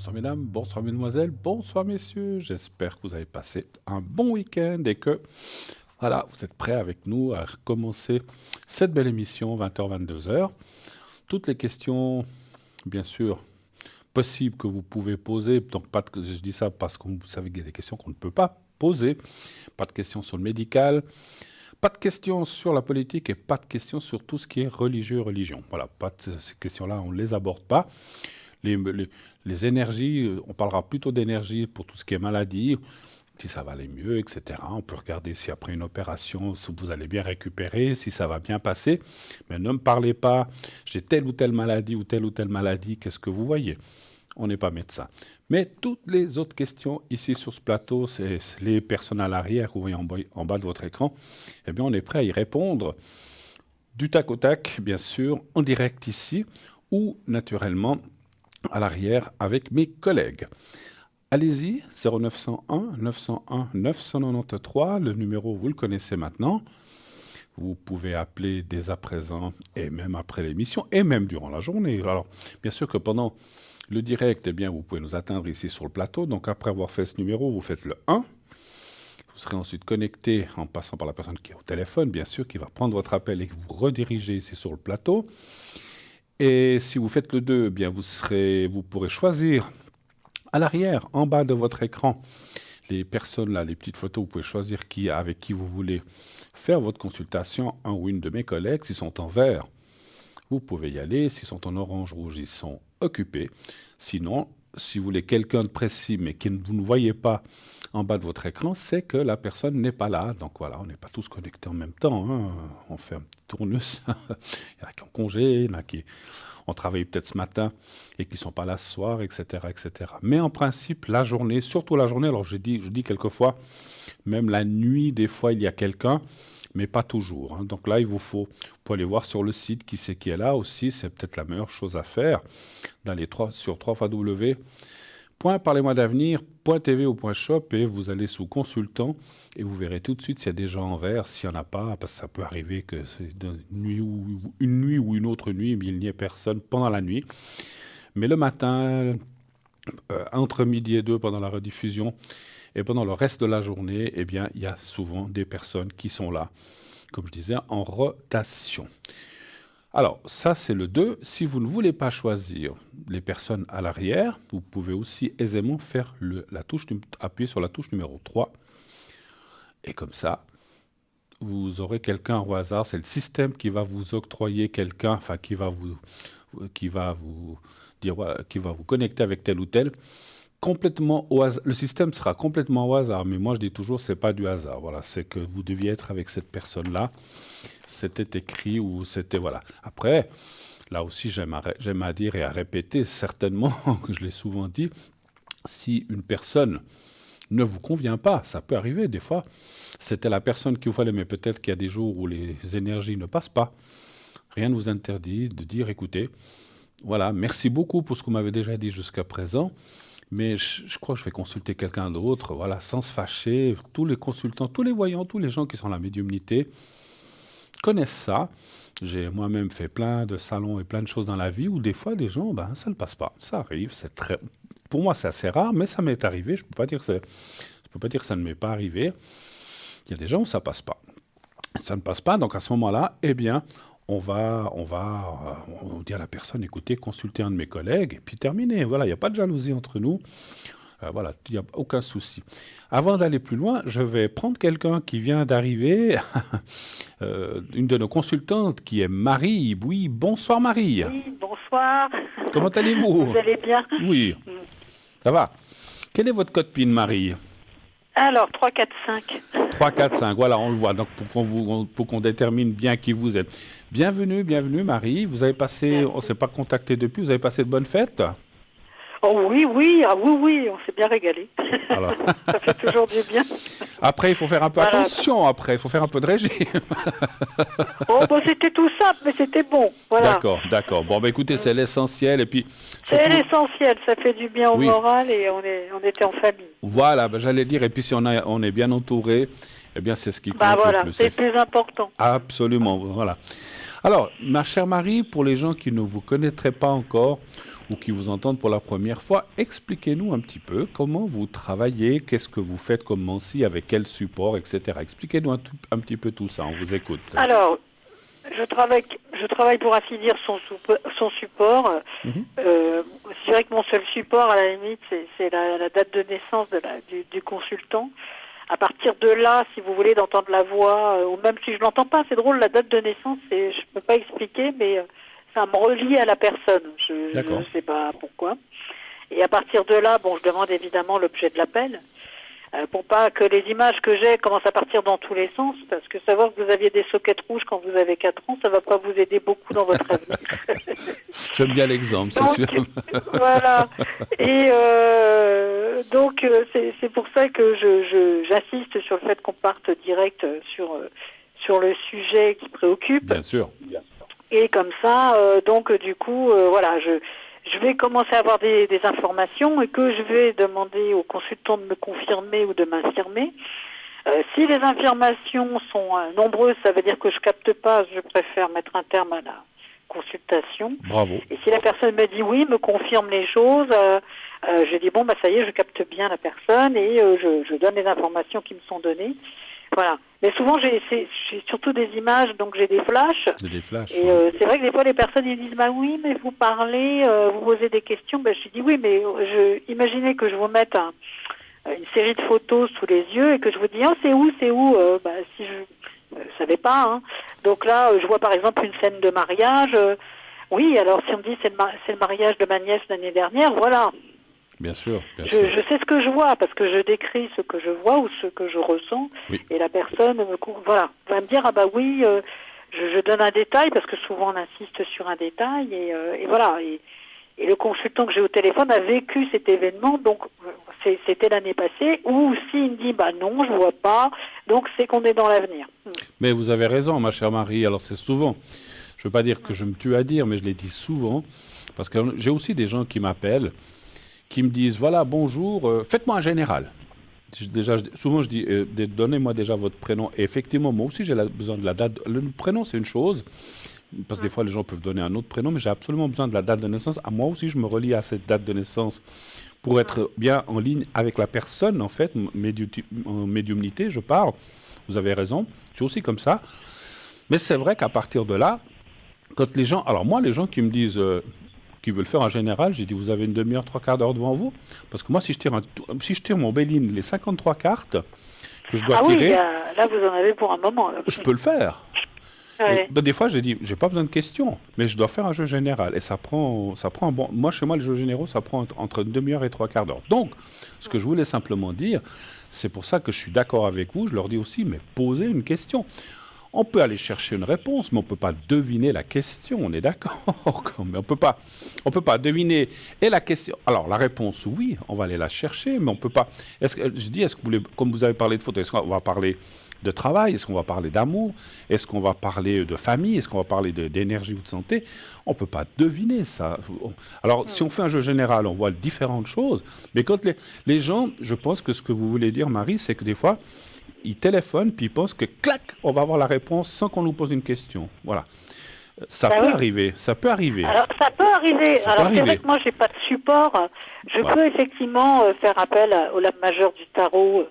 Bonsoir mesdames, bonsoir mesdemoiselles, bonsoir messieurs. J'espère que vous avez passé un bon week-end et que voilà, vous êtes prêts avec nous à recommencer cette belle émission 20h-22h. Toutes les questions, bien sûr, possibles que vous pouvez poser. Donc je dis ça parce que vous savez qu'il y a des questions qu'on ne peut pas poser. Pas de questions sur le médical, pas de questions sur la politique et pas de questions sur tout ce qui est religieux, religion. Voilà, pas de, ces questions-là, on ne les aborde pas. Les énergies, on parlera plutôt d'énergie pour tout ce qui est maladie, si ça va aller mieux, etc. On peut regarder si après une opération, si vous allez bien récupérer, si ça va bien passer. Mais ne me parlez pas, j'ai telle ou telle maladie, qu'est-ce que vous voyez? On n'est pas médecin. Mais toutes les autres questions ici sur ce plateau, c'est les personnes à l'arrière que vous voyez en bas de votre écran, eh bien on est prêt à y répondre du tac au tac, bien sûr, en direct ici, ou naturellement à l'arrière avec mes collègues. Allez-y, 0901 901 993, le numéro vous le connaissez maintenant. Vous pouvez appeler dès à présent et même après l'émission et même durant la journée. Alors, bien sûr que pendant le direct, eh bien, vous pouvez nous atteindre ici sur le plateau. Donc, après avoir fait ce numéro, vous faites le 1. Vous serez ensuite connecté en passant par la personne qui est au téléphone, bien sûr, qui va prendre votre appel et vous rediriger ici sur le plateau. Et si vous faites le 2, eh bien vous pourrez choisir à l'arrière, en bas de votre écran, les personnes là, les petites photos, vous pouvez choisir avec qui vous voulez faire votre consultation, un ou une de mes collègues. S'ils sont en vert, vous pouvez y aller. S'ils sont en orange, rouge, ils sont occupés. Sinon, si vous voulez quelqu'un de précis, mais que vous ne voyez pas en bas de votre écran, c'est que la personne n'est pas là. Donc voilà, on n'est pas tous connectés en même temps. Hein. On fait un petit tournus. Il y en a qui ont congé, il y en a qui ont travaillé peut-être ce matin et qui ne sont pas là ce soir, etc., etc. Mais en principe, la journée, surtout la journée, alors je dis quelquefois, même la nuit, des fois, il y a quelqu'un, mais pas toujours. Hein. Donc là, vous pouvez aller voir sur le site qui c'est qui est là aussi. C'est peut-être la meilleure chose à faire sur www.parlez-moi-d'avenir.tv ou .shop et vous allez sous consultant et vous verrez tout de suite s'il y a des gens en vert, s'il n'y en a pas, parce que ça peut arriver que c'est une nuit ou une autre nuit, mais il n'y ait personne pendant la nuit. Mais le matin, entre midi et 2 pendant la rediffusion et pendant le reste de la journée, eh bien, il y a souvent des personnes qui sont là, comme je disais, en rotation. Alors, ça, c'est le 2. Si vous ne voulez pas choisir les personnes à l'arrière, vous pouvez aussi aisément faire appuyer sur la touche numéro 3. Et comme ça, vous aurez quelqu'un au hasard. C'est le système qui va vous octroyer quelqu'un, enfin, qui va vous dire, voilà, qui va vous connecter avec tel ou tel. Complètement au hasard. Le système sera complètement au hasard, mais moi, je dis toujours, c'est pas du hasard. Voilà, c'est que vous deviez être avec cette personne-là. C'était écrit ou c'était... Voilà. Après, là aussi, j'aime à dire et à répéter, certainement, que je l'ai souvent dit, si une personne ne vous convient pas, ça peut arriver des fois, c'était la personne qu'il vous fallait, mais peut-être qu'il y a des jours où les énergies ne passent pas. Rien ne vous interdit de dire, écoutez, voilà, merci beaucoup pour ce que vous m'avez déjà dit jusqu'à présent, mais je crois que je vais consulter quelqu'un d'autre, voilà, sans se fâcher. Tous les consultants, tous les voyants, tous les gens qui sont dans la médiumnité, connaissent ça. J'ai moi-même fait plein de salons et plein de choses dans la vie où des fois, des gens, ça ne passe pas. Ça arrive, pour moi, c'est assez rare, mais ça m'est arrivé. Je ne peux pas dire que ça ne m'est pas arrivé. Il y a des gens où ça ne passe pas. Ça ne passe pas, donc à ce moment-là, eh bien, on dit à la personne, écoutez, consultez un de mes collègues, et puis terminé. Voilà, il n'y a pas de jalousie entre nous. Voilà, il n'y a aucun souci. Avant d'aller plus loin, je vais prendre quelqu'un qui vient d'arriver, une de nos consultantes qui est Marie. Oui, bonsoir Marie. Oui, bonsoir. Comment allez-vous? Vous allez bien? Oui, ça va. Quel est votre code PIN, Marie? Alors, 3, 4, 5. 3, 4, 5, voilà, on le voit. Donc, pour qu'on détermine bien qui vous êtes. Bienvenue, Marie. Vous avez passé, on ne s'est pas contacté depuis, vous avez passé de bonnes fêtes? Oh oui, on s'est bien régalé. Alors. Ça fait toujours du bien. Après, il faut faire un peu attention, il faut faire un peu de régime. C'était tout simple, mais c'était bon. Voilà. D'accord. Bon, écoutez, c'est l'essentiel. Et puis, surtout... C'est l'essentiel, ça fait du bien au moral et on était en famille. Voilà, j'allais dire, et puis si on est bien entouré, eh bien, c'est ce qui compte le plus. C'est le plus important. Absolument, voilà. Alors, ma chère Marie, pour les gens qui ne vous connaîtraient pas encore ou qui vous entendent pour la première fois, expliquez-nous un petit peu comment vous travaillez, qu'est-ce que vous faites comme Mancy, avec quel support, etc. Expliquez-nous un petit peu tout ça, on vous écoute. Alors, je travaille pour ainsi dire son support. C'est vrai que mon seul support, à la limite, c'est la date de naissance du consultant. À partir de là, si vous voulez d'entendre la voix, ou même si je l'entends pas, c'est drôle, la date de naissance, je peux pas expliquer, mais ça me relie à la personne. Je ne sais pas pourquoi. Et à partir de là, bon, je demande évidemment l'objet de l'appel, pour pas que les images que j'ai commencent à partir dans tous les sens, parce que savoir que vous aviez des sockets rouges quand vous avez 4 ans, ça va pas vous aider beaucoup dans votre avenir. J'aime bien l'exemple, c'est sûr. Voilà. Et donc, c'est pour ça que j'insiste sur le fait qu'on parte direct sur le sujet qui préoccupe. Bien sûr. Et comme ça, donc, du coup, voilà, je vais commencer à avoir des informations et que je vais demander au consultant de me confirmer ou de m'infirmer. Si les informations sont nombreuses, ça veut dire que je capte pas, je préfère mettre un terme à la consultation. Bravo. Et si la personne me dit oui, me confirme les choses, je dis bon, bah ça y est, je capte bien la personne et je donne les informations qui me sont données. Voilà. Mais souvent, j'ai surtout des images, donc j'ai des flashs. Des flashs. Et c'est vrai que des fois, les personnes ils disent bah oui, mais vous parlez, vous posez des questions. Ben je dis oui, mais imaginez que je vous mette une série de photos sous les yeux et que je vous dis c'est où si je savais pas. Hein. Donc là, je vois par exemple une scène de mariage. Oui, alors si on me dit c'est le mariage de ma nièce l'année dernière, voilà. Bien sûr. Je sais ce que je vois parce que je décris ce que je vois ou ce que je ressens. Oui. Et la personne va me dire ah bah oui, je donne un détail parce que souvent on insiste sur un détail et voilà. Et le consultant que j'ai au téléphone a vécu cet événement, donc c'était l'année passée, ou s'il me dit bah non, je vois pas, donc c'est qu'on est dans l'avenir. Mais vous avez raison, ma chère Marie. Alors c'est souvent, je veux pas dire que je me tue à dire, mais je l'ai dit souvent, parce que j'ai aussi des gens qui m'appellent, qui me disent voilà bonjour, faites-moi un général. Souvent je dis donnez-moi déjà votre prénom. Et effectivement, moi aussi j'ai besoin de la date. Le prénom c'est une chose. Parce que des fois, les gens peuvent donner un autre prénom, mais j'ai absolument besoin de la date de naissance. Moi aussi, je me relie à cette date de naissance pour être bien en ligne avec la personne, en fait, en médiumnité, je parle. Vous avez raison, je suis aussi comme ça. Mais c'est vrai qu'à partir de là, quand les gens... Alors moi, les gens qui me disent... qui veulent faire en général, j'ai dit, vous avez une demi-heure, 3 quarts d'heure devant vous. Parce que moi, si je tire mon Béline, les 53 cartes que je dois tirer... oui, là, vous en avez pour un moment. Là. Je peux le faire. Ouais. Des fois, j'ai dit, j'ai pas besoin de questions, mais je dois faire un jeu général. Et ça prend un bon... Moi, chez moi, le jeu généraux, ça prend entre une demi-heure et 3 quarts d'heure. Donc, ce que je voulais simplement dire, c'est pour ça que je suis d'accord avec vous, je leur dis aussi, mais posez une question. On peut aller chercher une réponse, mais on ne peut pas deviner la question, on est d'accord. Mais on peut pas deviner. Et la question... Alors, la réponse, oui, on va aller la chercher, mais on ne peut pas... est-ce que vous voulez, comme vous avez parlé de photos, est-ce qu'on va parler de travail, est-ce qu'on va parler d'amour, est-ce qu'on va parler de famille, est-ce qu'on va parler d'énergie ou de santé? On ne peut pas deviner ça. Alors, si on fait un jeu général, on voit différentes choses, mais quand les gens, je pense que ce que vous voulez dire, Marie, c'est que des fois, ils téléphonent, puis ils pensent que, clac, on va avoir la réponse sans qu'on nous pose une question. Voilà. Ça peut arriver, ça peut arriver. Alors, ça peut arriver. C'est vrai que moi, j'ai pas de support. Je peux effectivement faire appel au lame majeur du tarot.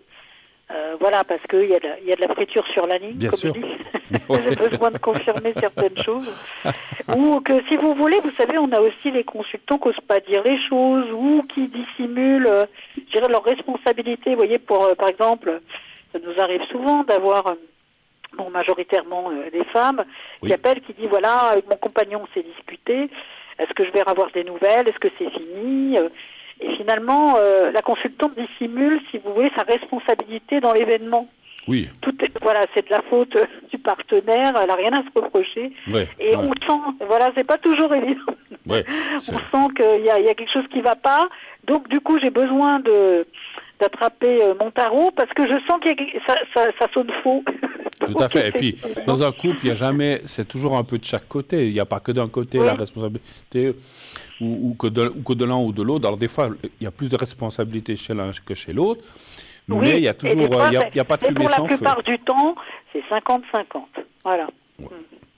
Voilà, parce qu'il y a de la friture sur la ligne, bien comme sûr. on dit. J'ai besoin de confirmer certaines choses. Ou que, si vous voulez, vous savez, on a aussi les consultants qui n'osent pas dire les choses ou qui dissimulent, je dirais, leur responsabilité. Vous voyez, par exemple, ça nous arrive souvent d'avoir, majoritairement des femmes, qui appellent, qui disent, voilà, avec mon compagnon, on s'est disputé, est-ce que je vais avoir des nouvelles, est-ce que c'est fini Et finalement, la consultante dissimule, si vous voulez, sa responsabilité dans l'événement. Oui. C'est de la faute du partenaire, elle n'a rien à se reprocher. Ouais, et on sent, c'est pas toujours évident. Ouais, on sent qu'il y a quelque chose qui ne va pas. Donc, du coup, j'ai besoin d'attraper mon tarot parce que je sens que ça sonne faux. Tout à fait. Et puis, dans un couple, il y a jamais, c'est toujours un peu de chaque côté. Il n'y a pas que d'un côté la responsabilité ou que de l'un ou de l'autre. Alors, des fois, il y a plus de responsabilité chez l'un que chez l'autre. Mais il y a toujours, il n'y a pas de fumée sans feu. La plupart du temps, c'est 50-50. Voilà. Ouais.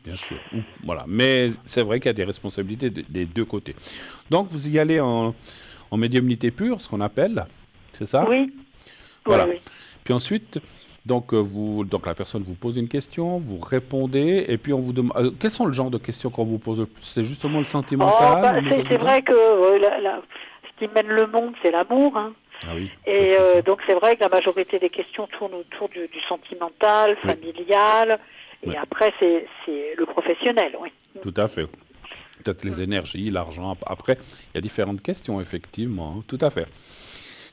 Bien sûr. Voilà. Mais c'est vrai qu'il y a des responsabilités des deux côtés. Donc, vous y allez en médiumnité pure, ce qu'on appelle, c'est ça? Oui, Voilà. oui. Puis ensuite, donc la personne vous pose une question, vous répondez, et puis on vous demande... quels sont le genre de questions qu'on vous pose? C'est justement le sentimental? Ou les choses C'est comme ça? vrai que ce qui mène le monde, c'est l'amour. Hein. Ah oui. Et donc c'est vrai que la majorité des questions tournent autour du sentimental, Oui. familial, et Oui. après c'est le professionnel, oui. Tout à fait. Peut-être les énergies, l'argent. Après, il y a différentes questions, effectivement. Hein. Tout à fait.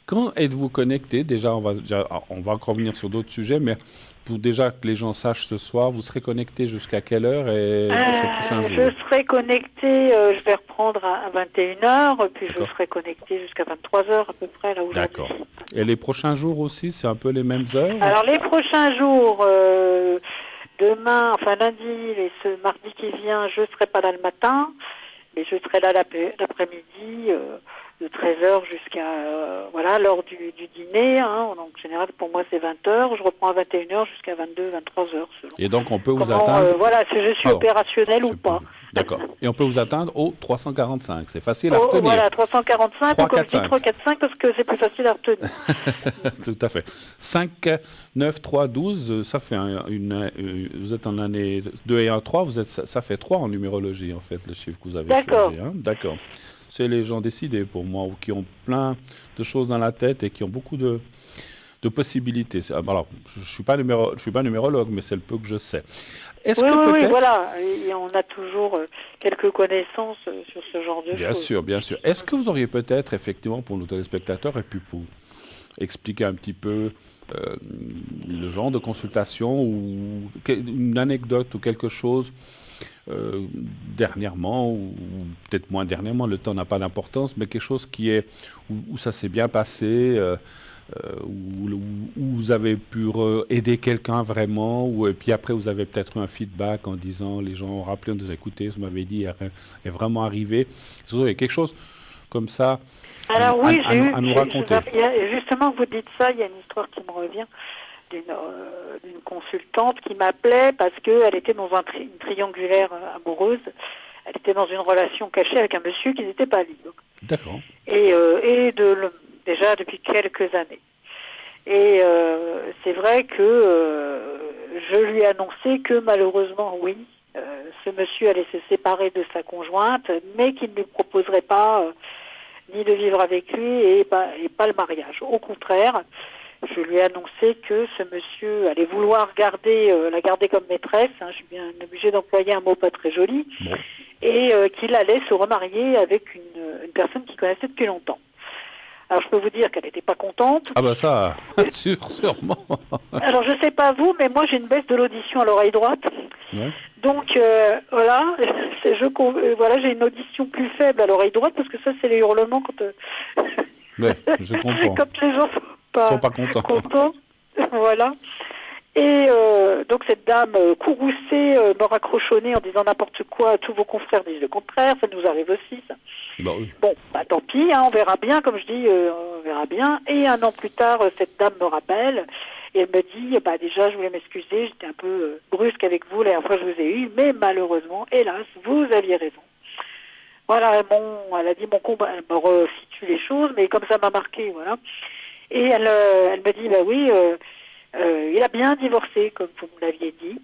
Quand êtes-vous connecté? Déjà, on va encore revenir sur d'autres sujets, mais pour déjà que les gens sachent ce soir, vous serez connecté jusqu'à quelle heure et ces prochains jours? Je serai connecté, je vais reprendre à 21h, puis je serai connecté jusqu'à 23h à peu près, là aujourd'hui. D'accord. Et les prochains jours aussi, c'est un peu les mêmes heures? Alors les prochains jours, demain, enfin lundi et ce mardi qui vient, je ne serai pas là le matin, mais je serai là l'après-midi, de 13h jusqu'à l'heure du dîner. Hein. Donc en général, pour moi, c'est 20h. Je reprends à 21h jusqu'à 22, 23h. Selon. Et donc, on peut vous atteindre... si je suis opérationnel ou pas. D'accord. Et on peut vous atteindre au 345. C'est facile à retenir. Voilà, 345, 3, ou comme 4, je dis 345 parce que c'est plus facile à retenir. Tout à fait. 5, 9, 3, 12, ça fait vous êtes en année 2 et 1, 3, ça fait 3 en numérologie, en fait, le chiffre que vous avez choisi. Hein. D'accord. C'est les gens décidés, pour moi, qui ont plein de choses dans la tête et qui ont beaucoup de possibilités. Alors, je ne suis pas numérologue, mais c'est le peu que je sais. Oui, voilà. Et on a toujours quelques connaissances sur ce genre de choses. Bien sûr, bien sûr. Est-ce que vous auriez peut-être, effectivement, pour nos téléspectateurs, et puis pour expliquer un petit peu le genre de consultation ou une anecdote ou quelque chose dernièrement, ou peut-être moins dernièrement, le temps n'a pas d'importance, mais quelque chose où ça s'est bien passé, où vous avez pu aider quelqu'un vraiment, et puis après vous avez peut-être eu un feedback en disant, les gens ont rappelé, on disait, écoutez, vous m'avez dit, est vraiment arrivé. Il y a quelque chose comme ça à nous raconter. Justement, vous dites ça, il y a une histoire qui me revient d'une consultante qui m'appelait parce qu'elle était dans une triangulaire amoureuse. Elle était dans une relation cachée avec un monsieur qui n'était pas libre. D'accord. Et déjà depuis quelques années. Et c'est vrai que je lui ai annoncé que malheureusement, oui, ce monsieur allait se séparer de sa conjointe, mais qu'il ne lui proposerait pas ni de vivre avec lui et pas le mariage. Au contraire, je lui ai annoncé que ce monsieur allait vouloir la garder comme maîtresse, hein, je suis bien obligée d'employer un mot pas très joli, et qu'il allait se remarier avec une personne qu'il connaissait depuis longtemps. Alors je peux vous dire qu'elle n'était pas contente. Ah bah ça, sûrement. Alors je sais pas vous, mais moi j'ai une baisse de l'audition à l'oreille droite. Ouais. Donc j'ai une audition plus faible à l'oreille droite parce que ça c'est les hurlements quand je comprends. quand les gens sont pas contents. Voilà. Et donc cette dame courroucée me raccrochonnait en disant n'importe quoi, tous vos confrères disent le contraire, ça nous arrive aussi ça. Bah oui. Bon, tant pis, hein, on verra bien, comme je dis, on verra bien. Et un an plus tard, cette dame me rappelle et elle me dit, déjà je voulais m'excuser, j'étais un peu brusque avec vous la dernière fois que je vous ai eu, mais malheureusement, hélas, vous aviez raison. Voilà, elle a dit mon combat, elle me resitue les choses, mais comme ça m'a marqué, voilà. Et elle me dit, oui, il a bien divorcé, comme vous me l'aviez dit.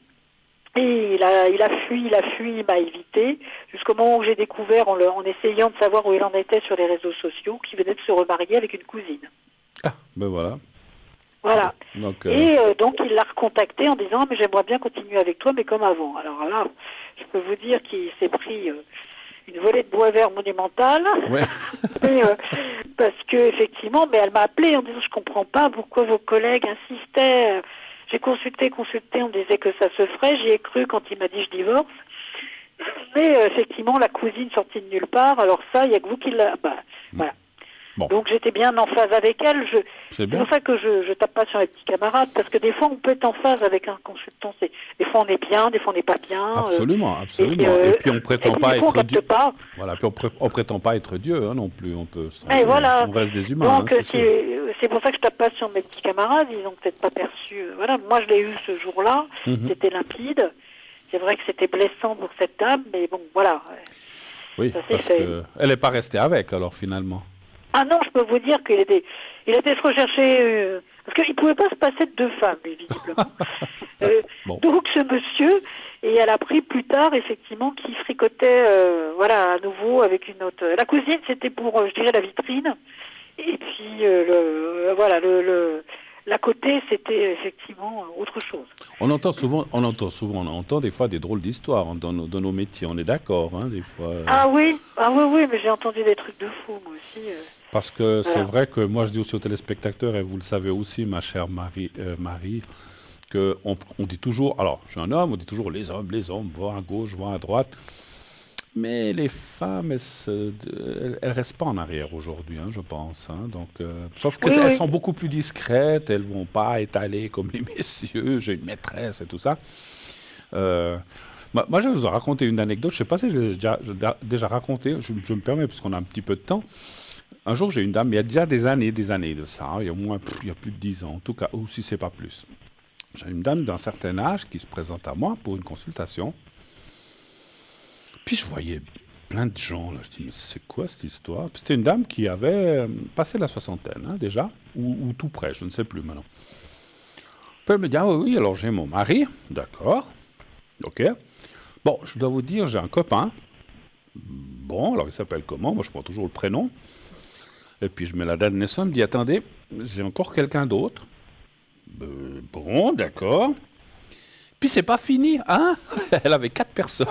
Et il a fui, il m'a évité, jusqu'au moment où j'ai découvert, en essayant de savoir où il en était sur les réseaux sociaux, qu'il venait de se remarier avec une cousine. Ah, ben voilà. Voilà. Donc, Et donc il l'a recontacté en disant, mais j'aimerais bien continuer avec toi, mais comme avant. Alors là, je peux vous dire qu'il s'est pris une volée de bois vert monumentale. Ouais. Parce que effectivement, mais elle m'a appelé en disant, je comprends pas pourquoi vos collègues insistaient. J'ai consulté, on me disait que ça se ferait. J'y ai cru quand il m'a dit je divorce. Mais effectivement, la cousine sortie de nulle part. Alors ça, il n'y a que vous qui l'a... Voilà. Bon. Donc j'étais bien en phase avec elle. C'est pour ça que je tape pas sur les petits camarades, parce que des fois on peut être en phase avec un consultant. Des fois on est bien, des fois on n'est pas bien. Absolument. Et puis on prétend pas être Dieu. Voilà. Puis on prétend pas être Dieu non plus. On reste des humains. Donc c'est pour ça que je tape pas sur mes petits camarades. Ils ont peut-être pas perçu. Voilà. Moi je l'ai eu ce jour-là. C'était limpide. c'est vrai que c'était blessant pour cette dame, mais bon, voilà. Oui, Ça s'est parce fait. qu'elle n'est pas restée avec, alors, finalement. Ah non, je peux vous dire qu'il était se rechercher, parce qu'il ne pouvait pas se passer de deux femmes, lui, visiblement. Bon. Donc ce monsieur, et elle a pris plus tard, effectivement, qui fricotait, voilà, à nouveau avec une autre. La cousine, c'était pour, je dirais, la vitrine. Et puis, la côté, c'était effectivement autre chose. On entend des fois des drôles d'histoires dans nos métiers, on est d'accord, hein, des fois. Ah oui, oui, mais j'ai entendu des trucs de fou, moi aussi. Parce que c'est Voilà. vrai que moi, je dis aussi aux téléspectateurs, et vous le savez aussi, ma chère Marie, qu'on dit toujours, alors, je suis un homme, on dit toujours les hommes, vont à gauche, vont à droite. Mais les femmes, elles restent pas en arrière aujourd'hui, hein, je pense. Hein. Donc, sauf Oui, qu'elles oui. sont beaucoup plus discrètes, elles vont pas étaler comme les messieurs, j'ai une maîtresse et tout ça. Moi, je vais vous raconter une anecdote, je sais pas si je l'ai déjà raconté, je me permets, puisqu'on a un petit peu de temps. Un jour, j'ai une dame, il y a déjà des années de ça, hein, il y a au moins il y a plus de 10 ans, en tout cas, ou si c'est pas plus. J'ai une dame d'un certain âge qui se présente à moi pour une consultation. Puis je voyais plein de gens, là. Je dis, mais c'est quoi cette histoire? Puis c'était une dame qui avait passé la soixantaine, hein, déjà, ou tout près, je ne sais plus maintenant. Puis elle me dit, ah oui, alors j'ai mon mari, d'accord, ok. Bon, je dois vous dire, j'ai un copain. Bon, alors il s'appelle comment? Moi, je prends toujours le prénom. Et puis je mets la date de naissance, je me dis, attendez, j'ai encore quelqu'un d'autre. Bon, d'accord. Puis c'est pas fini, hein? Elle avait 4 personnes.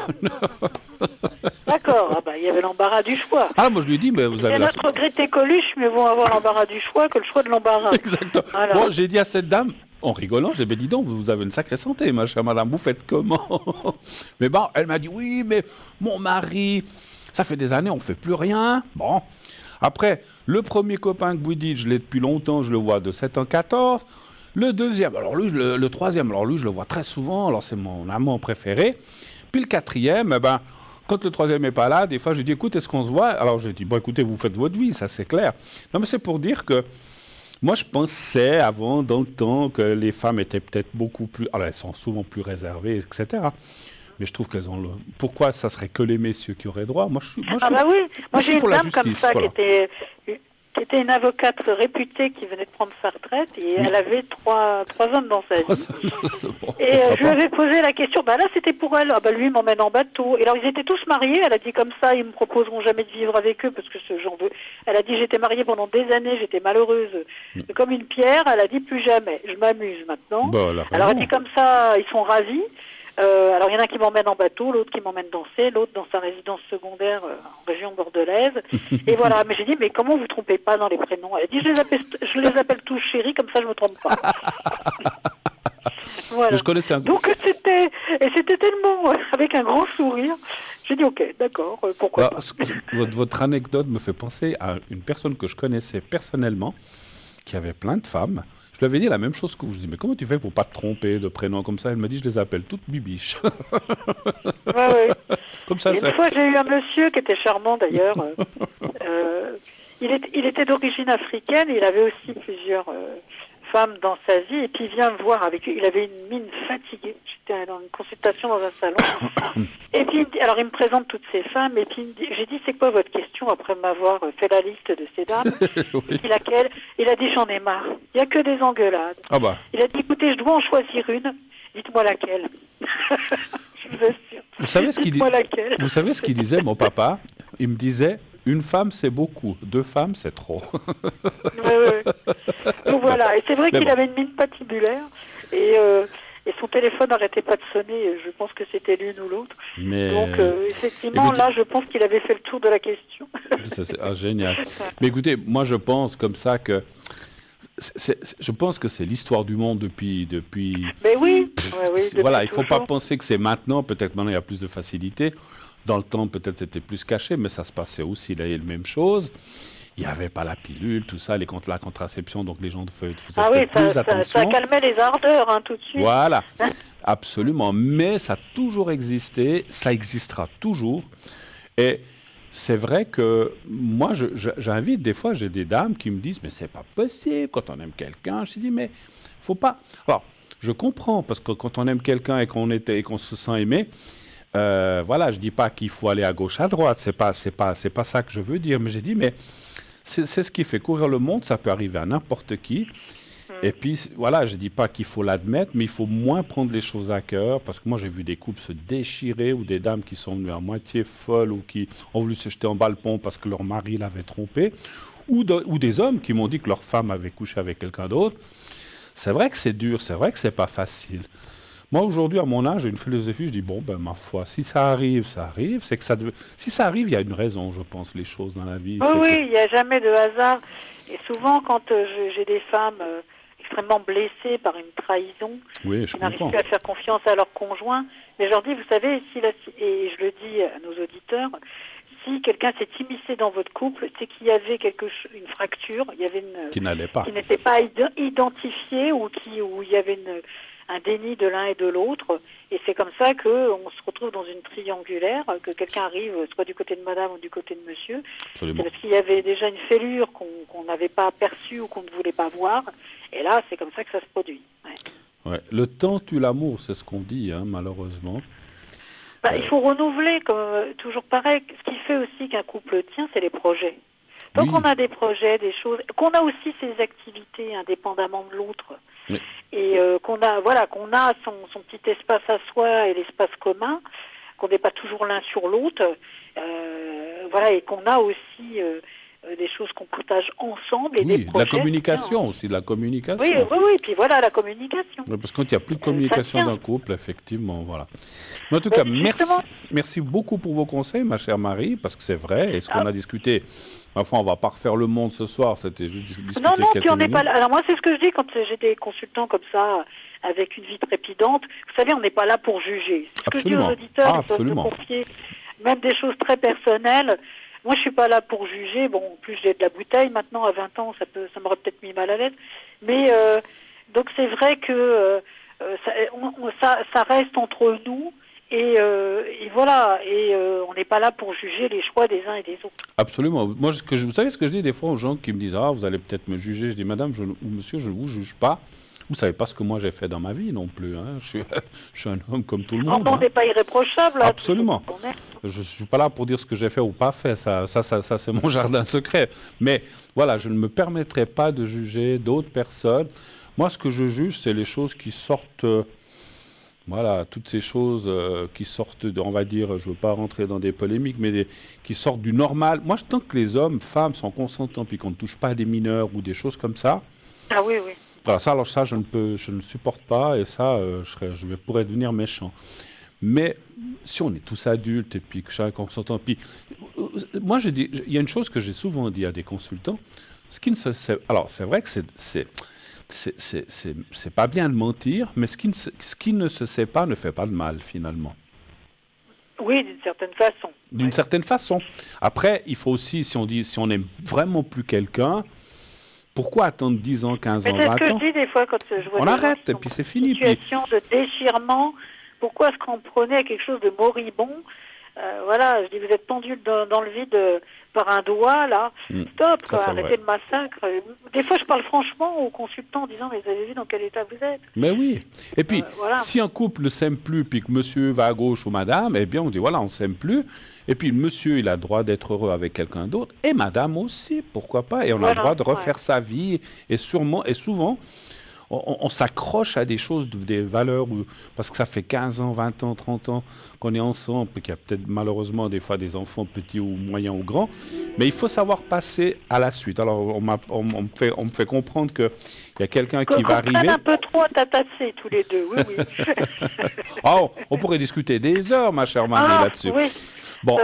D'accord, ah bah, il y avait l'embarras du choix. Ah, moi je lui dis, mais vous avez C'est la... notre Grete Coluche, mais vont avoir l'embarras du choix que le choix de l'embarras. Exactement. Voilà. Bon, j'ai dit à cette dame, en rigolant, je lui ai dit, dis donc, vous avez une sacrée santé, ma chère madame, vous faites comment? Mais bon, elle m'a dit, oui, mais mon mari, ça fait des années, on fait plus rien. Bon. Après, le premier copain que vous dites, je l'ai depuis longtemps, je le vois de 7 ans 14. Le deuxième, alors lui, le troisième, alors lui, je le vois très souvent, alors c'est mon amant préféré. Puis le quatrième, eh ben, quand le troisième n'est pas là, des fois, je dis, écoute, est-ce qu'on se voit? Alors je dis, bon, écoutez, vous faites votre vie, ça c'est clair. Non, mais c'est pour dire que moi, je pensais avant, dans le temps, que les femmes étaient peut-être beaucoup plus... Alors, elles sont souvent plus réservées, etc. Mais je trouve qu'elles ont le... Pourquoi ça serait que les messieurs qui auraient droit? Ah bah oui, moi j'ai une pour la dame comme justice, ça voilà. qui était une avocate réputée qui venait de prendre sa retraite et elle avait trois hommes dans sa vie. Bon, Et je lui avais posé la question, bah là c'était pour elle, ah bah lui il m'emmène en bateau. Et alors ils étaient tous mariés, elle a dit comme ça, ils me proposeront jamais de vivre avec eux parce que j'en veux. Elle a dit j'étais mariée pendant des années, j'étais malheureuse comme une pierre, elle a dit plus jamais, je m'amuse maintenant. Bah, elle a Alors elle raison. dit comme ça, ils sont ravis. Alors il y en a qui m'emmènent en bateau, l'autre qui m'emmène danser, l'autre dans sa résidence secondaire en région bordelaise. Et voilà, mais j'ai dit, mais comment vous trompez pas dans les prénoms? Elle a dit, je les appelle tous chéris, comme ça je me trompe pas. Voilà. Mais je connaissais un... Donc c'était tellement avec un grand sourire. J'ai dit ok, d'accord, pourquoi Ah, pas. votre anecdote me fait penser à une personne que je connaissais personnellement, qui avait plein de femmes. Je lui avais dit la même chose que vous. Je dis, mais comment tu fais pour pas te tromper de prénom comme ça? Elle m'a dit, je les appelle toutes bibiches. Ouais, ouais. Comme ça, Et ça... une fois j'ai eu un monsieur qui était charmant d'ailleurs. Il était d'origine africaine, il avait aussi plusieurs femmes dans sa vie, et puis il vient me voir avec lui, il avait une mine fatiguée, j'étais dans une consultation dans un salon, et puis alors il me présente toutes ces femmes, et puis j'ai dit c'est quoi votre question après m'avoir fait la liste de ces dames? Oui. Et puis laquelle? Il a dit j'en ai marre, il n'y a que des engueulades. Ah bah, Il a dit écoutez je dois en choisir une, dites-moi laquelle. Je vous assure. vous savez ce qu'il dit... Dites-moi laquelle. Vous savez ce qu'il disait, mon papa? Il me disait, une femme c'est beaucoup, 2 femmes c'est trop. Ouais. Donc voilà, et c'est vrai Mais qu'il bon. avait une mine patibulaire et son téléphone n'arrêtait pas de sonner, je pense que c'était l'une ou l'autre. Mais... Donc effectivement, écoutez- là je pense qu'il avait fait le tour de la question. Ça, c'est génial. Mais écoutez, moi je pense comme ça que... je pense que c'est l'histoire du monde depuis... Mais oui, oui Voilà, il ne faut pas toujours. penser que c'est maintenant. Peut-être maintenant il y a plus de facilité. Dans le temps, peut-être c'était plus caché, mais ça se passait aussi la même chose. Il n'y avait pas la pilule, tout ça, la contraception, donc les gens faisaient Ah oui, peut-être plus ça attention. calmait les ardeurs hein, tout de suite. Voilà, absolument. Mais ça a toujours existé, ça existera toujours. Et c'est vrai que moi, j'invite, des fois, j'ai des dames qui me disent, mais c'est pas possible quand on aime quelqu'un. Je dis, mais faut pas... Alors, je comprends, parce que quand on aime quelqu'un et qu'on se sent aimé, voilà, je dis pas qu'il faut aller à gauche, à droite, c'est pas ça que je veux dire, mais j'ai dit, mais c'est ce qui fait courir le monde, ça peut arriver à n'importe qui. Et puis, voilà, je dis pas qu'il faut l'admettre, mais il faut moins prendre les choses à cœur, parce que moi, j'ai vu des couples se déchirer, ou des dames qui sont venues à moitié folles, ou qui ont voulu se jeter en balcon parce que leur mari l'avait trompé, ou des hommes qui m'ont dit que leur femme avait couché avec quelqu'un d'autre. C'est vrai que c'est dur, c'est vrai que c'est pas facile. Moi, aujourd'hui, à mon âge, j'ai une philosophie, je dis, bon, ben, ma foi, si ça arrive, c'est que si ça arrive, il y a une raison, je pense, les choses dans la vie. Oui, il n'y a jamais de hasard. Et souvent, quand j'ai des femmes extrêmement blessées par une trahison, qui n'arrivent plus à faire confiance à leur conjoint, mais je leur dis, vous savez, et je le dis à nos auditeurs, si quelqu'un s'est immiscé dans votre couple, c'est qu'il y avait une fracture, il y avait qui n'était pas identifiée, ou où il y avait un déni de l'un et de l'autre, et c'est comme ça qu'on se retrouve dans une triangulaire, que quelqu'un arrive soit du côté de madame ou du côté de monsieur. Absolument. C'est parce qu'il y avait déjà une fêlure qu'on n'avait pas aperçue ou qu'on ne voulait pas voir, et là c'est comme ça que ça se produit. Ouais. Le temps tue l'amour, c'est ce qu'on dit, hein, malheureusement. Il faut renouveler, comme toujours pareil. Ce qui fait aussi qu'un couple tient, c'est les projets. Tant qu'on a des projets, des choses, qu'on a aussi ses activités indépendamment de l'autre, et qu'on a son petit espace à soi et l'espace commun, qu'on n'est pas toujours l'un sur l'autre, et qu'on a aussi des choses qu'on partage ensemble. Et des projets, la communication aussi, la communication. Oui, puis voilà, la communication. Parce que quand il n'y a plus de communication dans le couple, effectivement, voilà. Mais en tout cas, merci beaucoup pour vos conseils, ma chère Marie, parce que c'est vrai, et ce qu'on a discuté, enfin, on ne va pas refaire le monde ce soir, c'était juste discuter Non, puis on n'est pas là. Alors moi, c'est ce que je dis quand j'ai des consultants comme ça, avec une vie trépidante. Vous savez, on n'est pas là pour juger. Ce que je dis aux auditeurs, ils peuvent me confier même des choses très personnelles. Moi, je suis pas là pour juger. Bon, en plus, j'ai de la bouteille maintenant. À 20 ans, ça m'aurait peut-être mis mal à l'aise. Mais donc, c'est vrai que ça reste entre nous. Et voilà. Et on n'est pas là pour juger les choix des uns et des autres. Absolument. Moi, vous savez ce que je dis des fois aux gens qui me disent « Ah, vous allez peut-être me juger ». Je dis « Madame ou monsieur, je ne vous juge pas. Vous ne savez pas ce que moi j'ai fait dans ma vie non plus. Hein. Je suis un homme comme tout le monde. On n'est pas irréprochable. Absolument. Je ne suis pas là pour dire ce que j'ai fait ou pas fait. Ça c'est mon jardin secret. Mais voilà, je ne me permettrai pas de juger d'autres personnes. Moi, ce que je juge, c'est les choses qui sortent... Voilà, toutes ces choses qui sortent, on va dire, je ne veux pas rentrer dans des polémiques, mais qui sortent du normal. Moi, tant que les hommes, femmes sont consentants, puis qu'on ne touche pas à des mineurs ou des choses comme ça... Ah oui. Voilà, ça, je ne supporte pas, et ça, je pourrais devenir méchant. Mais si on est tous adultes, et puis que chacun consentant, puis moi, je dis, il y a une chose que j'ai souvent dit à des consultants, alors c'est vrai que c'est pas bien de mentir, mais ce qui ne se sait pas ne fait pas de mal, finalement. Oui, d'une certaine façon. D'une certaine façon. Après, il faut aussi, si on n'aime vraiment plus quelqu'un, pourquoi attendre 10 ans, 15 ans, 20 ans? C'est ce que je dis des fois quand je vois on arrête, et puis c'est fini. Une situation de déchirement. Pourquoi est-ce qu'on prenait à quelque chose de moribond? Voilà, je dis, vous êtes pendu dans le vide par un doigt, là. Stop, arrêtez le massacre. Des fois, je parle franchement aux consultants en disant, mais vous avez vu dans quel état vous êtes? Mais oui. Et puis, si un couple ne s'aime plus, puis que monsieur va à gauche ou madame, eh bien, on dit, voilà, on ne s'aime plus. Et puis, le monsieur, il a le droit d'être heureux avec quelqu'un d'autre. Et madame aussi, pourquoi pas? Et on a le droit de refaire sa vie. Et souvent... On s'accroche à des choses, des valeurs, parce que ça fait 15 ans, 20 ans, 30 ans qu'on est ensemble, et qu'il y a peut-être malheureusement des fois des enfants petits ou moyens ou grands, mais il faut savoir passer à la suite. Alors on me fait comprendre qu'il y a quelqu'un qui va arriver... un peu trop tatassés tous les deux, oui. On pourrait discuter des heures, ma chère Marie, là-dessus. Oui. Bon,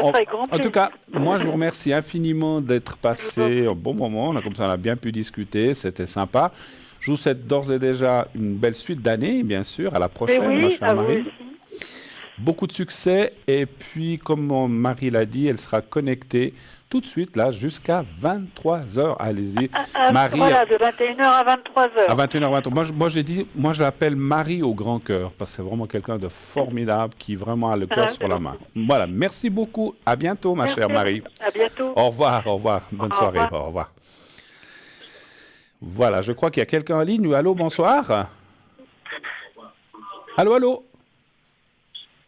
en tout cas, moi je vous remercie infiniment d'être passé un bon moment, on a bien pu discuter, c'était sympa. Je vous souhaite d'ores et déjà une belle suite d'années, bien sûr. À la prochaine, ma chère Marie. Beaucoup de succès. Et puis, comme Marie l'a dit, elle sera connectée tout de suite, là, jusqu'à 23h. Allez-y. Marie, voilà, de 21h à 23h. À 21h, 23h. Moi, je l'appelle Marie au grand cœur, parce que c'est vraiment quelqu'un de formidable qui vraiment a le cœur sur la main. Voilà. Merci beaucoup. À bientôt, ma chère Marie. À bientôt. Au revoir. Bonne soirée. Au revoir. Voilà, je crois qu'il y a quelqu'un en ligne. Allô, bonsoir. Allô, allô?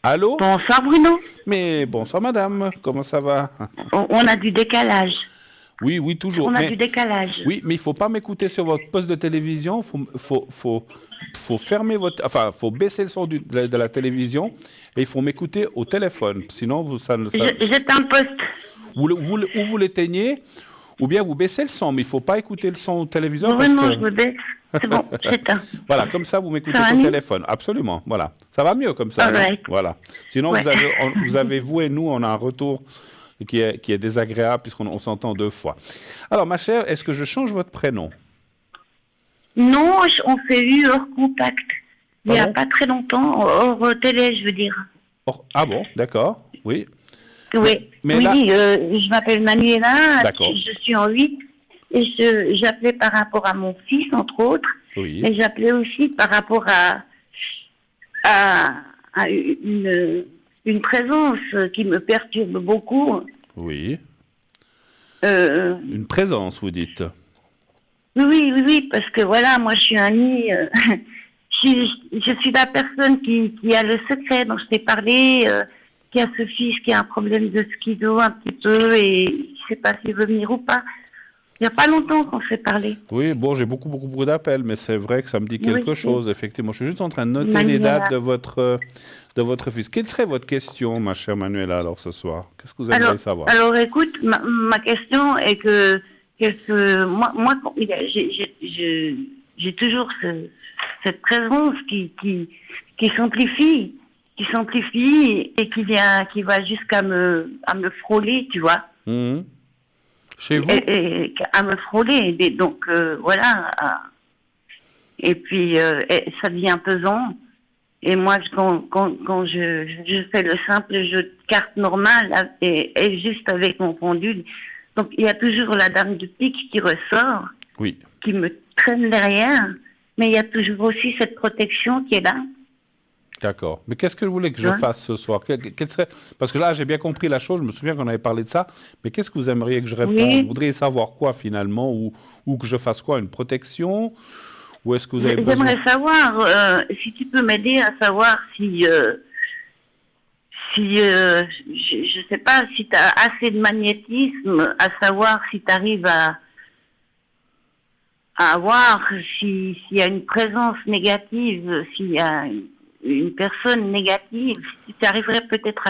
Allô? Bonsoir Bruno. Mais bonsoir madame, comment ça va? On a du décalage. Oui, oui, toujours. On a du décalage. Oui, mais il faut pas m'écouter sur votre poste de télévision. Faut fermer votre, enfin, faut baisser le son de la télévision et il faut m'écouter au téléphone. Sinon, J'éteins le poste. ou vous l'éteignez, ou bien vous baissez le son. Mais il faut pas écouter le son au téléviseur Oui, non, parce je que me baisse. C'est bon, j'éteins. voilà, comme ça, vous m'écoutez Ça va au mieux téléphone. Absolument, voilà. Ça va mieux comme ça. All non right. Voilà. Sinon, Ouais. vous avez, vous et nous, on a un retour qui est désagréable puisqu'on s'entend 2 fois. Alors, ma chère, est-ce que je change votre prénom? Non, on s'est eu hors contact. Il n'y a Pardon pas très longtemps, hors télé, je veux dire. Ah bon, d'accord, oui. Oui, Mais oui, là- je m'appelle Manuela, D'accord. je suis en 8 et j'appelais par rapport à mon fils, entre autres, Oui, mais j'appelais aussi par rapport à une présence qui me perturbe beaucoup. oui. Euh, Une présence, vous dites. oui, parce que voilà, moi je suis amie, je suis la personne qui a le secret dont je t'ai parlé, qui a ce fils qui a un problème de schizo un petit peu et je ne sais pas s'il veut venir ou pas. Il n'y a pas longtemps qu'on s'est parlé. Oui, bon, j'ai beaucoup d'appels, mais c'est vrai que ça me dit quelque Oui. chose, effectivement. Je suis juste en train de noter Manuela. les dates de votre fils. Quelle serait votre question, ma chère Manuela, alors, ce soir? Qu'est-ce que vous aimeriez savoir? Alors écoute, ma question est que moi j'ai toujours cette présence qui s'amplifie et qui va jusqu'à à me frôler, tu vois. Mhm. Chez vous? Et à me frôler. Et donc, voilà. Et puis, ça devient pesant. Et moi, quand je fais le simple jeu de cartes normal et juste avec mon pendule, donc il y a toujours la dame de pique qui ressort, Oui. qui me traîne derrière, mais il y a toujours aussi cette protection qui est là. D'accord. Mais qu'est-ce que vous voulez que je Ouais. fasse ce soir? Quel serait... Parce que là, j'ai bien compris la chose, je me souviens qu'on avait parlé de ça, mais qu'est-ce que vous aimeriez que je réponde? Oui. Vous voudriez savoir quoi finalement? Ou que je fasse quoi? Une protection? Ou est-ce que vous avez besoin... J'aimerais savoir si tu peux m'aider à savoir si je sais pas, si tu as assez de magnétisme, à savoir si tu arrives à voir s'il y a une présence négative, s'il y a une personne négative, si tu arriverais peut-être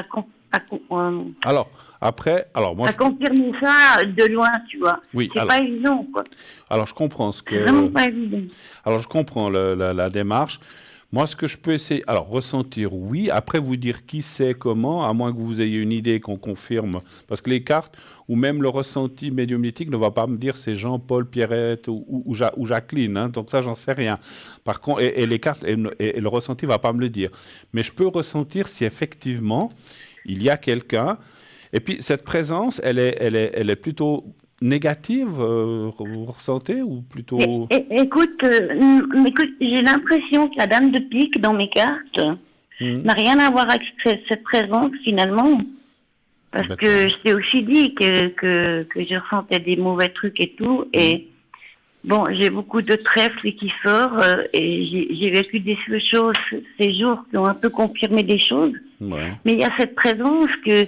Alors, après, moi, à confirmer ça de loin, tu vois. Oui, C'est pas évident, quoi. alors je comprends ce C'est vraiment que... pas évident. Alors, je comprends la démarche. Moi, ce que je peux essayer... Alors, ressentir, oui. Après, vous dire qui c'est, comment, à moins que vous ayez une idée qu'on confirme. Parce que les cartes, ou même le ressenti médiumnitique, ne va pas me dire c'est Jean-Paul, Pierrette ou Jacqueline. Hein, donc ça, j'en sais rien. Par contre, et les cartes, et le ressenti ne va pas me le dire. Mais je peux ressentir si effectivement, il y a quelqu'un... Et puis, cette présence, elle est plutôt... négative, vous ressentez, ou plutôt... Écoute, j'ai l'impression que la dame de pique dans mes cartes n'a rien à voir avec cette présence finalement. Parce que je t'ai aussi dit que je ressentais des mauvais trucs et tout. Et bon, j'ai beaucoup de trèfle qui sort et j'ai vécu des choses ces jours qui ont un peu confirmé des choses. Ouais. Mais il y a cette présence que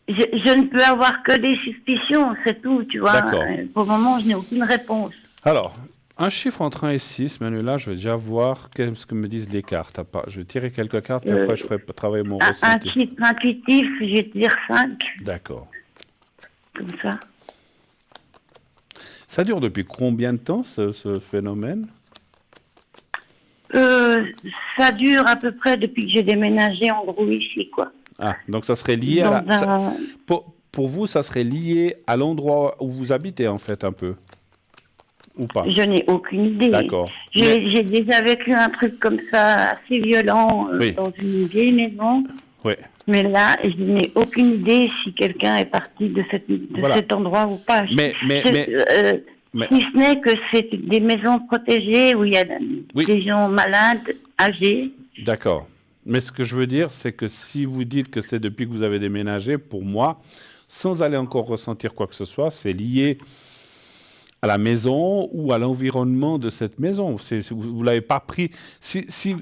je ne peux avoir que des suspicions, c'est tout, tu vois. D'accord. Pour le moment, je n'ai aucune réponse. Alors, un chiffre entre 1 et 6, Manuela, je vais déjà voir ce que me disent les cartes. Je vais tirer quelques cartes, et après je ferai travailler mon Un ressenti. chiffre intuitif, je vais te dire 5, D'accord. comme ça. Ça dure depuis combien de temps, ce phénomène? Ça dure à peu près depuis que j'ai déménagé en gros ici, quoi. Ah, donc ça serait lié à la... Pour vous, ça serait lié à l'endroit où vous habitez, en fait, un peu? Ou pas? Je n'ai aucune idée. D'accord. J'ai déjà vécu un truc comme ça, assez violent, Oui. dans une vieille maison. Oui. Mais là, je n'ai aucune idée si quelqu'un est parti de Voilà. cet endroit ou pas. Mais- Si ce n'est que c'est des maisons protégées où il y a Oui. des gens malades, âgés. D'accord. Mais ce que je veux dire, c'est que si vous dites que c'est depuis que vous avez déménagé, pour moi, sans aller encore ressentir quoi que ce soit, c'est lié à la maison ou à l'environnement de cette maison. Vous ne l'avez pas pris. Si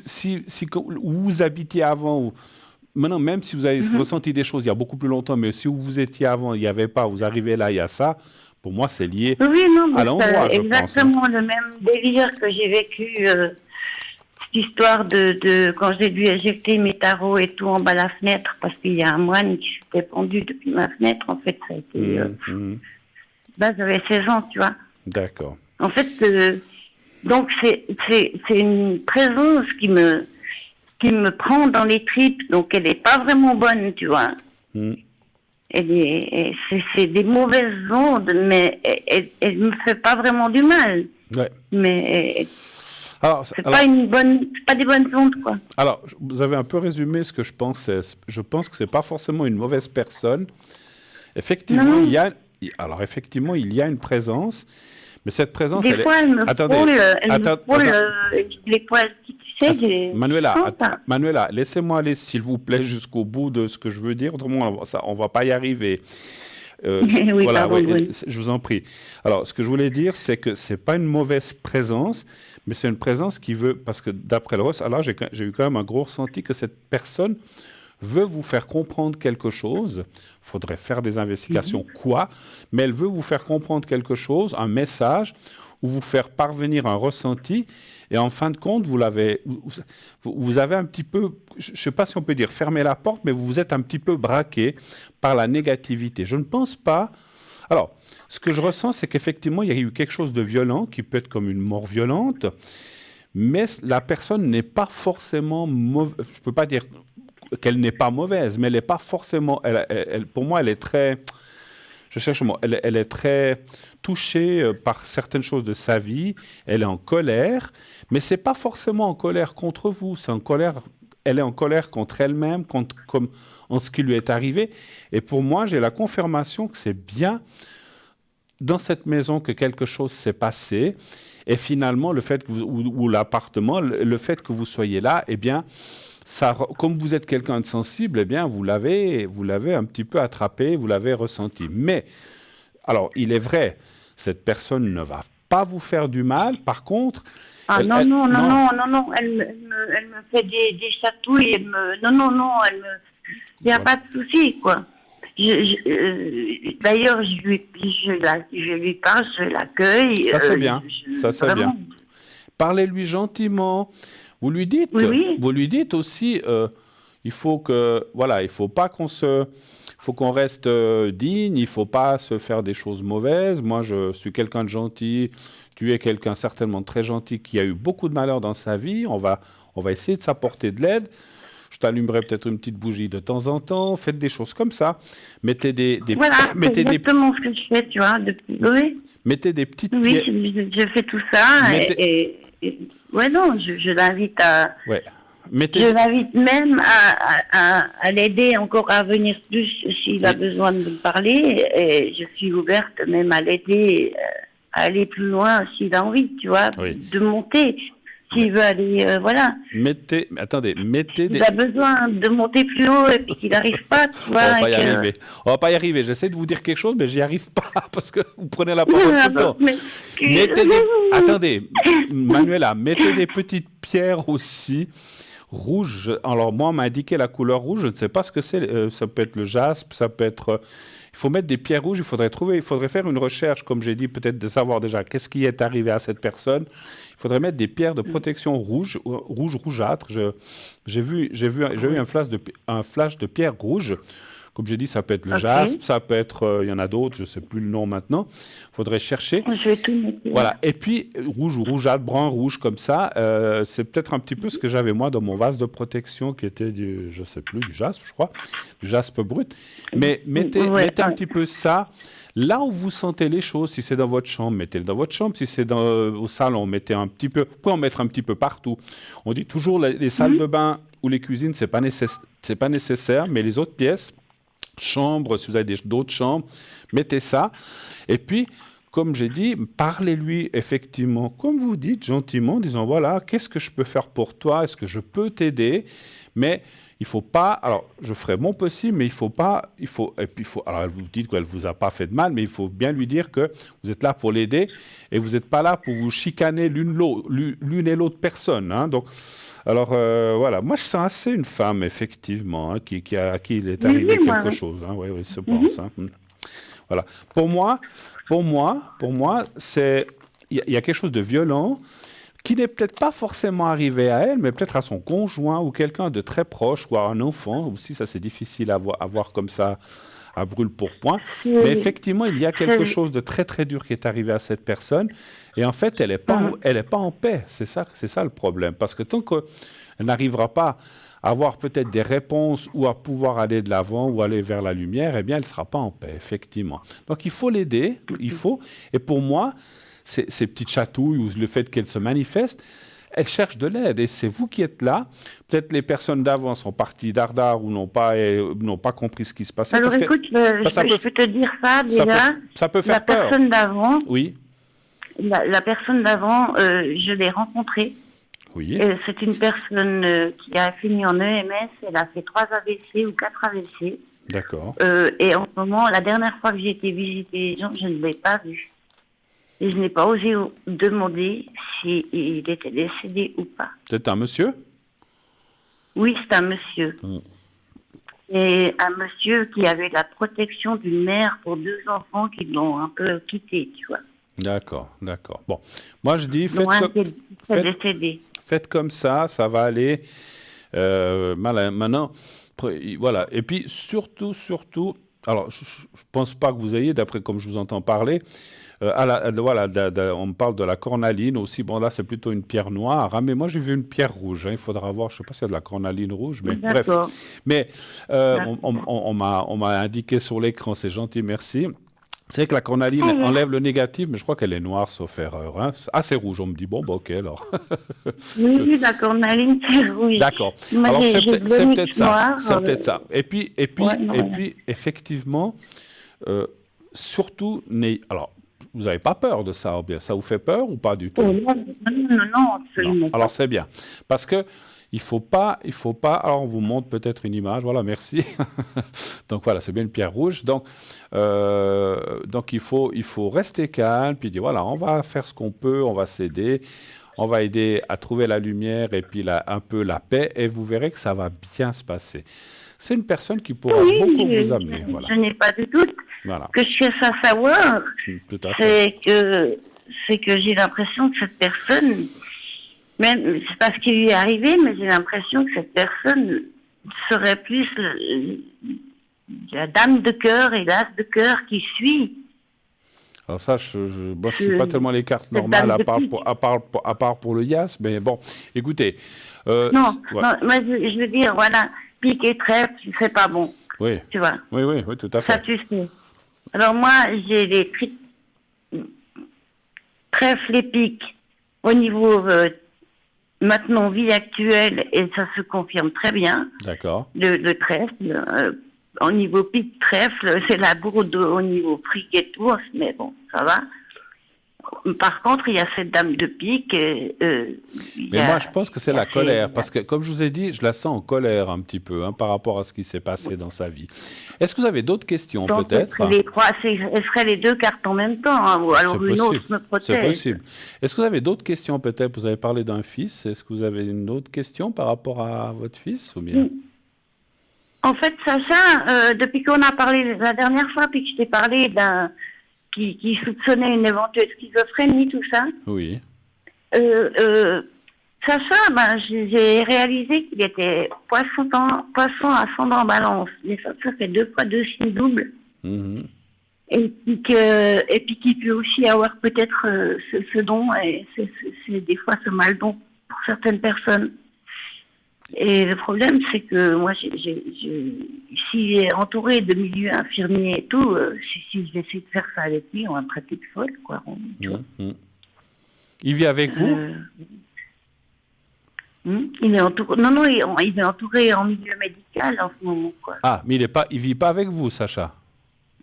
vous habitiez avant, maintenant, même si vous avez ressenti des choses il y a beaucoup plus longtemps, mais si où vous étiez avant, il n'y avait pas, vous arrivez là, il y a ça, pour moi, c'est lié à l'endroit, je pense. Exactement le même délire que j'ai vécu, cette histoire de quand j'ai dû éjecter mes tarots et tout en bas de la fenêtre, parce qu'il y a un moine qui s'était pendu depuis ma fenêtre, en fait, ça a été... Là, j'avais 16 ans, tu vois. D'accord. En fait, donc c'est une présence qui me prend dans les tripes, donc elle n'est pas vraiment bonne, tu vois. C'est des mauvaises ondes, mais elle me fait pas vraiment du mal. Ouais. Mais c'est pas des bonnes ondes, quoi. Alors, vous avez un peu résumé ce que je pense. Je pense que c'est pas forcément une mauvaise personne. Effectivement, il y a une présence, mais cette présence, des fois, elle me frôle les poils. Manuela, laissez-moi aller, s'il vous plaît, jusqu'au bout de ce que je veux dire. Autrement, on ne va pas y arriver. Je vous en prie. Alors, ce que je voulais dire, c'est que ce n'est pas une mauvaise présence, mais c'est une présence qui veut... Parce que d'après le ressenti, alors j'ai eu quand même un gros ressenti que cette personne veut vous faire comprendre quelque chose. Il faudrait faire des investigations, mais elle veut vous faire comprendre quelque chose, un message, ou vous faire parvenir un ressenti, et en fin de compte, vous avez un petit peu, je ne sais pas si on peut dire fermer la porte, mais vous êtes un petit peu braqué par la négativité. Je ne pense pas... Alors, ce que je ressens, c'est qu'effectivement, il y a eu quelque chose de violent, qui peut être comme une mort violente, mais la personne n'est pas forcément mauvaise. Je ne peux pas dire qu'elle n'est pas mauvaise, mais elle n'est pas forcément... pour moi, elle est très... Je cherche le mot. Elle est très touchée par certaines choses de sa vie. Elle est en colère, mais c'est pas forcément en colère contre vous. Elle est en colère contre elle-même, comme en ce qui lui est arrivé. Et pour moi, j'ai la confirmation que c'est bien dans cette maison que quelque chose s'est passé. Et finalement, le fait que ou l'appartement, le fait que vous soyez là, eh bien, ça, comme vous êtes quelqu'un de sensible, eh bien, vous l'avez un petit peu attrapé, vous l'avez ressenti. Mais, alors, il est vrai, cette personne ne va pas vous faire du mal. Par contre... elle me fait des chatouilles. Il n'y a pas de souci, quoi. D'ailleurs, je lui parle, je l'accueille. Ça, c'est bien. Bien. Parlez-lui gentiment. Vous lui dites, vous lui dites aussi, il faut pas qu'on reste digne, il faut pas se faire des choses mauvaises. Moi, je suis quelqu'un de gentil, tu es quelqu'un certainement de très gentil qui a eu beaucoup de malheur dans sa vie. On va essayer de s'apporter de l'aide. Je t'allumerai peut-être une petite bougie de temps en temps. Faites des choses comme ça. Mettez exactement ce que je fais, tu vois. Mettez des petites pierres. Oui, je fais tout ça. Je l'invite à... Je l'invite même à l'aider encore à venir plus s'il a besoin de me parler. Et je suis ouverte même à l'aider à aller plus loin s'il a envie, tu vois, de monter. S'il veut aller, Mettez Il a besoin de monter plus haut et puis qu'il n'arrive pas, tu vois. On va pas y arriver. J'essaie de vous dire quelque chose, mais j'y arrive pas parce que vous prenez la parole tout le temps. Attendez, Manuela, mettez des petites pierres aussi rouges. Alors moi, on m'a indiqué la couleur rouge. Je ne sais pas ce que c'est. Ça peut être le jaspe, ça peut être... Il faut mettre des pierres rouges, il faudrait faire une recherche, comme j'ai dit, peut-être de savoir déjà qu'est-ce qui est arrivé à cette personne. Il faudrait mettre des pierres de protection rougeâtres. J'ai eu un flash de pierres rouges. Comme j'ai dit, ça peut être le jaspe, ça peut être, il y en a d'autres, je ne sais plus le nom maintenant. Il faudrait chercher. Je vais tout noter. Voilà. Et puis, rouge ou rougeâtre, brun, rouge, comme ça, c'est peut-être un petit peu ce que j'avais moi dans mon vase de protection qui était du jaspe, je crois, du jaspe brut. Mais mettez un petit peu ça. Là où vous sentez les choses, si c'est dans votre chambre, mettez-le dans votre chambre. Si c'est au salon, mettez un petit peu. Vous pouvez en mettre un petit peu partout. On dit toujours les salles de bain ou les cuisines, c'est pas nécessaire, mais les autres pièces, chambre, si vous avez d'autres chambres, mettez ça. Et puis, comme j'ai dit, parlez-lui effectivement, comme vous dites, gentiment, en disant voilà, qu'est-ce que je peux faire pour toi? Est-ce que je peux t'aider? Mais il faut pas. Alors, je ferai mon possible, mais il faut pas. Alors, vous dites qu'elle vous a pas fait de mal, mais il faut bien lui dire que vous êtes là pour l'aider et vous n'êtes pas là pour vous chicaner l'une et l'autre personne. Hein. Donc, alors voilà. Moi, je sens assez une femme effectivement à qui il est arrivé quelque chose. Hein. Oui, je pense. Hein. Voilà. Pour moi, c'est il y a quelque chose de violent qui n'est peut-être pas forcément arrivé à elle, mais peut-être à son conjoint ou quelqu'un de très proche ou à un enfant. Aussi, ça c'est difficile à voir comme ça à brûle-pourpoint. Mais effectivement, il y a quelque chose de très très dur qui est arrivé à cette personne. Et en fait, elle n'est pas en paix. C'est ça le problème. Parce que tant qu'elle n'arrivera pas à avoir peut-être des réponses ou à pouvoir aller de l'avant ou aller vers la lumière, eh bien, elle ne sera pas en paix, effectivement. Donc, il faut l'aider, Et pour moi, ces petites chatouilles ou le fait qu'elle se manifeste, elle cherche de l'aide et c'est vous qui êtes là. Peut-être les personnes d'avant sont parties dardard ou n'ont pas compris ce qui se passait. Alors écoute, je peux te dire ça déjà. Ça peut faire peur. La personne d'avant, oui. La personne d'avant, je l'ai rencontrée. Oui. C'est une personne qui a fini en EMS. Elle a fait 3 AVC ou 4 AVC. D'accord. Et en ce moment, la dernière fois que j'ai été visiter les gens, je ne l'ai pas vue. Et je n'ai pas osé demander s'il était décédé ou pas. C'est un monsieur? Oui, c'est un monsieur. Et un monsieur qui avait la protection d'une mère pour 2 enfants qui l'ont un peu quitté, tu vois. D'accord. Bon, moi je dis, faites comme ça, ça va aller. Maintenant, voilà. Et puis surtout, alors je ne pense pas que vous ayez, d'après comme je vous entends parler, on me parle de la cornaline aussi. Bon, là, c'est plutôt une pierre noire. Hein, mais moi, j'ai vu une pierre rouge. Hein, il faudra voir. Je ne sais pas s'il y a de la cornaline rouge. Mais bref. Mais on m'a indiqué sur l'écran, c'est gentil, merci. C'est que la cornaline enlève le négatif, mais je crois qu'elle est noire, sauf erreur. Hein. Ah, c'est rouge. On me dit, bon, ok, alors. Oui, la cornaline, c'est rouge. D'accord. Alors, c'est peut-être ça. C'est peut-être ça. Et puis, effectivement, surtout, alors, vous n'avez pas peur de ça, ou bien ça vous fait peur ou pas du tout? Non, absolument pas. Alors c'est bien, parce que il faut pas. Alors on vous montre peut-être une image. Voilà, merci. Donc voilà, c'est bien une pierre rouge. Donc il faut rester calme, puis dire voilà, on va faire ce qu'on peut, on va s'aider. On va aider à trouver la lumière et puis un peu la paix, et vous verrez que ça va bien se passer. C'est une personne qui pourra beaucoup vous amener. Voilà. Je n'ai pas de doute. Voilà. Que je cherche à savoir, c'est que j'ai l'impression que cette personne, même c'est pas ce qui lui est arrivé, mais j'ai l'impression que cette personne serait plus la dame de cœur et l'as de cœur qui suit. Alors ça, moi, je suis pas tellement les cartes normales à part pour le Yas, mais bon, écoutez. Non, moi je veux dire, voilà, pique et trèfle, c'est pas bon. Oui. Tu vois. Oui, tout à fait. Ça, tu sais. Alors moi, j'ai les trèfle et pique au niveau maintenant vie actuelle, et ça se confirme très bien. D'accord. Le trèfle, au niveau pique trèfle, c'est la bourde au niveau fric et tout, mais bon, ça va. Par contre, il y a cette dame de pique. Mais moi, je pense que c'est la colère, parce que, comme je vous ai dit, je la sens en colère un petit peu par rapport à ce qui s'est passé dans sa vie. Est-ce que vous avez d'autres questions, peut-être? Elle ferait les 2 cartes en même temps, hein, ou alors une autre me protège. C'est possible. Est-ce que vous avez d'autres questions, peut-être? Vous avez parlé d'un fils. Est-ce que vous avez une autre question par rapport à votre fils, ou bien? En fait, Sacha, depuis qu'on a parlé la dernière fois, puis que je t'ai parlé d'un... Qui soupçonnait une éventuelle schizophrénie, tout ça. Oui. Sacha, j'ai réalisé qu'il était poisson ascendant balance. Mais ça fait 2 fois 2 signes doubles. Mm-hmm. Et puis qu'il peut aussi avoir peut-être ce don, et c'est des fois ce mal don pour certaines personnes. Et le problème, c'est que moi, s'il est entouré de milieux infirmiers et tout, si j'essaie de faire ça avec lui, on va me traiter de folle, quoi. Il vit avec vous? Il est entouré. Non, il est entouré en milieu médical en ce moment, quoi. Ah, mais il vit pas avec vous, Sacha?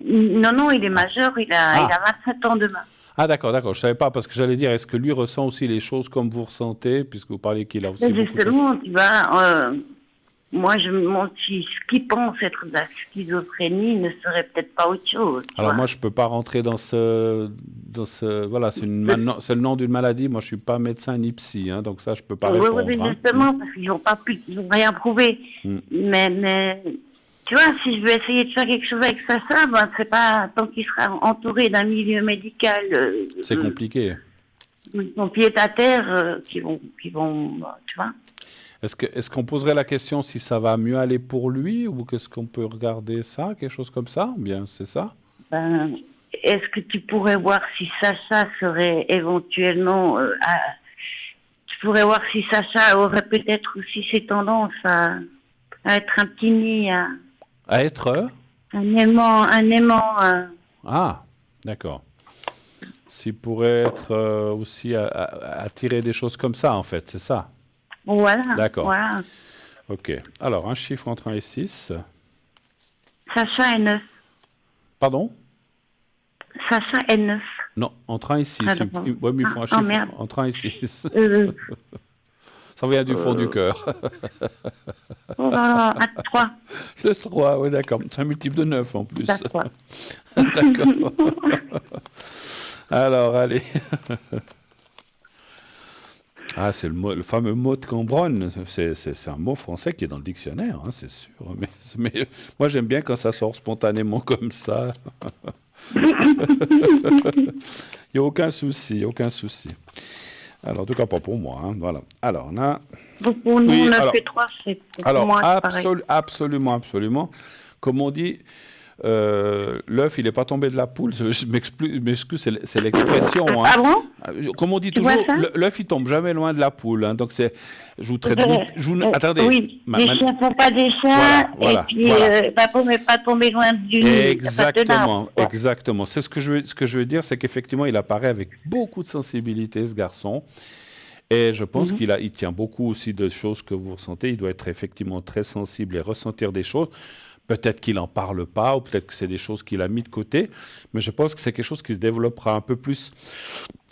Non, il est majeur, il a 27 ans demain. Ah d'accord, je ne savais pas, parce que j'allais dire, est-ce que lui ressent aussi les choses comme vous ressentez, puisque vous parlez qu'il a aussi justement, tu vois, moi, je me demande si ce qu'ils pensent être de la schizophrénie ne serait peut-être pas autre chose. Alors moi, je peux pas rentrer dans ce, voilà, c'est le nom d'une maladie. Moi, je suis pas médecin ni psy, hein, donc ça, je peux pas répondre. Oui, justement, parce qu'ils n'ont rien prouvé. Mais tu vois, si je veux essayer de faire quelque chose avec ça, ben, c'est pas tant qu'il sera entouré d'un milieu médical. C'est compliqué. Son pied à terre, qui vont, tu vois. Est-ce qu'on poserait la question si ça va mieux aller pour lui ou qu'est-ce qu'on peut regarder ça, quelque chose comme ça, ou bien c'est ça? Ben, est-ce que tu pourrais voir si Sacha serait éventuellement... tu pourrais voir si Sacha aurait peut-être aussi ses tendances à être un petit nid, à être un aimant. Ah, d'accord. S'il pourrait être aussi attirer des choses comme ça, en fait, c'est ça? Voilà. D'accord. Voilà. Ok. Alors, un chiffre entre 1 et 6. Sacha est 9. Pardon? Sacha est 9. Non, entre 1 et 6. Oui, mais il faut un chiffre entre 1 et 6. Ça vient du fond du cœur. À 3. Le 3, oui, d'accord. C'est un multiple de 9 en plus. D'accord. D'accord. Alors, allez. Ah, c'est le fameux mot de Cambronne. C'est un mot français qui est dans le dictionnaire, hein, c'est sûr. Mais moi, j'aime bien quand ça sort spontanément comme ça. Il n'y a aucun souci, aucun souci. Alors, en tout cas, pas pour moi. Hein, voilà. Alors, on a... Donc, pour nous, 9 et 3, c'est pour moi, absolument. Comme on dit... l'œuf, il n'est pas tombé de la poule. Je m'excuse, c'est l'expression. Hein. Ah bon? Comme on dit toujours, l'œuf, il tombe jamais loin de la poule. Hein. Donc, je vous traite... attendez. Oui, les chiens ne font pas des chiens. Voilà, et puis, la pomme n'est pas tombée loin du nid. Exactement. C'est ce que je veux dire, c'est qu'effectivement, il apparaît avec beaucoup de sensibilité, ce garçon. Et je pense qu'il tient beaucoup aussi de choses que vous ressentez. Il doit être effectivement très sensible et ressentir des choses. Peut-être qu'il n'en parle pas, ou peut-être que c'est des choses qu'il a mis de côté, mais je pense que c'est quelque chose qui se développera un peu plus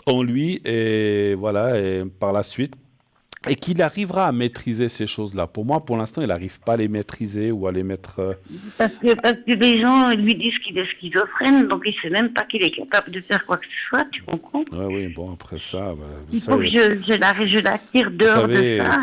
en lui, et voilà, et par la suite, et qu'il arrivera à maîtriser ces choses-là. Pour moi, pour l'instant, il n'arrive pas à les maîtriser ou à les mettre... Parce que les gens lui disent qu'il est schizophrène, donc il ne sait même pas qu'il est capable de faire quoi que ce soit, tu comprends? Oui, bon, après ça... il faut que je l'attire dehors de ça.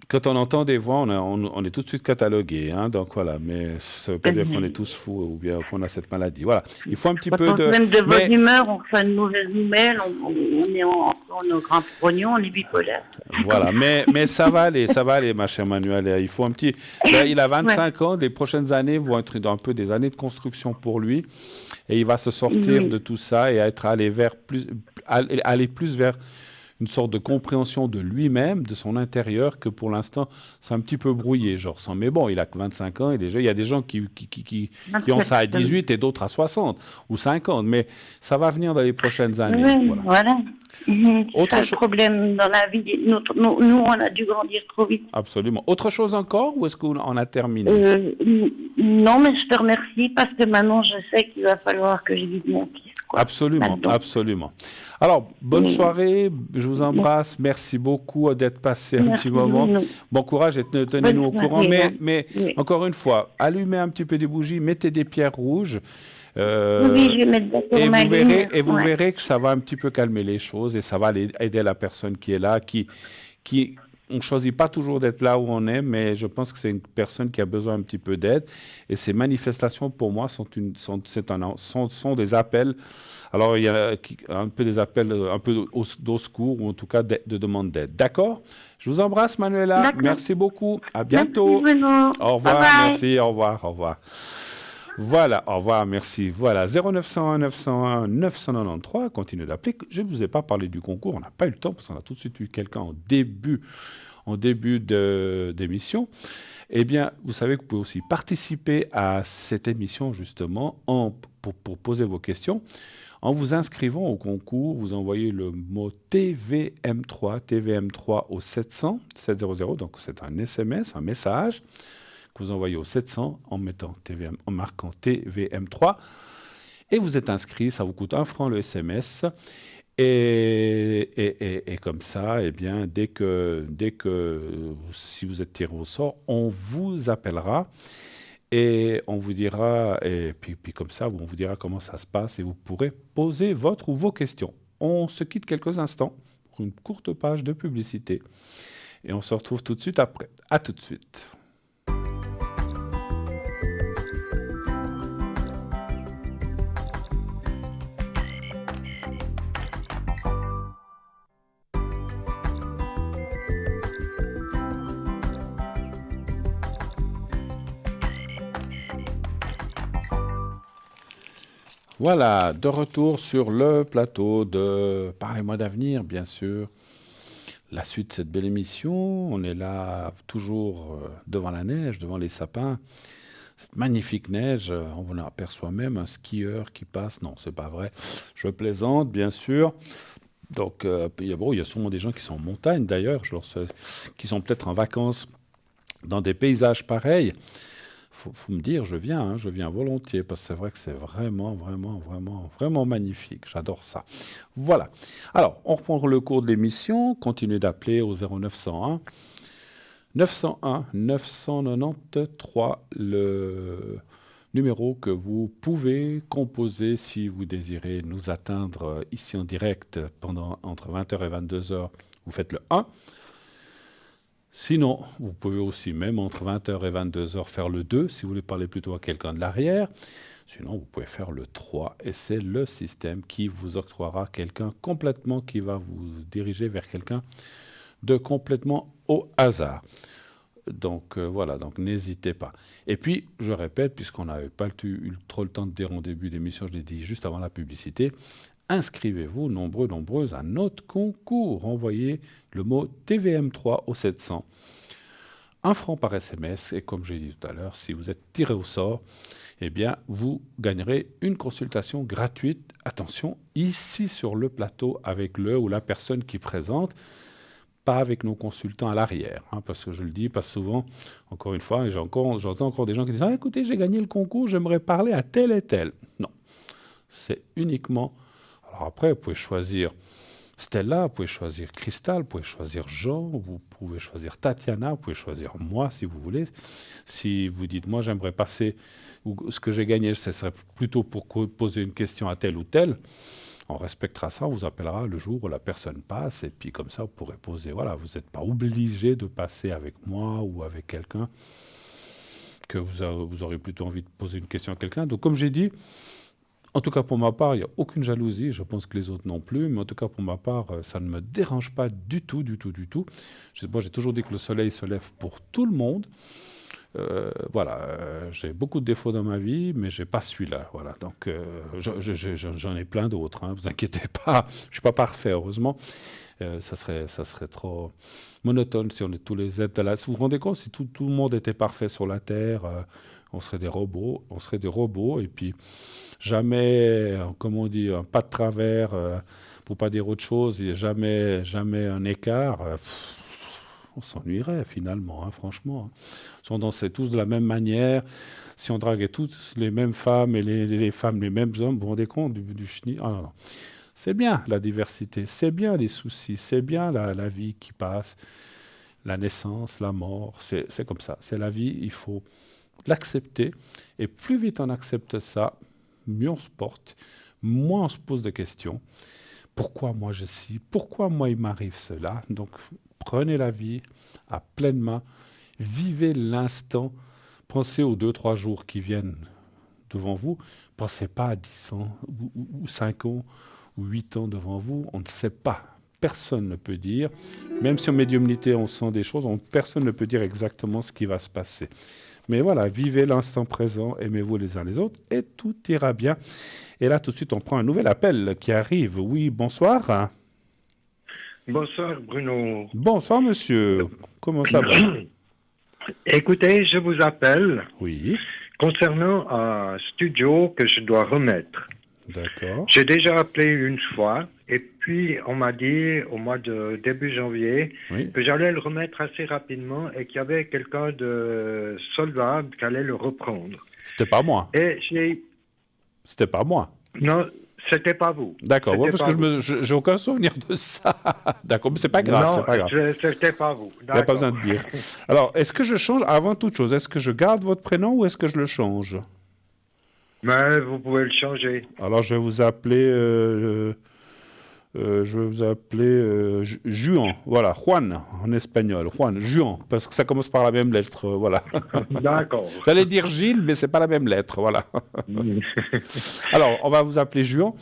Quand on entend des voix, on est tout de suite catalogué, hein, donc voilà. Mais ça ne veut pas dire qu'on est tous fous ou bien qu'on a cette maladie. Voilà. Il faut un petit peu de. Même de bonne humeur, on reçoit une mauvaise nouvelle, on est en grand pognon, on est bipolaire. Voilà, mais ça va aller, ma chère Manuel. Il faut un petit. Là, il a 25 ans. Les prochaines années vont être un peu des années de construction pour lui, et il va se sortir de tout ça et aller plus vers une sorte de compréhension de lui-même, de son intérieur, que pour l'instant, c'est un petit peu brouillé, je ressens. Mais bon, il a que 25 ans, et déjà, il y a des gens qui ont ça à 18 et d'autres à 60 ou 50, mais ça va venir dans les prochaines années. Voilà. C'est le problème dans la vie. Nous, on a dû grandir trop vite. Absolument. Autre chose encore, ou est-ce qu'on a terminé? Non, mais je te remercie, parce que maintenant, je sais qu'il va falloir que je guide mon fils. Absolument. Alors, bonne soirée, je vous embrasse, merci beaucoup d'être passé un petit moment. Bon courage et tenez-nous au courant. Mais encore une fois, allumez un petit peu des bougies, mettez des pierres rouges. Je vais mettre et vous verrez que ça va un petit peu calmer les choses et ça va aider la personne qui est là, on ne choisit pas toujours d'être là où on est, mais je pense que c'est une personne qui a besoin un petit peu d'aide. Et ces manifestations, pour moi, sont des appels. Alors, il y a un peu des appels un peu au secours, ou en tout cas de demande d'aide. D'accord? Je vous embrasse, Manuela. Merci beaucoup. À bientôt. Merci, Bruno. Au revoir. Bye bye. Merci. Au revoir. Voilà, au revoir, merci. Voilà, 0901 901 993, continuez d'appeler. Je ne vous ai pas parlé du concours, on n'a pas eu le temps parce qu'on a tout de suite eu quelqu'un en début d'émission. Eh bien, vous savez que vous pouvez aussi participer à cette émission justement pour poser vos questions. En vous inscrivant au concours, vous envoyez le mot TVM3 au 700, donc c'est un SMS, un message. Vous envoyez au 700 en marquant TVM3 et vous êtes inscrit, ça vous coûte 1 franc le SMS Et comme ça, eh bien, dès que si vous êtes tiré au sort, on vous appellera et on vous dira, et puis comme ça, on vous dira comment ça se passe et vous pourrez poser votre ou vos questions. On se quitte quelques instants pour une courte page de publicité et on se retrouve tout de suite après. À tout de suite. Voilà, de retour sur le plateau de Parlez-moi d'avenir, bien sûr. La suite de cette belle émission, on est là toujours devant la neige, devant les sapins. Cette magnifique neige, on aperçoit même un skieur qui passe. Non, c'est pas vrai. Je plaisante, bien sûr. Donc, il y a sûrement des gens qui sont en montagne, d'ailleurs, qui sont peut-être en vacances dans des paysages pareils. Faut me dire, je viens volontiers, parce que c'est vrai que c'est vraiment, vraiment, vraiment, vraiment magnifique. J'adore ça. Voilà. Alors, on reprend le cours de l'émission. Continuez d'appeler au 0901 993, le numéro que vous pouvez composer si vous désirez nous atteindre ici en direct entre 20h et 22h. Vous faites le 1. Sinon, vous pouvez aussi, même entre 20h et 22h, faire le 2, si vous voulez parler plutôt à quelqu'un de l'arrière. Sinon, vous pouvez faire le 3, et c'est le système qui vous octroiera quelqu'un complètement, qui va vous diriger vers quelqu'un de complètement au hasard. Donc voilà, donc n'hésitez pas. Et puis, je répète, puisqu'on n'avait pas eu trop le temps de dire en début d'émission, je l'ai dit juste avant la publicité, inscrivez-vous, nombreuses, à notre concours. Envoyez le mot TVM3 au 700. 1 franc par SMS. Et comme j'ai dit tout à l'heure, si vous êtes tiré au sort, eh bien, vous gagnerez une consultation gratuite. Attention, ici sur le plateau, avec le ou la personne qui présente, pas avec nos consultants à l'arrière. Parce que je le dis, pas souvent, encore une fois, et j'entends encore des gens qui disent « Ah, écoutez, j'ai gagné le concours, j'aimerais parler à tel et tel. » Non, c'est uniquement... Alors après, vous pouvez choisir Stella, vous pouvez choisir Cristal, vous pouvez choisir Jean, vous pouvez choisir Tatiana, vous pouvez choisir moi si vous voulez. Si vous dites, moi j'aimerais passer, ou ce que j'ai gagné, ce serait plutôt pour poser une question à tel ou tel, on respectera ça, on vous appellera le jour où la personne passe, et puis comme ça vous pourrez poser. Voilà, vous n'êtes pas obligé de passer avec moi ou avec quelqu'un, que vous aurez plutôt envie de poser une question à quelqu'un. Donc comme j'ai dit, en tout cas, pour ma part, il n'y a aucune jalousie. Je pense que les autres non plus. Mais en tout cas, pour ma part, ça ne me dérange pas du tout. Moi, j'ai toujours dit que le soleil se lève pour tout le monde. J'ai beaucoup de défauts dans ma vie, mais je n'ai pas celui-là. Voilà. Donc, j'en ai plein d'autres. Ne vous inquiétez pas. Je ne suis pas parfait, heureusement. Ça serait trop monotone si on est tous les êtres de la... Vous vous rendez compte, si tout le monde était parfait sur la Terre, on serait des robots. Et puis... Jamais, comme on dit, un pas de travers, pour pas dire autre chose, et jamais un écart. On s'ennuierait finalement, franchement. Si on dansait tous de la même manière, si on draguait tous les mêmes femmes et les femmes les mêmes hommes, vous vous rendez compte du chenil. Ah, non. C'est bien la diversité, c'est bien les soucis, c'est bien la vie qui passe, la naissance, la mort, c'est comme ça. C'est la vie, il faut l'accepter. Et plus vite on accepte ça, mieux on se porte, moins on se pose de questions. Pourquoi moi je suis, pourquoi moi il m'arrive cela? Donc prenez la vie à pleine main, vivez l'instant, pensez aux 2-3 jours qui viennent devant vous, pensez pas à 10 ans ou 5 ans ou 8 ans devant vous, on ne sait pas. Personne ne peut dire, même si en médiumnité on sent des choses, personne ne peut dire exactement ce qui va se passer. Mais voilà, vivez l'instant présent, aimez-vous les uns les autres, et tout ira bien. Et là, tout de suite, on prend un nouvel appel qui arrive. Oui, bonsoir. Bonsoir, Bruno. Bonsoir, monsieur. Comment ça va? Écoutez, je vous appelle concernant un studio que je dois remettre. D'accord. J'ai déjà appelé une fois, et puis on m'a dit au mois de début janvier que j'allais le remettre assez rapidement et qu'il y avait quelqu'un de solvable qui allait le reprendre. C'était pas moi. Et C'était pas moi. Non, C'était pas vous. D'accord, ouais, parce que j'ai aucun souvenir de ça. D'accord, mais c'est pas grave, c'est pas grave. C'était pas vous. Il n'y a pas besoin de dire. Alors, est-ce que je change, avant toute chose, est-ce que je garde votre prénom ou est-ce que je le change? Mais vous pouvez le changer. Alors, je vais vous appeler... Juan, voilà, Juan en espagnol, Juan, Juan, parce que ça commence par la même lettre, voilà. D'accord. J'allais dire Gilles, mais c'est pas la même lettre, voilà. Alors, on va vous appeler Juan.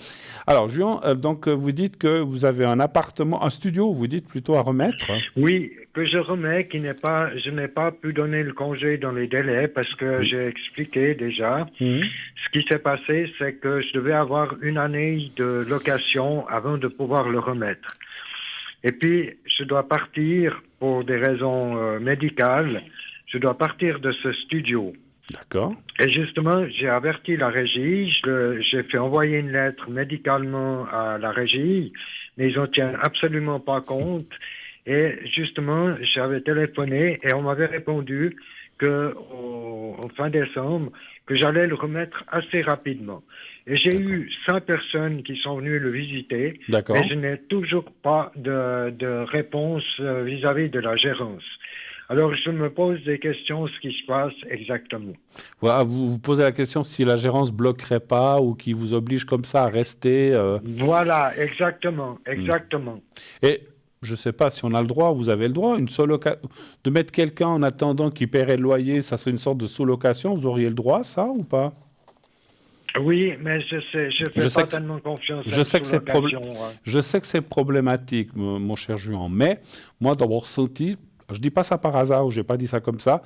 Alors, Juan, donc vous dites que vous avez un appartement, un studio, vous dites plutôt à remettre. Oui, que je remets, je n'ai pas pu donner le congé dans les délais parce que j'ai expliqué déjà. Ce qui s'est passé, c'est que je devais avoir une année de location avant de pouvoir le remettre. Et puis, je dois partir pour des raisons médicales. Je dois partir de ce studio. D'accord. Et justement, j'ai averti la régie. J'ai fait envoyer une lettre médicalement à la régie, mais ils n'en tiennent absolument pas compte. Et justement, j'avais téléphoné et on m'avait répondu en fin décembre, que j'allais le remettre assez rapidement. Et j'ai eu 5 personnes qui sont venues le visiter, mais je n'ai toujours pas de réponse vis-à-vis de la gérance. Alors, je me pose des questions, ce qui se passe exactement. Voilà, vous vous posez la question si la gérance bloquerait pas ou qui vous oblige comme ça à rester. Voilà, exactement. Et je ne sais pas si on a le droit, vous avez le droit, de mettre quelqu'un en attendant qu'il paierait le loyer, ça serait une sorte de sous-location, vous auriez le droit, ça, ou pas? Oui, mais je fais pas tellement confiance à la sous-location. Je sais que c'est problématique, mon cher Juan, mais moi, dans mon ressenti, je ne dis pas ça par hasard, ou je n'ai pas dit ça comme ça,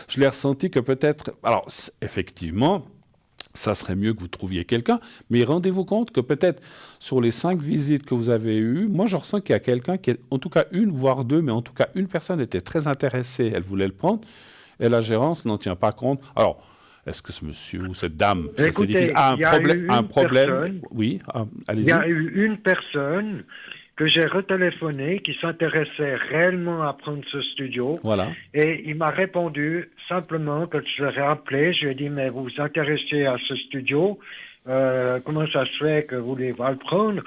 je l'ai ressenti que peut-être, alors effectivement, ça serait mieux que vous trouviez quelqu'un, mais rendez-vous compte que peut-être sur les 5 visites que vous avez eues, moi je ressens qu'il y a quelqu'un qui, en tout cas une, voire 2, mais en tout cas une personne était très intéressée, elle voulait le prendre, et la gérance n'en tient pas compte. Alors, est-ce que ce monsieur ou cette dame, écoutez, a un problème? Oui, allez-y. Il y a eu une personne que j'ai retéléphoné qui s'intéressait réellement à prendre ce studio. Voilà. Et il m'a répondu simplement que je l'ai appelé. Je lui ai dit, mais vous vous intéressez à ce studio, comment ça se fait que vous voulez pas le prendre?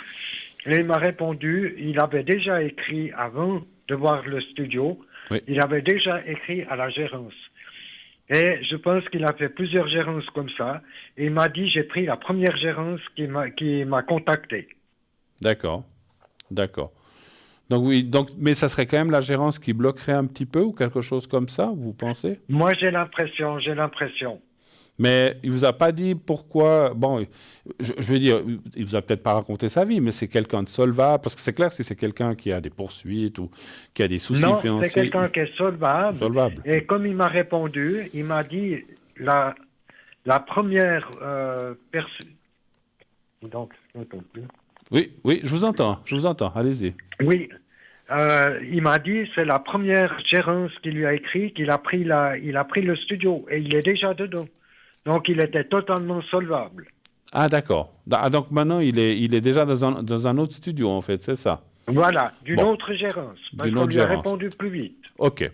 Et il m'a répondu, il avait déjà écrit avant de voir le studio, il avait déjà écrit à la gérance. Et je pense qu'il a fait plusieurs gérances comme ça. Et il m'a dit, j'ai pris la première gérance qui m'a contacté. D'accord. Donc oui, mais ça serait quand même la gérance qui bloquerait un petit peu ou quelque chose comme ça, vous pensez? Moi, j'ai l'impression. Mais il vous a pas dit pourquoi. Bon, je veux dire, il vous a peut-être pas raconté sa vie, mais c'est quelqu'un de solvable, parce que c'est clair que si c'est quelqu'un qui a des poursuites ou qui a des soucis financiers. Non, c'est quelqu'un qui est solvable. Et comme il m'a répondu, il m'a dit la première personne. Donc, je n'entends plus. Oui, je vous entends, allez-y. Oui, il m'a dit c'est la première gérance qui lui a écrit qu'il a pris le studio et il est déjà dedans. Donc il était totalement solvable. Ah d'accord. Donc maintenant il est déjà dans un autre studio en fait, c'est ça? Voilà, d'une autre gérance. Parce qu'on lui a répondu plus vite. Ok.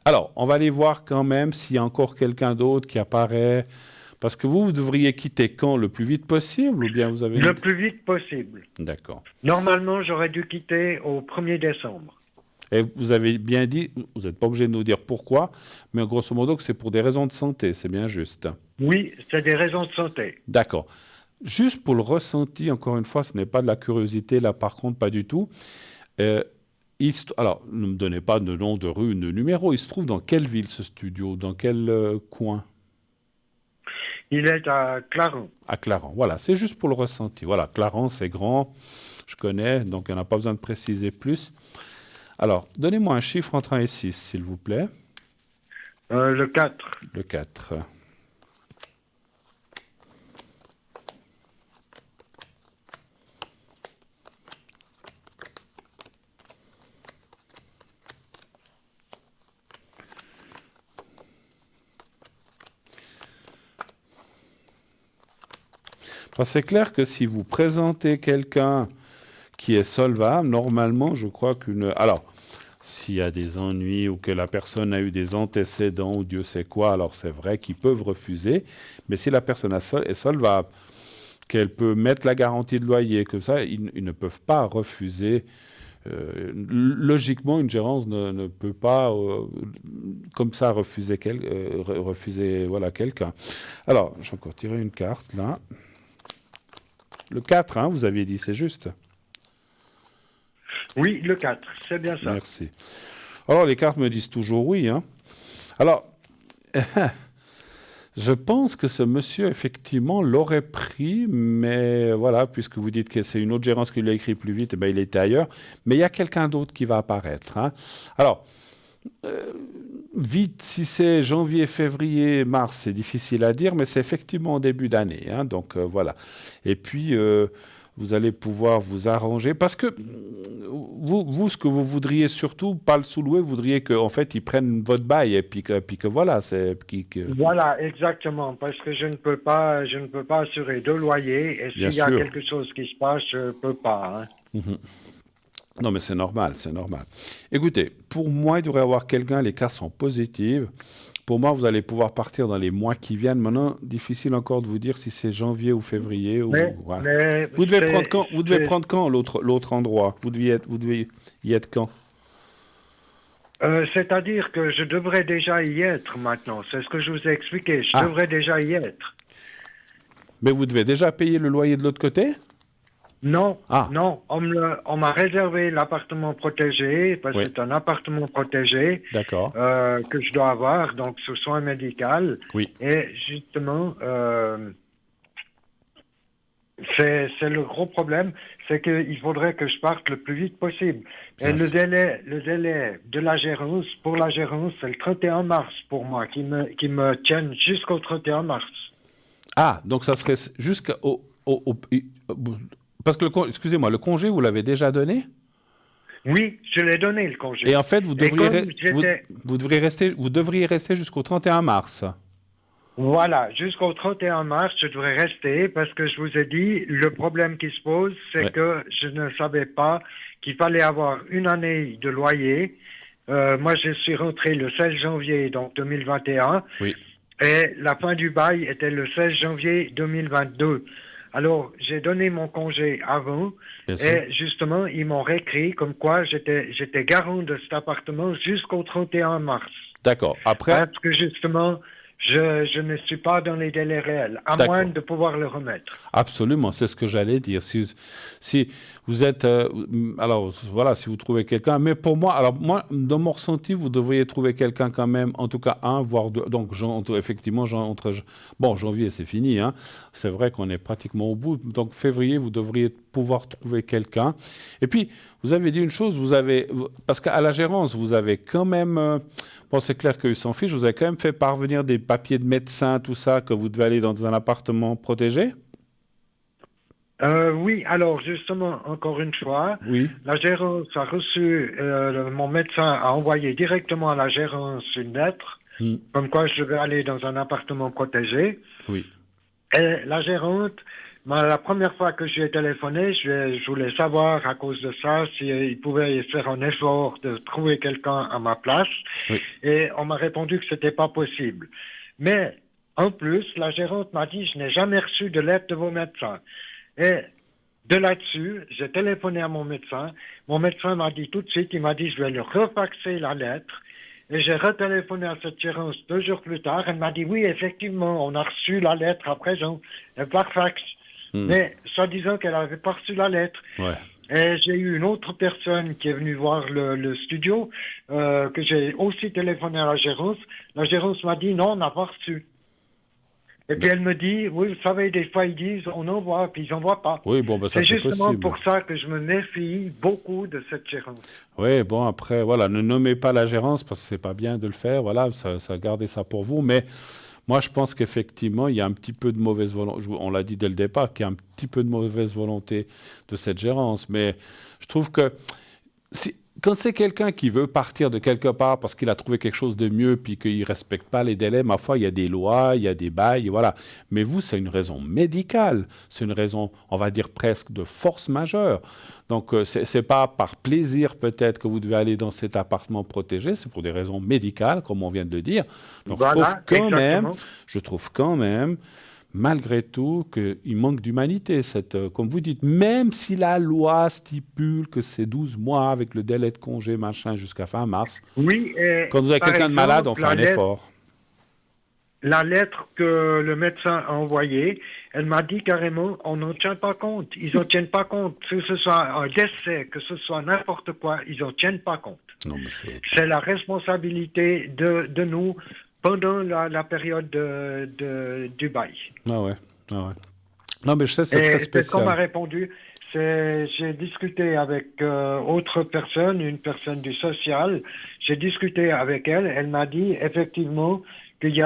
Alors, on va aller voir quand même s'il y a encore quelqu'un d'autre qui apparaît. Parce que vous devriez quitter quand? Le plus vite possible ou bien vous avez... Le plus vite possible. D'accord. Normalement, j'aurais dû quitter au 1er décembre. Et vous avez bien dit, vous n'êtes pas obligé de nous dire pourquoi, mais grosso modo que c'est pour des raisons de santé, c'est bien juste. Oui, c'est des raisons de santé. D'accord. Juste pour le ressenti, encore une fois, ce n'est pas de la curiosité, là par contre, pas du tout. Alors, ne me donnez pas de nom de rue, de numéro. Il se trouve dans quelle ville ce studio? Dans quel coin? Il est à Clarens. À Clarens, voilà, c'est juste pour le ressenti. Voilà, Clarens, c'est grand, je connais, donc il n'y en a pas besoin de préciser plus. Alors, donnez-moi un chiffre entre 1 et 6, s'il vous plaît. Le 4. Le 4. C'est clair que si vous présentez quelqu'un qui est solvable, normalement, je crois Alors, s'il y a des ennuis ou que la personne a eu des antécédents ou Dieu sait quoi, alors c'est vrai qu'ils peuvent refuser. Mais si la personne est solvable, qu'elle peut mettre la garantie de loyer, que ça, ils ne peuvent pas refuser. Logiquement, une gérance ne peut pas, comme ça, refuser voilà, quelqu'un. Alors, j'ai encore tiré une carte, là. Le 4, hein, vous aviez dit, c'est juste? Oui, le 4, c'est bien ça. Merci. Alors, les cartes me disent toujours oui, hein. Alors, je pense que ce monsieur, effectivement, l'aurait pris, mais voilà, puisque vous dites que c'est une autre gérance qui l'a écrit plus vite, eh bien, il était ailleurs. Mais il y a quelqu'un d'autre qui va apparaître, hein. Alors, vite, si c'est janvier, février, mars, c'est difficile à dire, mais c'est effectivement au début d'année, hein, donc voilà. Et puis, vous allez pouvoir vous arranger, parce que vous, ce que vous voudriez surtout, pas le sous-louer, vous voudriez qu'en fait, ils prennent votre bail, et puis que voilà, c'est... Voilà, exactement, parce que je ne peux pas assurer de loyer, et s'il y a quelque chose qui se passe, je ne peux pas, hein. Non, mais c'est normal, c'est normal. Écoutez, pour moi, il devrait y avoir quelqu'un, les cartes sont positives. Pour moi, vous allez pouvoir partir dans les mois qui viennent. Maintenant, difficile encore de vous dire si c'est janvier ou février. Voilà. Mais vous devez prendre quand, l'autre endroit? Vous devez y être quand? C'est-à-dire que je devrais déjà y être maintenant. C'est ce que je vous ai expliqué. Je devrais déjà y être. Mais vous devez déjà payer le loyer de l'autre côté? Non, non, on m'a réservé l'appartement protégé, parce que c'est un appartement protégé que je dois avoir, donc sous soin médical. Oui. Et justement, c'est le gros problème, c'est qu'il faudrait que je parte le plus vite possible. Et le délai de la gérance, pour la gérance, c'est le 31 mars pour moi, qui me tienne jusqu'au 31 mars. Ah, donc ça serait jusqu'au... Parce que, excusez-moi, le congé, vous l'avez déjà donné? Oui, je l'ai donné, le congé. Et en fait, vous devriez rester jusqu'au 31 mars. Voilà, jusqu'au 31 mars, je devrais rester parce que je vous ai dit, le problème qui se pose, c'est que je ne savais pas qu'il fallait avoir une année de loyer. Moi, je suis rentré le 16 janvier, donc 2021. Oui. Et la fin du bail était le 16 janvier 2022. Alors, j'ai donné mon congé avant et justement, ils m'ont réécrit comme quoi j'étais garant de cet appartement jusqu'au 31 mars. D'accord. Après... Parce que justement, je ne suis pas dans les délais réels, à moins de pouvoir le remettre. Absolument, c'est ce que j'allais dire. Si vous êtes... alors, voilà, si vous trouvez quelqu'un... Mais pour moi, dans mon ressenti, vous devriez trouver quelqu'un quand même, en tout cas un, voire deux. Donc, effectivement, janvier, c'est fini, hein. C'est vrai qu'on est pratiquement au bout. Donc, février, vous devriez pouvoir trouver quelqu'un. Et puis, vous avez dit une chose, parce qu'à la gérance, vous avez quand même... bon, c'est clair qu'ils s'en fichent, vous avez quand même fait parvenir des papiers de médecin, tout ça, que vous devez aller dans un appartement protégé? Oui, alors justement, encore une fois, la gérance a reçu, mon médecin a envoyé directement à la gérance une lettre, comme quoi je devais aller dans un appartement protégé. Oui. Et la gérante, la première fois que je lui ai téléphoné, je voulais savoir à cause de ça s'il pouvait faire un effort de trouver quelqu'un à ma place. Oui. Et on m'a répondu que c'était pas possible. Mais en plus, la gérante m'a dit, je n'ai jamais reçu de lettre de vos médecins. Et de là-dessus, j'ai téléphoné à mon médecin. Mon médecin m'a dit tout de suite, il m'a dit, je vais leur refaxer la lettre. Et j'ai retéléphoné à cette gérance 2 jours plus tard. Elle m'a dit, oui, effectivement, on a reçu la lettre à présent, par fax. Mais soi-disant qu'elle n'avait pas reçu la lettre. Ouais. Et j'ai eu une autre personne qui est venue voir le studio, que j'ai aussi téléphoné à la gérance. La gérance m'a dit, non, on n'a pas reçu. Et puis elle me dit, oui, vous savez, des fois ils disent, on envoie, puis ils n'envoient pas. Oui, bon, ben ça c'est justement possible. pour ça que je me méfie beaucoup de cette gérance. Oui, bon, après, voilà, ne nommez pas la gérance parce que c'est pas bien de le faire, voilà, ça gardez ça pour vous, mais moi je pense qu'effectivement, il y a un petit peu de mauvaise volonté, on l'a dit dès le départ, qu'il y a un petit peu de mauvaise volonté de cette gérance, mais je trouve que quand c'est quelqu'un qui veut partir de quelque part parce qu'il a trouvé quelque chose de mieux puis qu'il ne respecte pas les délais, ma foi, il y a des lois, il y a des bails, voilà. Mais vous, c'est une raison médicale, c'est une raison, on va dire presque de force majeure. Donc, ce n'est pas par plaisir peut-être que vous devez aller dans cet appartement protégé, c'est pour des raisons médicales, comme on vient de le dire. Donc, voilà, je trouve quand même, malgré tout, qu'il manque d'humanité. Comme vous dites, même si la loi stipule que c'est 12 mois avec le délai de congé, machin, jusqu'à fin mars, Oui, quand vous avez quelqu'un de malade, on fait un effort. La lettre que le médecin a envoyée, elle m'a dit carrément, on n'en tient pas compte. Ils n'en tiennent pas compte. Que ce soit un décès, que ce soit n'importe quoi, ils n'en tiennent pas compte. Non, monsieur. C'est la responsabilité de nous pendant la période du bail. Ah ouais. Non, mais je sais, c'est très spécial. Ce qu'on m'a répondu, j'ai discuté avec autre personne, une personne du social. J'ai discuté avec elle. Elle m'a dit effectivement qu'ils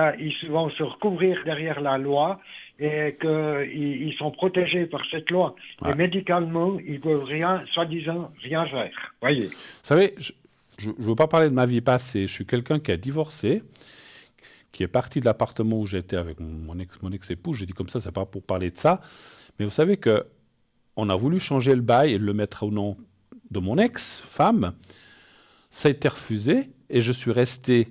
vont se recouvrir derrière la loi et qu'ils sont protégés par cette loi. Ouais. Et médicalement, ils ne peuvent soi-disant, rien faire. Voyez. Vous savez, je ne veux pas parler de ma vie passée. Je suis quelqu'un qui a divorcé, qui est parti de l'appartement où j'étais avec mon ex-époux. J'ai dit comme ça, c'est pas pour parler de ça. Mais vous savez qu'on a voulu changer le bail et le mettre au nom de mon ex-femme. Ça a été refusé et je suis resté...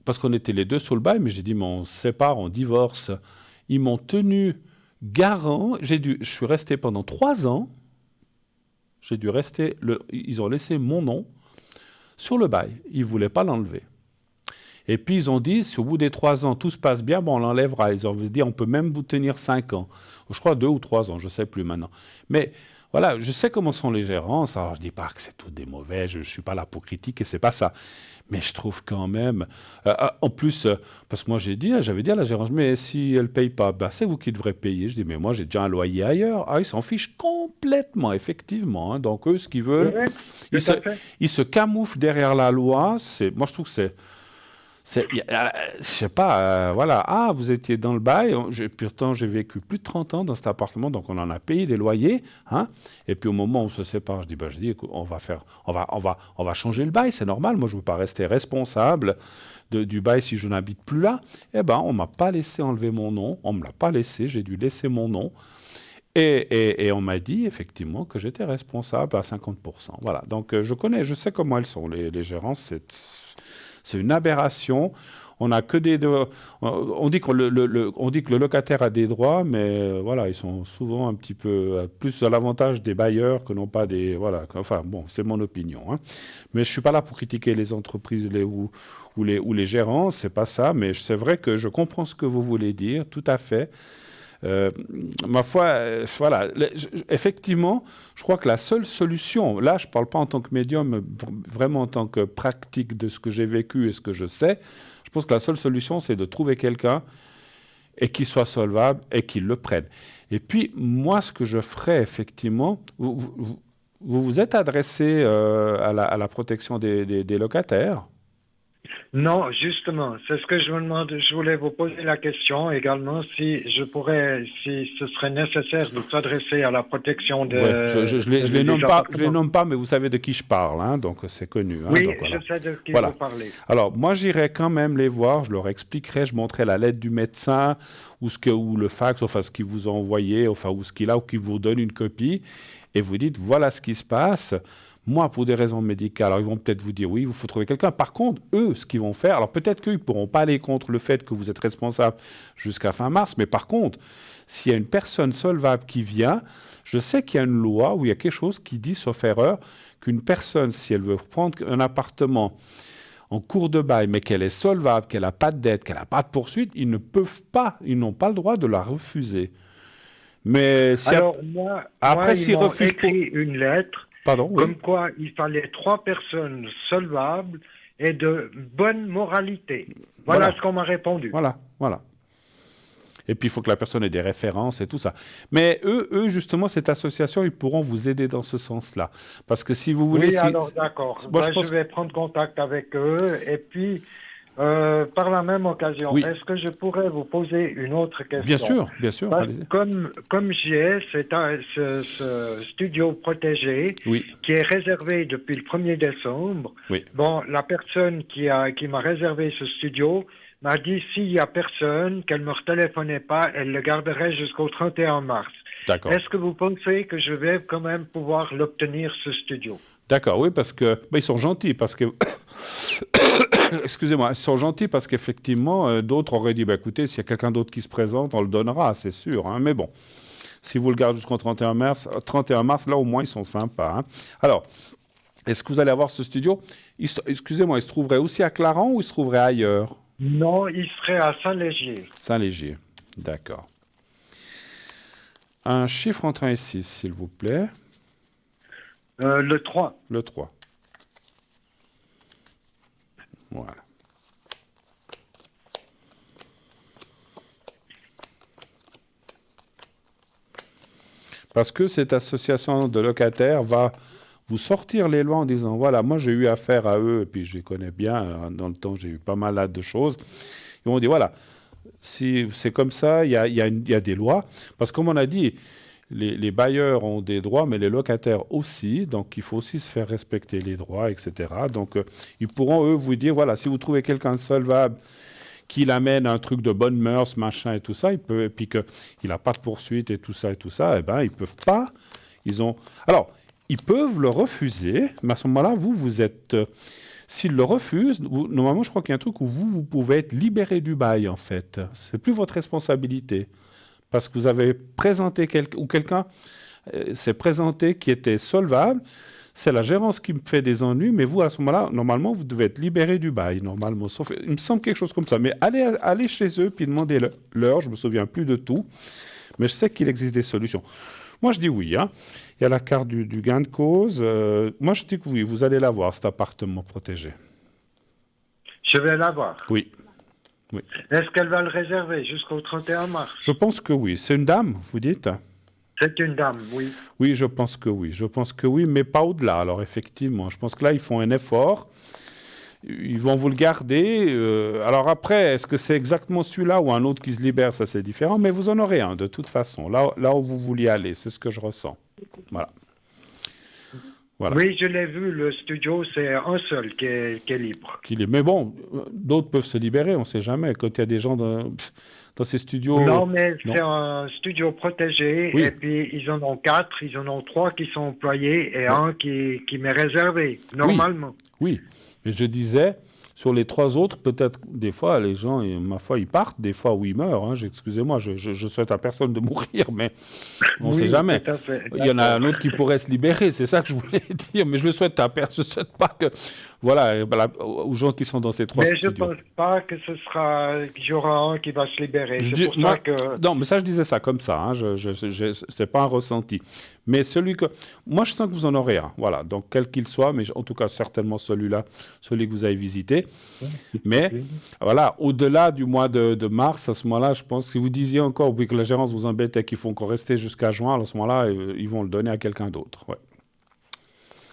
parce qu'on était les deux sur le bail, mais j'ai dit, mais on se sépare, on divorce. Ils m'ont tenu garant. Je suis resté pendant 3 ans. J'ai dû rester... ils ont laissé mon nom sur le bail. Ils ne voulaient pas l'enlever. Et puis, ils ont dit, si au bout des 3 ans, tout se passe bien, bon, on l'enlèvera. Ils ont dit, on peut même vous tenir 5 ans. Je crois 2 ou 3 ans, je ne sais plus maintenant. Mais voilà, je sais comment sont les gérances. Alors, je ne dis pas que c'est tout des mauvais, je ne suis pas là pour critiquer, ce n'est pas ça. Mais je trouve quand même... en plus, parce que moi, j'avais dit à la gérance, mais si elle ne paye pas, ben, c'est vous qui devrez payer. Je dis, mais moi, j'ai déjà un loyer ailleurs. Ah, ils s'en fichent complètement, effectivement. Hein. Donc, eux, ce qu'ils veulent, ils se camouflent derrière la loi. Moi, je trouve que je sais pas, voilà. Ah, vous étiez dans le bail. Pourtant, j'ai vécu plus de 30 ans dans cet appartement, donc on en a payé des loyers. Hein, et puis au moment où on se sépare, je dis, écoute, on va changer le bail, c'est normal. Moi, je ne veux pas rester responsable du bail si je n'habite plus là. Eh ben, on m'a pas laissé enlever mon nom. On me l'a pas laissé. J'ai dû laisser mon nom. Et on m'a dit effectivement que j'étais responsable à 50%. Voilà. Donc je sais comment elles sont les gérances. C'est une aberration. On a que on dit que le locataire a des droits, mais voilà, ils sont souvent un petit peu plus à l'avantage des bailleurs que non pas des... Voilà, enfin bon, c'est mon opinion. Hein. Mais je ne suis pas là pour critiquer les entreprises ou les gérants, c'est pas ça, mais c'est vrai que je comprends ce que vous voulez dire, tout à fait. Ma foi, voilà, effectivement, je crois que la seule solution, là je ne parle pas en tant que médium, vraiment en tant que pratique de ce que j'ai vécu et ce que je sais, je pense que la seule solution c'est de trouver quelqu'un et qu'il soit solvable et qu'il le prenne. Et puis moi ce que je ferais effectivement, vous vous êtes adressé à la protection des locataires ? Non, justement, c'est ce que je me demande. Je voulais vous poser la question également si ce serait nécessaire de s'adresser à la protection des... Ouais, je les nomme pas, mais vous savez de qui je parle, hein, donc c'est connu. Hein, oui, donc, voilà. Je sais de qui vous parlez. Alors, moi, j'irai quand même les voir, je leur expliquerai, je montrerai la lettre du médecin ou le fax, enfin ce qu'il vous a envoyé, enfin ou ce qu'il a, ou qu'il vous donne une copie, et vous dites, voilà ce qui se passe. Moi, pour des raisons médicales, alors ils vont peut-être vous dire oui, il faut trouver quelqu'un. Par contre, eux, ce qu'ils vont faire, alors peut-être qu'ils ne pourront pas aller contre le fait que vous êtes responsable jusqu'à fin mars, mais par contre, s'il y a une personne solvable qui vient, je sais qu'il y a une loi où il y a quelque chose qui dit, sauf erreur, qu'une personne, si elle veut prendre un appartement en cours de bail, mais qu'elle est solvable, qu'elle n'a pas de dette, qu'elle n'a pas de poursuite, ils n'ont pas le droit de la refuser. Mais si alors, moi, s'ils refusent écrit une lettre. Pardon, oui. Comme quoi, il fallait 3 personnes solvables et de bonne moralité. Voilà ce qu'on m'a répondu. Voilà. Et puis, il faut que la personne ait des références et tout ça. Mais eux, justement, cette association, ils pourront vous aider dans ce sens-là. Parce que si vous voulez... Oui, alors, d'accord. Je vais prendre contact avec eux. Et puis, par la même occasion, est-ce que je pourrais vous poser une autre question? Bien sûr. Comme j'ai ce studio protégé qui est réservé depuis le 1er décembre, bon, la personne qui m'a réservé ce studio m'a dit s'il n'y a personne, qu'elle ne me retéléphonait pas, elle le garderait jusqu'au 31 mars. D'accord. Est-ce que vous pensez que je vais quand même pouvoir l'obtenir, ce studio? D'accord, oui, parce que ils sont gentils, parce que excusez-moi, ils sont gentils parce qu'effectivement, d'autres auraient dit, bah, écoutez, s'il y a quelqu'un d'autre qui se présente, on le donnera, c'est sûr. Hein, mais bon, si vous le gardez jusqu'au 31 mars, là au moins ils sont sympas. Hein. Alors, est-ce que vous allez avoir ce studio? Excusez-moi, il se trouverait aussi à Clarens ou il se trouverait ailleurs? Non, il serait à Saint-Légier. Saint-Légier, d'accord. Un chiffre entre 1 et 6, s'il vous plaît. Le 3. Le 3. Voilà. Parce que cette association de locataires va vous sortir les lois en disant, voilà, moi j'ai eu affaire à eux, et puis je les connais bien, dans le temps j'ai eu pas mal de choses. Ils vont dire, voilà, si c'est comme ça, il y a des lois. Parce que comme on a dit, les bailleurs ont des droits, mais les locataires aussi. Donc, il faut aussi se faire respecter les droits, etc. Donc, ils pourront, eux, vous dire, voilà, si vous trouvez quelqu'un de solvable qui l'amène un truc de bonne mœurs, machin et tout ça, et puis qu'il n'a pas de poursuite et tout ça, eh ben, ils ne peuvent pas. Alors, ils peuvent le refuser, mais à ce moment-là, vous êtes... S'ils le refusent, normalement, je crois qu'il y a un truc où vous pouvez être libéré du bail, en fait. C'est plus votre responsabilité. Parce que vous avez présenté ou quelqu'un s'est présenté qui était solvable, c'est la gérance qui me fait des ennuis, mais vous, à ce moment-là, normalement, vous devez être libéré du bail, normalement. Sauf, il me semble quelque chose comme ça. Mais allez chez eux, puis demandez-leur, je ne me souviens plus de tout, mais je sais qu'il existe des solutions. Moi, je dis oui. Hein. Il y a la carte du gain de cause. Moi, je dis que oui, vous allez l'avoir, cet appartement protégé. Je vais l'avoir. Oui. Oui. Est-ce qu'elle va le réserver jusqu'au 31 mars? Je pense que oui. C'est une dame, vous dites? C'est une dame, oui. Oui, je pense que oui. Je pense que oui, mais pas au-delà. Alors, effectivement, je pense que là, ils font un effort. Ils vont vous le garder. Alors après, est-ce que c'est exactement celui-là ou un autre qui se libère? Ça, c'est différent. Mais vous en aurez un, de toute façon. Là où vous vouliez aller, c'est ce que je ressens. Voilà. Voilà. Oui, je l'ai vu, le studio, c'est un seul qui est libre. Mais bon, d'autres peuvent se libérer, on ne sait jamais. Quand il y a des gens dans ces studios... Non, mais c'est un studio protégé, oui. Et puis ils en ont 4, ils en ont 3 qui sont employés et un qui m'est réservé, normalement. Oui, mais je disais, sur les 3 autres, peut-être des fois, les gens, ma foi, ils partent, des fois, où ils meurent. Hein. Excusez-moi, je souhaite à personne de mourir, mais on ne sait jamais. Tout à fait. Il y en a un autre qui pourrait se libérer, c'est ça que je voulais dire, mais je le souhaite à personne. Je ne souhaite pas que, voilà, aux gens qui sont dans ces 3 studios. Mais je ne pense pas que qu'il y aura un qui va se libérer. Non, mais ça, je disais ça comme ça. Hein. C'est pas un ressenti. Mais moi, je sens que vous en aurez un. Voilà. Donc, quel qu'il soit, mais en tout cas, certainement celui-là, celui que vous avez visité. Mais, voilà, au-delà du mois de mars, à ce moment-là, je pense que si vous disiez encore, oui, que la gérance vous embêtait, qu'il faut encore rester jusqu'à juin, à ce moment-là, ils vont le donner à quelqu'un d'autre. Ouais.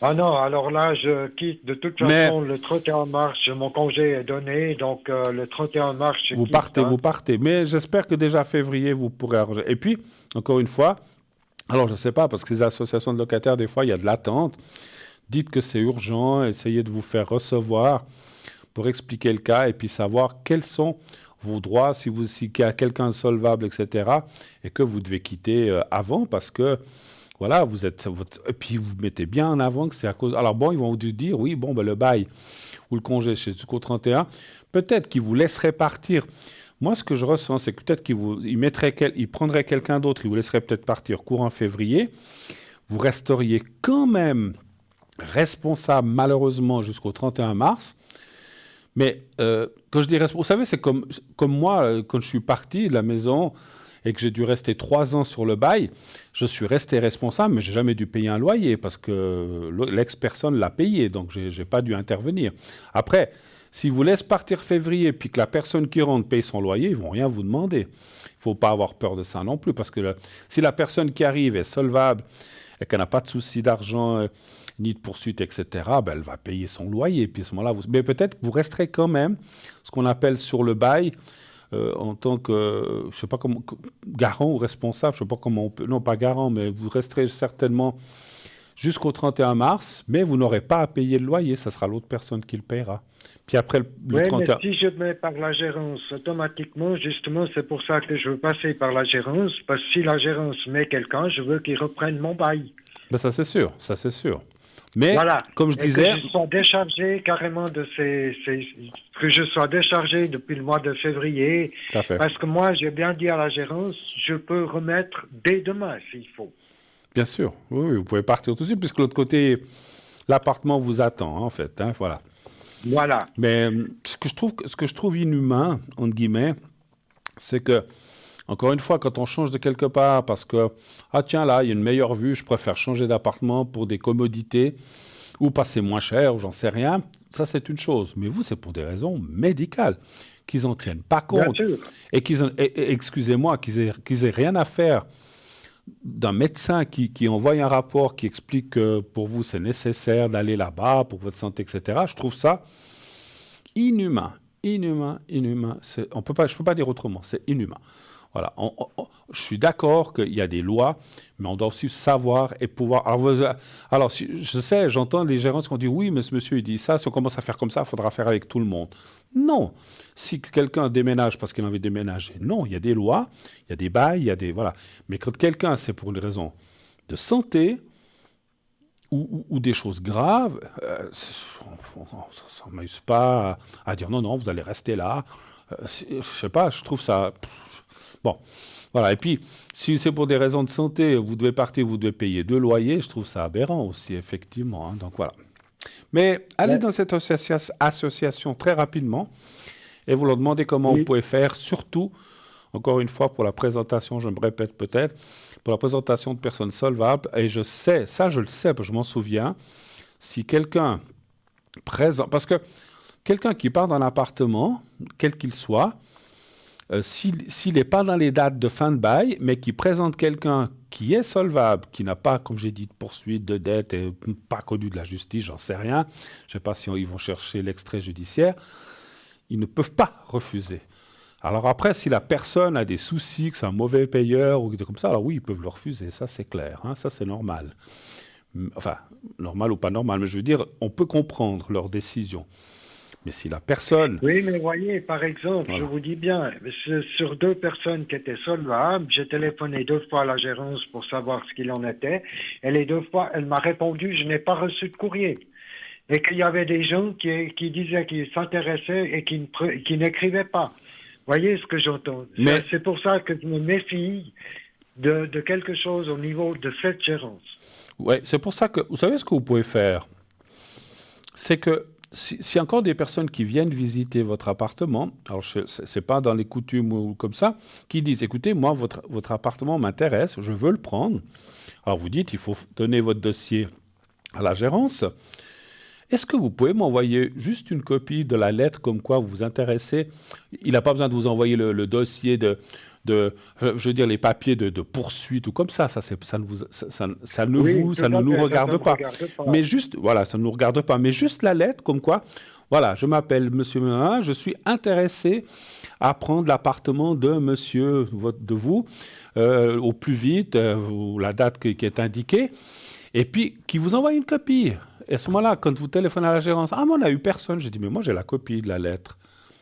Ah non, alors là, je quitte. De toute façon, le 31 mars, mon congé est donné, donc le 31 mars, je vous quitte. Vous partez. Mais j'espère que déjà février, vous pourrez arranger. Et puis, encore une fois, alors je ne sais pas, parce que les associations de locataires, des fois, il y a de l'attente. Dites que c'est urgent, essayez de vous faire recevoir pour expliquer le cas et puis savoir quels sont vos droits, s'il y a quelqu'un solvable, etc., et que vous devez quitter avant, parce que voilà, et puis vous mettez bien en avant que c'est à cause... Alors bon, ils vont vous dire, oui, bon, ben, le bail ou le congé jusqu'au 31, peut-être qu'ils vous laisseraient partir. Moi, ce que je ressens, c'est que peut-être qu'ils prendraient quelqu'un d'autre, ils vous laisseraient peut-être partir courant février. Vous resteriez quand même responsable, malheureusement, jusqu'au 31 mars. Mais quand je dis responsable, vous savez, c'est comme moi, quand je suis parti de la maison et que j'ai dû rester 3 ans sur le bail, je suis resté responsable, mais je n'ai jamais dû payer un loyer parce que l'ex-personne l'a payé, donc je n'ai pas dû intervenir. Après, s'ils vous laissent partir février puis que la personne qui rentre paye son loyer, ils ne vont rien vous demander. Il ne faut pas avoir peur de ça non plus, parce que si la personne qui arrive est solvable et qu'elle n'a pas de souci d'argent, ni de poursuite, etc., ben, elle va payer son loyer. Puis à ce moment-là, mais peut-être que vous resterez quand même ce qu'on appelle sur le bail, en tant que, je sais pas comment, garant ou responsable, je sais pas comment on peut, non pas garant, mais vous resterez certainement jusqu'au 31 mars, mais vous n'aurez pas à payer le loyer, ça sera l'autre personne qui le paiera. Puis après le 31... mais si je mets par la gérance, automatiquement, justement, c'est pour ça que je veux passer par la gérance, parce que si la gérance met quelqu'un, je veux qu'il reprenne mon bail. Ben ça c'est sûr, ça c'est sûr. Mais, Voilà. comme je Et disais... que je sois déchargé carrément de que je sois déchargé depuis le mois de février. Tout à fait. Parce que moi, j'ai bien dit à la gérance, je peux remettre dès demain s'il faut. Bien sûr, oui, vous pouvez partir tout de suite, puisque de l'autre côté, l'appartement vous attend, hein, en fait. Hein, voilà. Voilà. Mais ce que je trouve inhumain, entre guillemets, c'est que, encore une fois, quand on change de quelque part, parce que, ah tiens, là, il y a une meilleure vue, je préfère changer d'appartement pour des commodités, ou passer moins cher, ou j'en sais rien, ça c'est une chose. Mais vous, c'est pour des raisons médicales, qu'ils n'en tiennent pas compte. Bien sûr. Et excusez-moi, qu'ils aient rien à faire d'un médecin qui envoie un rapport qui explique que pour vous c'est nécessaire d'aller là-bas pour votre santé, etc. Je trouve ça inhumain. Je peux pas dire autrement, c'est inhumain. Voilà. Je suis d'accord qu'il y a des lois, mais on doit aussi savoir et pouvoir. Alors je sais, j'entends les gérants qui ont dit oui, mais ce monsieur il dit ça, si on commence à faire comme ça, il faudra faire avec tout le monde. Non. Si quelqu'un déménage parce qu'il a envie de déménager, non, il y a des lois, il y a des bails, il y a des. Voilà. Mais quand quelqu'un, c'est pour une raison de santé ou des choses graves, on ne s'amuse pas à dire non, vous allez rester là. Je sais pas, je trouve ça. Bon, voilà. Et puis, si c'est pour des raisons de santé, vous devez partir, vous devez payer 2 loyers, je trouve ça aberrant aussi, effectivement. Hein, donc voilà. Mais allez dans cette association très rapidement et vous leur demandez comment vous pouvez faire, surtout, encore une fois, pour la présentation, je me répète peut-être, pour la présentation de personnes solvables. Et je sais, ça je le sais, parce que je m'en souviens, si quelqu'un présente, parce que quelqu'un qui part d'un appartement, quel qu'il soit, s'il n'est pas dans les dates de fin de bail, mais qui présente quelqu'un qui est solvable, qui n'a pas, comme j'ai dit, de poursuite, de dette, et pas connu de la justice, j'en sais rien, je ne sais pas si ils vont chercher l'extrait judiciaire, ils ne peuvent pas refuser. Alors après, si la personne a des soucis, que c'est un mauvais payeur, ou comme ça, alors oui, ils peuvent le refuser, ça c'est clair, hein, ça c'est normal. Enfin, normal ou pas normal, mais je veux dire, on peut comprendre leur décision. Mais si la personne... Oui, mais voyez, par exemple, Voilà. je vous dis bien, sur 2 personnes qui étaient solvables, j'ai téléphoné 2 fois à la gérance pour savoir ce qu'il en était, et les 2 fois, elle m'a répondu, je n'ai pas reçu de courrier. Et qu'il y avait des gens qui disaient qu'ils s'intéressaient et qui n'écrivaient pas. Voyez ce que j'entends. Mais... C'est pour ça que je me méfie de quelque chose au niveau de cette gérance. Oui, c'est pour ça que... Vous savez ce que vous pouvez faire? C'est que s'il y a encore des personnes qui viennent visiter votre appartement, alors ce n'est pas dans les coutumes ou comme ça, qui disent, écoutez, moi, votre appartement m'intéresse, je veux le prendre. Alors vous dites, il faut donner votre dossier à la gérance. Est-ce que vous pouvez m'envoyer juste une copie de la lettre comme quoi vous vous intéressez? Il n'a pas besoin de vous envoyer le dossier je veux dire, les papiers de poursuite ou comme ça. Ça ne nous regarde pas. Mais juste, voilà, ça ne nous regarde pas. Mais juste la lettre comme quoi, voilà, je m'appelle Monsieur Menin, je suis intéressé à prendre l'appartement de Monsieur, de vous, au plus vite, ou la date qui est indiquée, et puis qui vous envoie une copie. Et à ce moment-là, quand vous téléphonez à la gérance, ah, moi, on n'a eu personne. J'ai dit, mais moi, j'ai la copie de la lettre.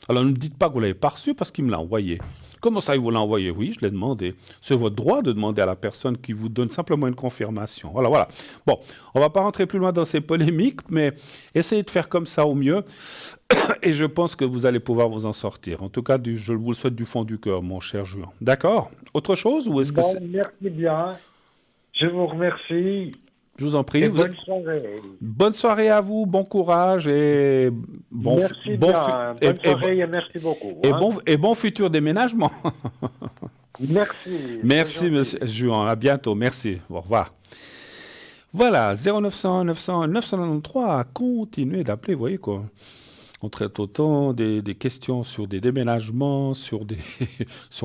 Alors, ne me dites pas que vous ne l'avez pas reçue parce qu'il me l'a envoyé. Comment ça, il vous l'a envoyé? Oui, je l'ai demandé. C'est votre droit de demander à la personne qui vous donne simplement une confirmation. Voilà. Bon, on ne va pas rentrer plus loin dans ces polémiques, mais essayez de faire comme ça au mieux. Et je pense que vous allez pouvoir vous en sortir. En tout cas, je vous le souhaite du fond du cœur, mon cher Juan. D'accord? Autre chose ou est-ce que c'est... Merci bien. Je vous remercie. Je vous en prie. Et bonne soirée. Bonne soirée à vous, bon courage et bonne soirée et merci beaucoup. Et bon futur déménagement. Merci. Merci, monsieur Juan. À bientôt. Merci. Au revoir. Voilà, 0900 900 993. Continuez d'appeler, vous voyez quoi. On traite autant des questions sur des déménagements, sur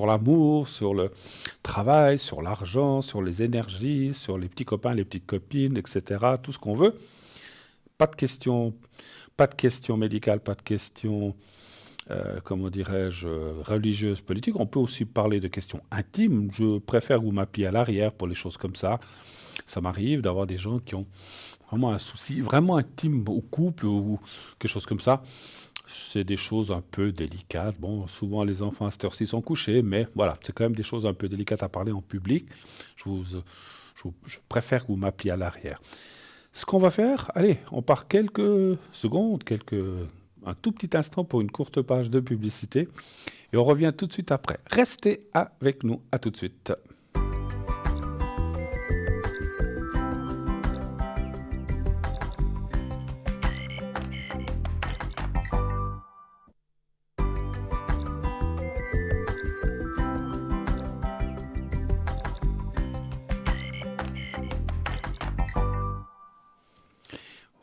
l'amour, sur le travail, sur l'argent, sur les énergies, sur les petits copains, les petites copines, etc. Tout ce qu'on veut. Pas de questions médicales, pas de questions, comment dirais-je, religieuses, politiques. On peut aussi parler de questions intimes. Je préfère que vous m'appuyez à l'arrière pour les choses comme ça. Ça m'arrive d'avoir des gens qui ont vraiment un souci vraiment intime au couple ou quelque chose comme ça. C'est des choses un peu délicates. Bon, souvent les enfants à cette heure-ci sont couchés, mais voilà, c'est quand même des choses un peu délicates à parler en public. Je préfère que vous m'appeliez à l'arrière. Ce qu'on va faire, allez, on part quelques secondes, un tout petit instant pour une courte page de publicité et on revient tout de suite après. Restez avec nous, à tout de suite.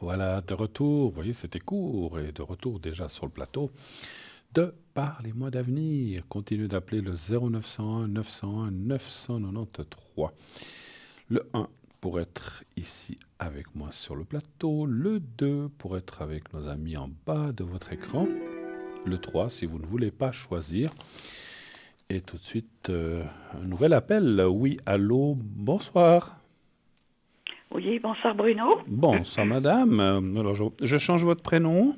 Voilà, de retour, vous voyez, c'était court, et de retour déjà sur le plateau de Parlez-moi d'avenir. Continuez d'appeler le 0901 901 993. Le 1 pour être ici avec moi sur le plateau, le 2 pour être avec nos amis en bas de votre écran, le 3 si vous ne voulez pas choisir. Et tout de suite, un nouvel appel. Oui, allô, bonsoir. Oui, bonsoir Bruno. Bonsoir madame. Alors je change votre prénom.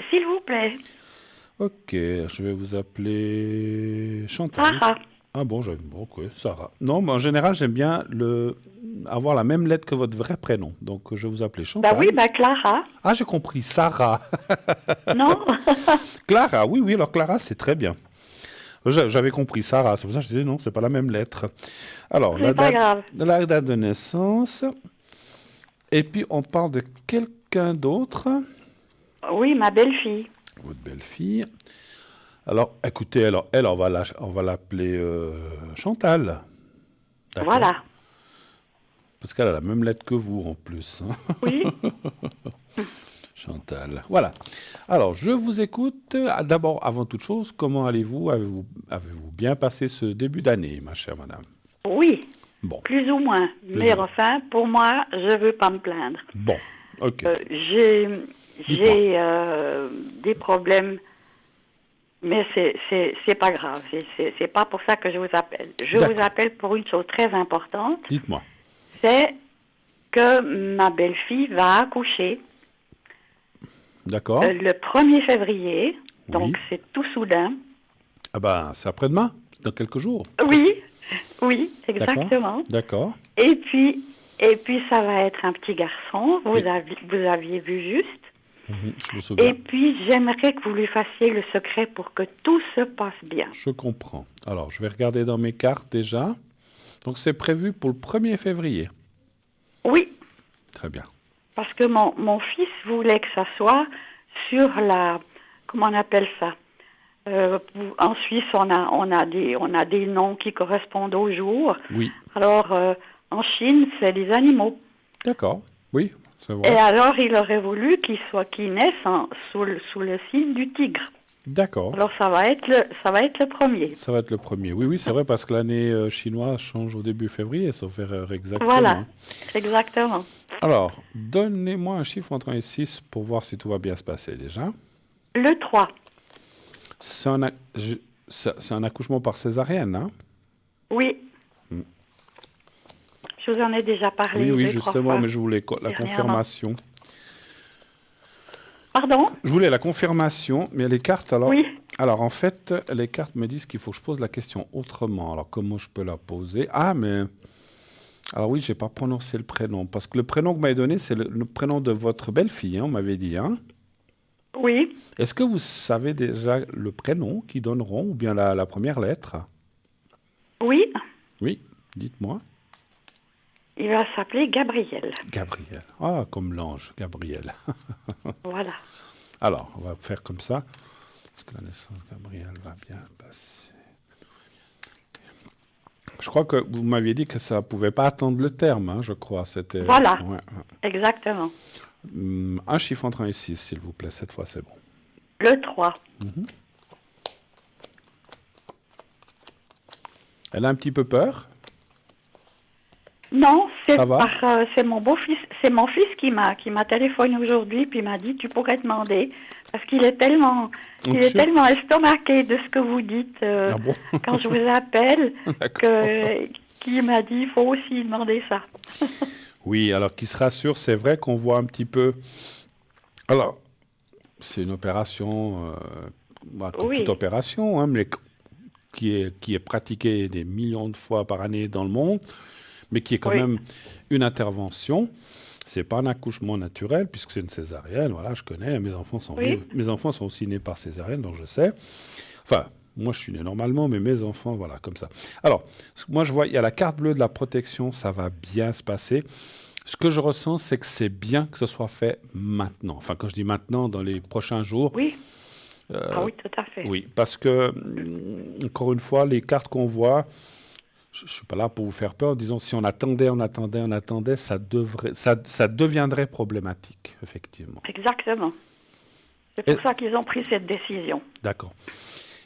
S'il vous plaît. Ok, je vais vous appeler Chantal. Sarah. Ah bon, ok, Sarah. Non, mais en général, j'aime bien avoir la même lettre que votre vrai prénom. Donc je vais vous appeler Chantal. Bah oui, Clara. Ah, j'ai compris, Sarah. Non. Clara, oui, alors Clara, c'est très bien. J'avais compris Sarah, c'est pour ça que je disais non, c'est pas la même lettre. Alors, la date de naissance. Et puis, on parle de quelqu'un d'autre. Oui, ma belle-fille. Votre belle-fille. Alors, écoutez, elle, on va l'appeler Chantal. D'accord. Voilà. Parce qu'elle a la même lettre que vous, en plus. Hein. Oui. Chantal. Voilà. Alors, je vous écoute. D'abord, avant toute chose, comment allez-vous ? Avez-vous bien passé ce début d'année, ma chère madame ? Oui. Bon. Plus ou moins. Mais enfin, pour moi, je veux pas me plaindre. Bon, ok. J'ai des problèmes, mais c'est pas grave. C'est pas pour ça que je vous appelle. Je vous appelle pour une chose très importante. Dites-moi. C'est que ma belle-fille va accoucher. D'accord. Le 1er février, donc Oui. c'est tout soudain. Ah ben, c'est après-demain, dans quelques jours. Oui, exactement. D'accord. Et puis ça va être un petit garçon, vous aviez vu juste. Je me souviens. Et puis j'aimerais que vous lui fassiez le secret pour que tout se passe bien. Je comprends. Alors, je vais regarder dans mes cartes déjà. Donc, c'est prévu pour le 1er février. Oui. Très bien. Parce que mon fils voulait que ça soit sur la... Comment on appelle ça ? En Suisse, on a des noms qui correspondent au jour. Oui. Alors, en Chine, c'est les animaux. D'accord. Oui, c'est vrai. Et alors, il aurait voulu qu'il naisse sous le signe du tigre. D'accord. Alors, ça va être le premier. Ça va être le premier. Oui, c'est vrai, parce que l'année chinoise change au début février, sauf erreur exactement. Voilà, exactement. Alors, donnez-moi un chiffre entre 1 et 6 pour voir si tout va bien se passer déjà. Le 3. C'est un accouchement par césarienne, hein ? Oui. Je vous en ai déjà parlé. Oui, 2-3 justement, fois. mais je voulais la confirmation. Pardon ? Je voulais la confirmation, mais les cartes, alors... Oui. Alors, en fait, les cartes me disent qu'il faut que je pose la question autrement. Alors, comment je peux la poser ? Ah, mais... Alors oui, je n'ai pas prononcé le prénom, parce que le prénom que vous m'avez donné, c'est le prénom de votre belle-fille, hein, on m'avait dit, hein ? Oui. Est-ce que vous savez déjà le prénom qu'ils donneront, ou bien la première lettre ? Oui. Oui, dites-moi. Il va s'appeler Gabriel. Gabriel. Ah, comme l'ange, Gabriel. Voilà. Alors, on va faire comme ça. Est-ce que la naissance de Gabriel va bien passer ? Je crois que vous m'aviez dit que ça ne pouvait pas attendre le terme, hein, je crois. C'était... Voilà, ouais. Exactement. Un chiffre entre 1 et 6, s'il vous plaît. Cette fois, c'est bon. Le 3. Elle a un petit peu peur ? Non, Ça va c'est mon beau-fils, c'est mon fils qui m'a téléphoné aujourd'hui puis m'a dit tu pourrais demander parce qu'il est tellement estomaqué de ce que vous dites quand je vous appelle qu'il m'a dit il faut aussi demander ça. Oui, alors qu'il se rassure, c'est vrai qu'on voit un petit peu. Alors, c'est une opération, comme toute opération, hein, mais qui est pratiquée des millions de fois par année dans le monde, mais qui est quand même une intervention. C'est pas un accouchement naturel, puisque c'est une césarienne. Voilà, je connais. Mes enfants sont aussi nés par césarienne, donc je sais. Enfin, moi, je suis né normalement, mais mes enfants, voilà, comme ça. Alors, moi, je vois, il y a la carte bleue de la protection, ça va bien se passer. Ce que je ressens, c'est que c'est bien que ce soit fait maintenant. Enfin, quand je dis maintenant, dans les prochains jours. Oui. Oui, tout à fait. Oui, parce que, encore une fois, les cartes qu'on voit, je ne suis pas là pour vous faire peur en disant si on attendait, ça deviendrait problématique, effectivement. Exactement. C'est pour ça qu'ils ont pris cette décision. D'accord.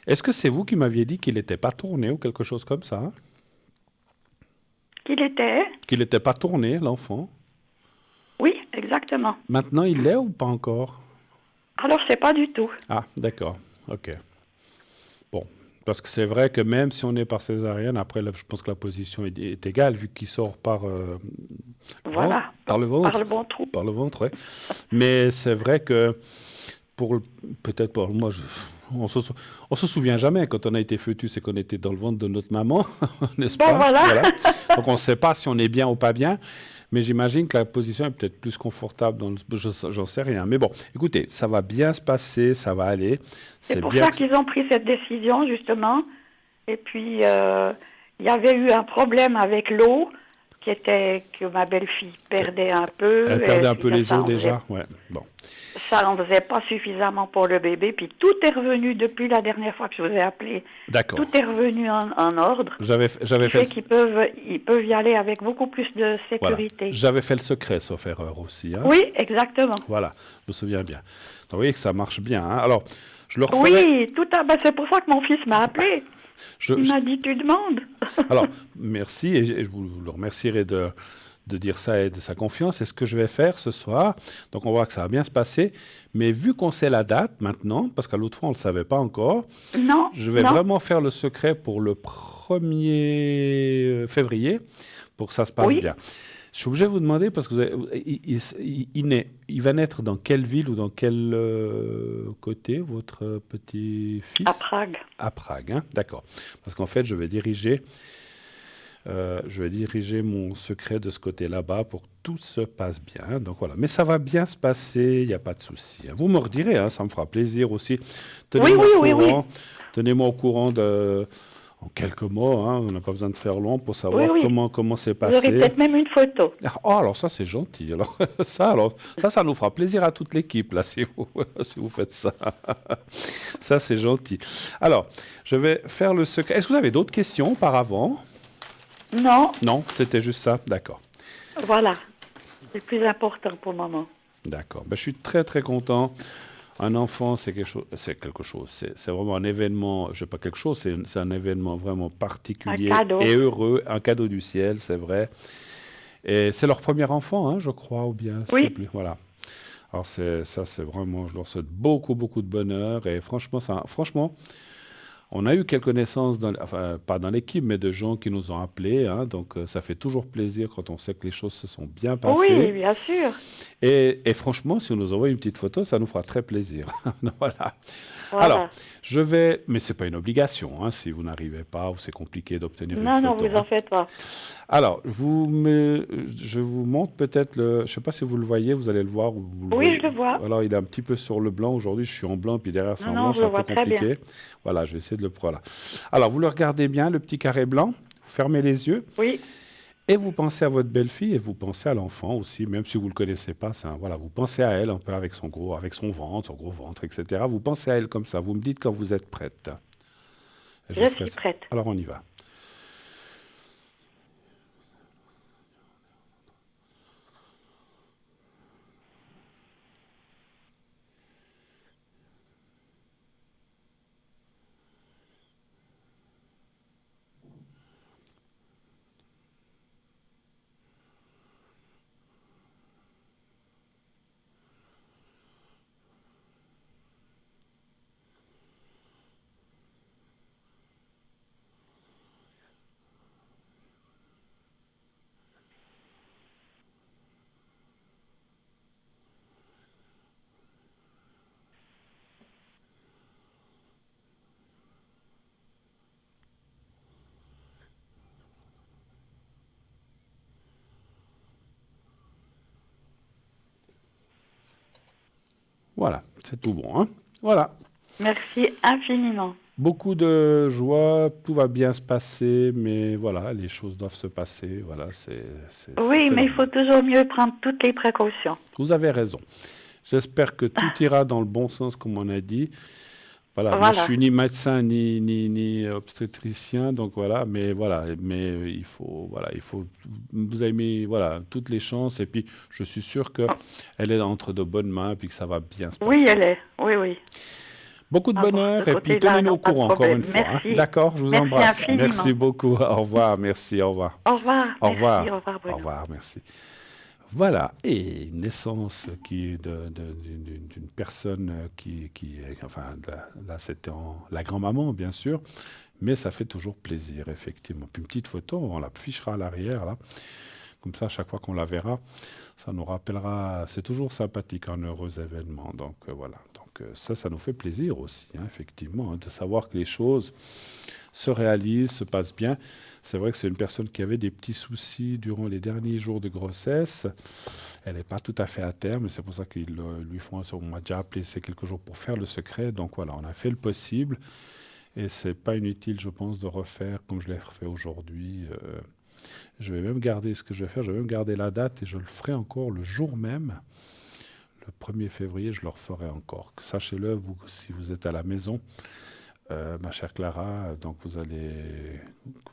Est-ce que c'est vous qui m'aviez dit qu'il n'était pas tourné ou quelque chose comme ça? Qu'il était? Qu'il n'était pas tourné, l'enfant? Oui, exactement. Maintenant, il l'est ou pas encore? Alors, je ne sais pas du tout. Ah, d'accord. OK. Bon. Parce que c'est vrai que même si on est par césarienne, après, là, je pense que la position est égale, vu qu'il sort par, voilà. Par le ventre. Par le bon trou. Par le ventre, oui. Mais c'est vrai que, peut-être pour moi, on se souvient jamais quand on a été fœtus et qu'on était dans le ventre de notre maman, n'est-ce pas? Voilà. Donc on ne sait pas si on est bien ou pas bien, mais j'imagine que la position est peut-être plus confortable. J'en sais rien. Mais bon, écoutez, ça va bien se passer, ça va aller. C'est pour ça qu'ils ont pris cette décision, justement. Et puis, il y avait eu un problème avec l'eau, qui était que ma belle-fille perdait un peu. Elle perdait un peu les os déjà, ouais. Bon. Ça n'en faisait pas suffisamment pour le bébé. Puis tout est revenu depuis la dernière fois que je vous ai appelé. D'accord. Tout est revenu en ordre. J'avais fait qu'ils peuvent y aller avec beaucoup plus de sécurité. Voilà. J'avais fait le secret, sauf erreur aussi. Hein. Oui, exactement. Voilà, je me souviens bien. Donc, vous voyez que ça marche bien. Hein. Alors, je le referai... Oui, c'est pour ça que mon fils m'a appelé. Il m'a dit, tu demandes. Alors, merci, et je vous le remercierai de dire ça et de sa confiance. C'est ce que je vais faire ce soir. Donc, on voit que ça va bien se passer. Mais vu qu'on sait la date maintenant, parce qu'à l'autre fois, on ne le savait pas encore, je vais vraiment faire le secret pour le 1er février, pour que ça se passe bien. Je suis obligé de vous demander, parce que il va naître dans quelle ville ou dans quel côté, votre petit-fils? À Prague. À Prague, hein, d'accord. Parce qu'en fait, je vais diriger mon secret de ce côté là-bas pour que tout se passe bien. Donc voilà. Mais ça va bien se passer, il n'y a pas de souci. Vous me redirez, hein, ça me fera plaisir aussi. Tenez-moi au courant en quelques mots. Hein, on n'a pas besoin de faire long pour savoir comment c'est passé. Vous aurez peut-être même une photo. Oh, alors ça, c'est gentil. Alors, ça nous fera plaisir à toute l'équipe, là, si vous faites ça. Ça, c'est gentil. Alors, je vais faire le secret. Est-ce que vous avez d'autres questions auparavant? Non. Non, c'était juste ça, d'accord. Voilà, c'est le plus important pour le moment. D'accord, je suis très très content. Un enfant, c'est quelque chose. C'est vraiment un événement, je sais pas quelque chose, c'est un événement vraiment particulier et heureux, un cadeau du ciel, c'est vrai. Et c'est leur premier enfant, hein, je crois, ou bien. Oui. Voilà. Alors c'est vraiment, je leur souhaite beaucoup beaucoup de bonheur et franchement. On a eu quelques naissances, pas dans l'équipe, mais de gens qui nous ont appelés. Hein, donc, ça fait toujours plaisir quand on sait que les choses se sont bien passées. Oui, bien sûr. Et franchement, si on nous envoie une petite photo, ça nous fera très plaisir. Voilà. Alors, mais ce n'est pas une obligation. Hein, si vous n'arrivez pas ou c'est compliqué d'obtenir une photo. Non, vous en faites pas. Alors, je vous montre peut-être je ne sais pas si vous le voyez, vous allez le voir. Oui, je le vois. Alors, il est un petit peu sur le blanc. Aujourd'hui, je suis en blanc, puis derrière, c'est en blanc, c'est un peu compliqué. Voilà, je vais essayer de le prendre. Alors, vous le regardez bien, le petit carré blanc. Vous fermez les yeux. Oui. Et vous pensez à votre belle-fille et vous pensez à l'enfant aussi, même si vous ne le connaissez pas. Vous pensez à elle un peu avec son gros ventre, etc. Vous pensez à elle comme ça. Vous me dites quand vous êtes prête. Je suis prête. Alors, on y va. Voilà, c'est tout bon. Hein, voilà. Merci infiniment. Beaucoup de joie, tout va bien se passer, mais voilà, les choses doivent se passer. Voilà, oui, mais il faut toujours mieux prendre toutes les précautions. Vous avez raison. J'espère que tout ira dans le bon sens, comme on a dit. Voilà. Moi, je suis ni médecin ni obstétricien, donc voilà. Mais il faut, vous avez mis, toutes les chances, et puis je suis sûr que elle est entre de bonnes mains, puis que ça va bien se passer. Oui, elle est. Oui. Beaucoup de bonheur, et puis tenez-nous au courant encore une fois. Hein. D'accord, je vous embrasse. Infiniment. Merci beaucoup. Au revoir. Merci. Au revoir. Au revoir. Au revoir. Merci, au revoir, Bruno. Au revoir. Merci. Voilà, et une naissance d'une personne là c'était la grand-maman bien sûr, mais ça fait toujours plaisir effectivement. Puis une petite photo, on la fichera à l'arrière là, comme ça chaque fois qu'on la verra, ça nous rappellera, c'est toujours sympathique, un heureux événement, donc voilà. Donc ça nous fait plaisir aussi, hein, effectivement, hein, de savoir que les choses se réalisent, se passent bien. C'est vrai que c'est une personne qui avait des petits soucis durant les derniers jours de grossesse. Elle n'est pas tout à fait à terme, mais c'est pour ça qu'ils lui font on m'a déjà appelé ces quelques jours pour faire le secret. Donc voilà, on a fait le possible. Et c'est pas inutile, je pense, de refaire comme je l'ai fait aujourd'hui. Je vais même garder ce que je vais faire, je vais même garder la date et je le ferai encore le jour même. Le 1er février, je le referai encore. Sachez-le, vous, si vous êtes à la maison, ma chère Clara, donc vous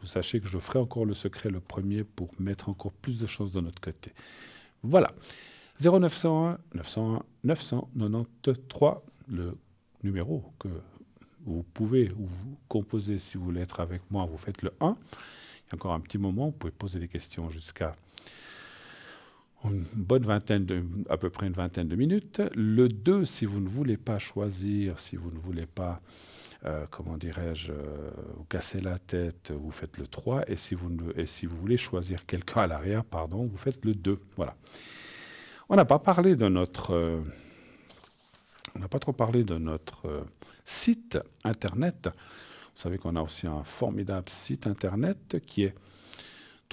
sachez que je ferai encore le secret le 1er pour mettre encore plus de choses de notre côté. Voilà. 0901 901 993, le numéro que vous pouvez ou vous composez si vous voulez être avec moi, vous faites le 1. Il y a encore un petit moment, vous pouvez poser des questions jusqu'à à peu près une vingtaine de minutes. Le 2, si vous ne voulez pas choisir, si vous ne voulez pas, vous casser la tête, vous faites le 3. Et si vous voulez choisir quelqu'un à l'arrière, vous faites le 2. Voilà. On n'a pas parlé de notre... on n'a pas trop parlé de notre site Internet. Vous savez qu'on a aussi un formidable site Internet qui est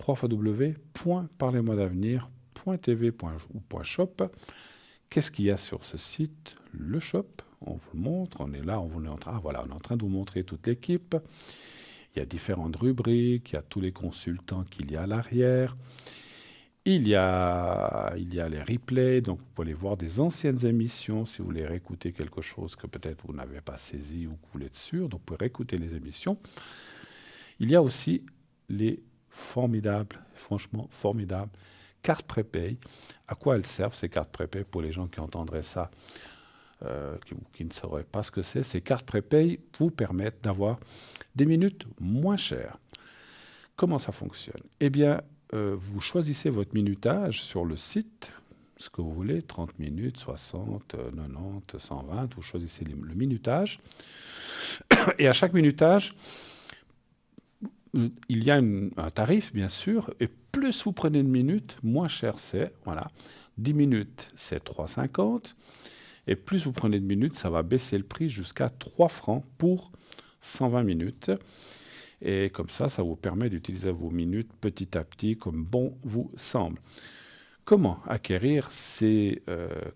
www.parlez-moi-d'avenir.tv.shop. Qu'est-ce qu'il y a sur ce site? Le shop, on vous le montre, on est là, on est en train de vous montrer toute l'équipe. Il y a différentes rubriques, il y a tous les consultants qu'il y a à l'arrière. Il y a les replays, donc vous pouvez aller voir des anciennes émissions si vous voulez réécouter quelque chose que peut-être vous n'avez pas saisi ou que vous voulez être sûr, donc vous pouvez réécouter les émissions. Il y a aussi les franchement formidables cartes prépay. À quoi elles servent ces cartes prépay pour les gens qui entendraient ça, qui ne sauraient pas ce que c'est? Ces cartes prépay vous permettent d'avoir des minutes moins chères. Comment ça fonctionne? Eh bien, vous choisissez votre minutage sur le site, ce que vous voulez, 30 minutes, 60, 90, 120, vous choisissez le minutage. Et à chaque minutage, il y a un tarif, bien sûr, et plus vous prenez de minutes, moins cher c'est. Voilà. 10 minutes, c'est 3,50. Et plus vous prenez de minutes, ça va baisser le prix jusqu'à 3 francs pour 120 minutes. Et comme ça, ça vous permet d'utiliser vos minutes petit à petit, comme bon vous semble. Comment acquérir ces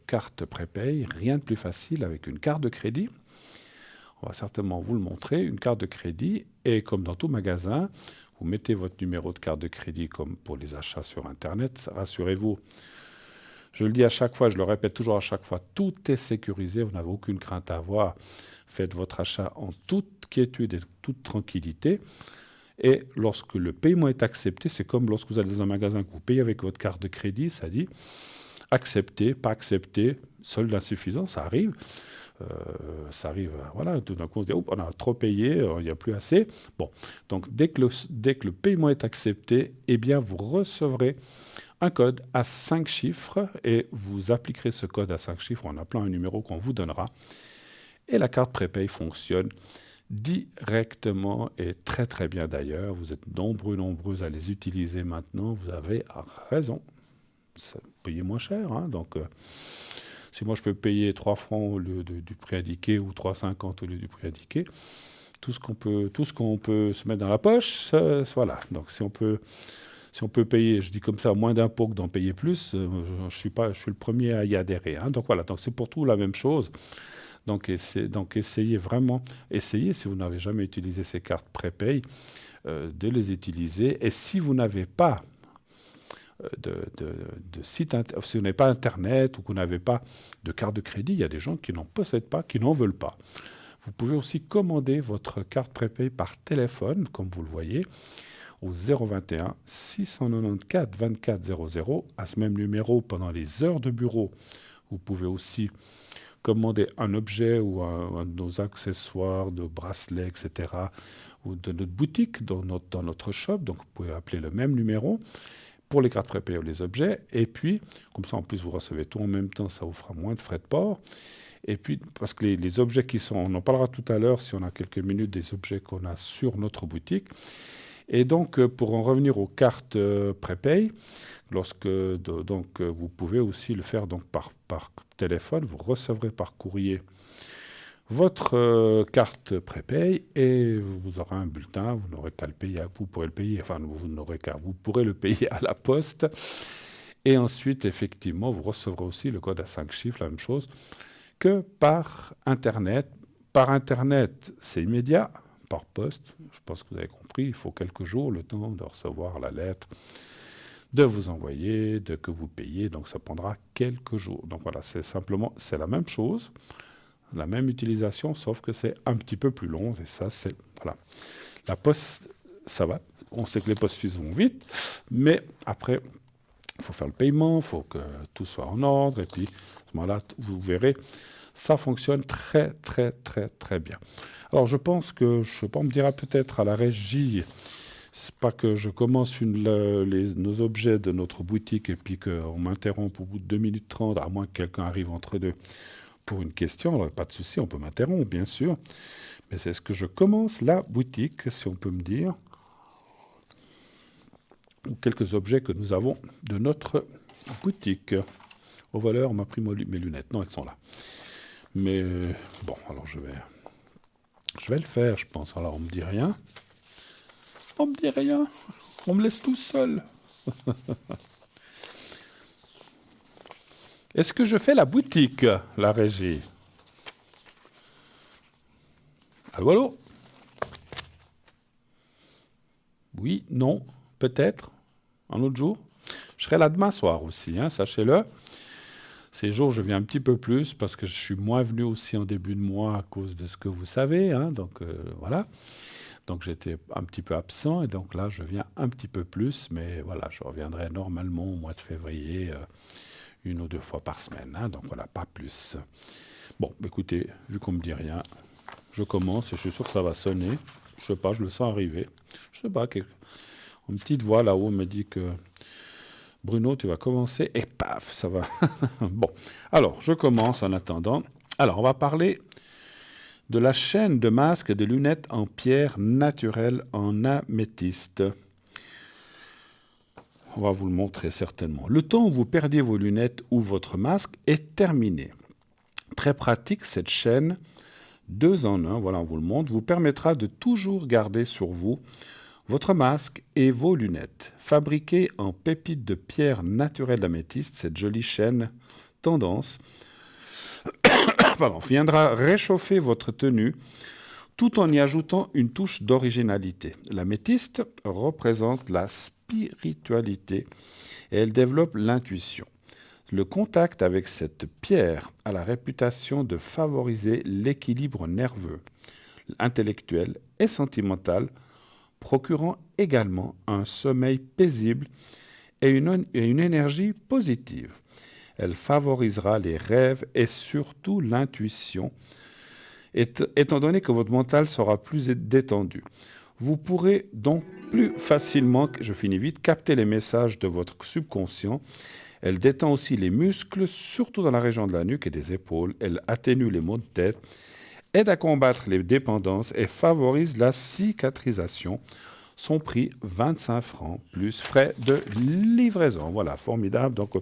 cartes prépay? Rien de plus facile avec une carte de crédit. On va certainement vous le montrer, une carte de crédit. Et comme dans tout magasin, vous mettez votre numéro de carte de crédit comme pour les achats sur Internet. Rassurez-vous, je le dis à chaque fois, je le répète toujours à chaque fois, tout est sécurisé, vous n'avez aucune crainte à avoir. Faites votre achat en toute quiétude et toute tranquillité. Et lorsque le paiement est accepté, c'est comme lorsque vous allez dans un magasin que vous payez avec votre carte de crédit, ça dit accepter, pas accepter, solde insuffisant, ça arrive. Voilà, tout d'un coup on se dit, on a trop payé, il n'y a plus assez. Bon, donc dès que le paiement est accepté, eh bien vous recevrez un code à 5 chiffres et vous appliquerez ce code à 5 chiffres en appelant un numéro qu'on vous donnera. Et la carte prépay fonctionne directement et très très bien d'ailleurs. Vous êtes nombreux à les utiliser maintenant. Vous avez raison. Payez moins cher. Hein, donc, si moi je peux payer 3 francs au lieu du prix indiqué ou 3,50 au lieu du prix indiqué, tout ce qu'on peut se mettre dans la poche, voilà. Donc si on peut si on peut payer, je dis comme ça, moins d'impôts que d'en payer plus, je suis le premier à y adhérer. Hein. Donc voilà, donc c'est pour tout la même chose. Donc essayez vraiment, si vous n'avez jamais utilisé ces cartes prépay, de les utiliser. Et si vous n'avez pas de site, si vous n'avez pas Internet ou que vous n'avez pas de carte de crédit, il y a des gens qui n'en possèdent pas, qui n'en veulent pas. Vous pouvez aussi commander votre carte prépay par téléphone, comme vous le voyez, au 021 694 24 00, à ce même numéro pendant les heures de bureau. Vous pouvez aussi commander un objet ou un de nos accessoires, de bracelets, etc., ou de notre boutique dans notre shop. Donc, vous pouvez appeler le même numéro pour les cartes prépay ou les objets. Et puis, comme ça, en plus, vous recevez tout en même temps, ça vous fera moins de frais de port. Et puis, parce que les objets qui sont, on en parlera tout à l'heure, si on a quelques minutes, des objets qu'on a sur notre boutique. Et donc, pour en revenir aux cartes prépay, vous pouvez aussi le faire donc par téléphone. Vous recevrez par courrier votre carte prépay et vous aurez un bulletin. Vous n'aurez qu'à le payer. Vous pourrez le payer. Enfin, vous pourrez le payer à la poste. Et ensuite, effectivement, vous recevrez aussi le code à 5 chiffres, la même chose que par Internet. Par Internet, c'est immédiat. Par poste, je pense que vous avez compris, il faut quelques jours, le temps de recevoir la lettre, de vous envoyer, que vous payez, donc ça prendra quelques jours. Donc voilà, c'est la même chose, la même utilisation, sauf que c'est un petit peu plus long, et ça, voilà. La poste, ça va, on sait que les postes suisses vont vite, mais après, il faut faire le paiement, il faut que tout soit en ordre, et puis à ce moment-là, vous verrez, ça fonctionne très, très, très, très bien. Alors, je pense que, on me dira peut-être à la régie, c'est pas que je commence nos objets de notre boutique et puis qu'on m'interrompt au bout de 2 minutes 30, à moins que quelqu'un arrive entre deux pour une question. Alors, pas de souci, on peut m'interrompre, bien sûr. Mais c'est ce que je commence la boutique, si on peut me dire, ou quelques objets que nous avons de notre boutique. Au voleur, on m'a pris mes lunettes. Non, elles sont là. Mais bon, alors je vais le faire, je pense. Alors, on me dit rien. On me dit rien. On me laisse tout seul. Est-ce que je fais la boutique, la régie? Allô, allô? Oui, non, peut-être. Un autre jour. Je serai là demain soir aussi, hein, sachez-le. Ces jours, je viens un petit peu plus parce que je suis moins venu aussi en début de mois à cause de ce que vous savez. Hein, donc, voilà. Donc, j'étais un petit peu absent et donc là, je viens un petit peu plus. Mais voilà, je reviendrai normalement au mois de février, 1 ou 2 fois par semaine. Hein, donc, voilà, pas plus. Bon, écoutez, vu qu'on ne me dit rien, je commence et je suis sûr que ça va sonner. Je sais pas, je le sens arriver. Je sais pas, une petite voix là-haut me dit que Bruno, tu vas commencer, et paf, ça va. Bon, alors, je commence en attendant. Alors, on va parler de la chaîne de masques et de lunettes en pierre naturelle en améthyste. On va vous le montrer certainement. Le temps où vous perdiez vos lunettes ou votre masque est terminé. Très pratique, cette chaîne, 2 en 1, voilà, on vous le montre, vous permettra de toujours garder sur vous votre masque et vos lunettes. Fabriquée en pépites de pierre naturelle d'améthyste, cette jolie chaîne tendance viendra réchauffer votre tenue tout en y ajoutant une touche d'originalité. L'améthyste représente la spiritualité et elle développe l'intuition. Le contact avec cette pierre a la réputation de favoriser l'équilibre nerveux, intellectuel et sentimental, procurant également un sommeil paisible et une énergie positive. Elle favorisera les rêves et surtout l'intuition, étant donné que votre mental sera plus détendu. Vous pourrez donc plus facilement, je finis vite, capter les messages de votre subconscient. Elle détend aussi les muscles, surtout dans la région de la nuque et des épaules. Elle atténue les maux de tête, aide à combattre les dépendances et favorise la cicatrisation. Son prix, 25 francs, plus frais de livraison. Voilà, formidable. Donc,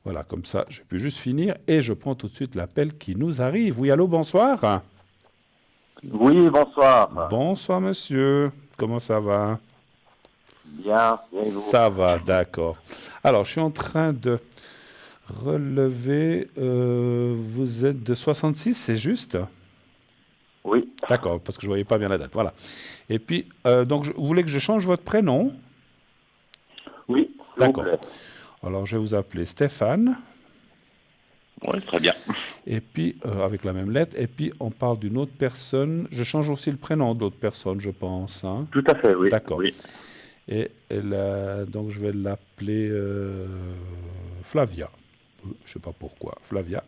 voilà, comme ça, je peux juste finir. Et je prends tout de suite l'appel qui nous arrive. Oui, allô, bonsoir. Oui, bonsoir. Bonsoir, monsieur. Comment ça va? Bien, et vous? Ça va, d'accord. Alors, je suis en train de relever. Vous êtes de 66, c'est juste? Oui. D'accord, parce que je ne voyais pas bien la date. Voilà. Et puis, donc, vous voulez que je change votre prénom? Oui, s'il vous D'accord. plaît. Alors, je vais vous appeler Stéphane. Oui, très bien. Et puis, avec la même lettre. Et puis, on parle d'une autre personne. Je change aussi le prénom d'autre personne, je pense. Hein. Tout à fait, oui. D'accord. Oui. Et donc, je vais l'appeler Flavia. Je ne sais pas pourquoi. Flavia.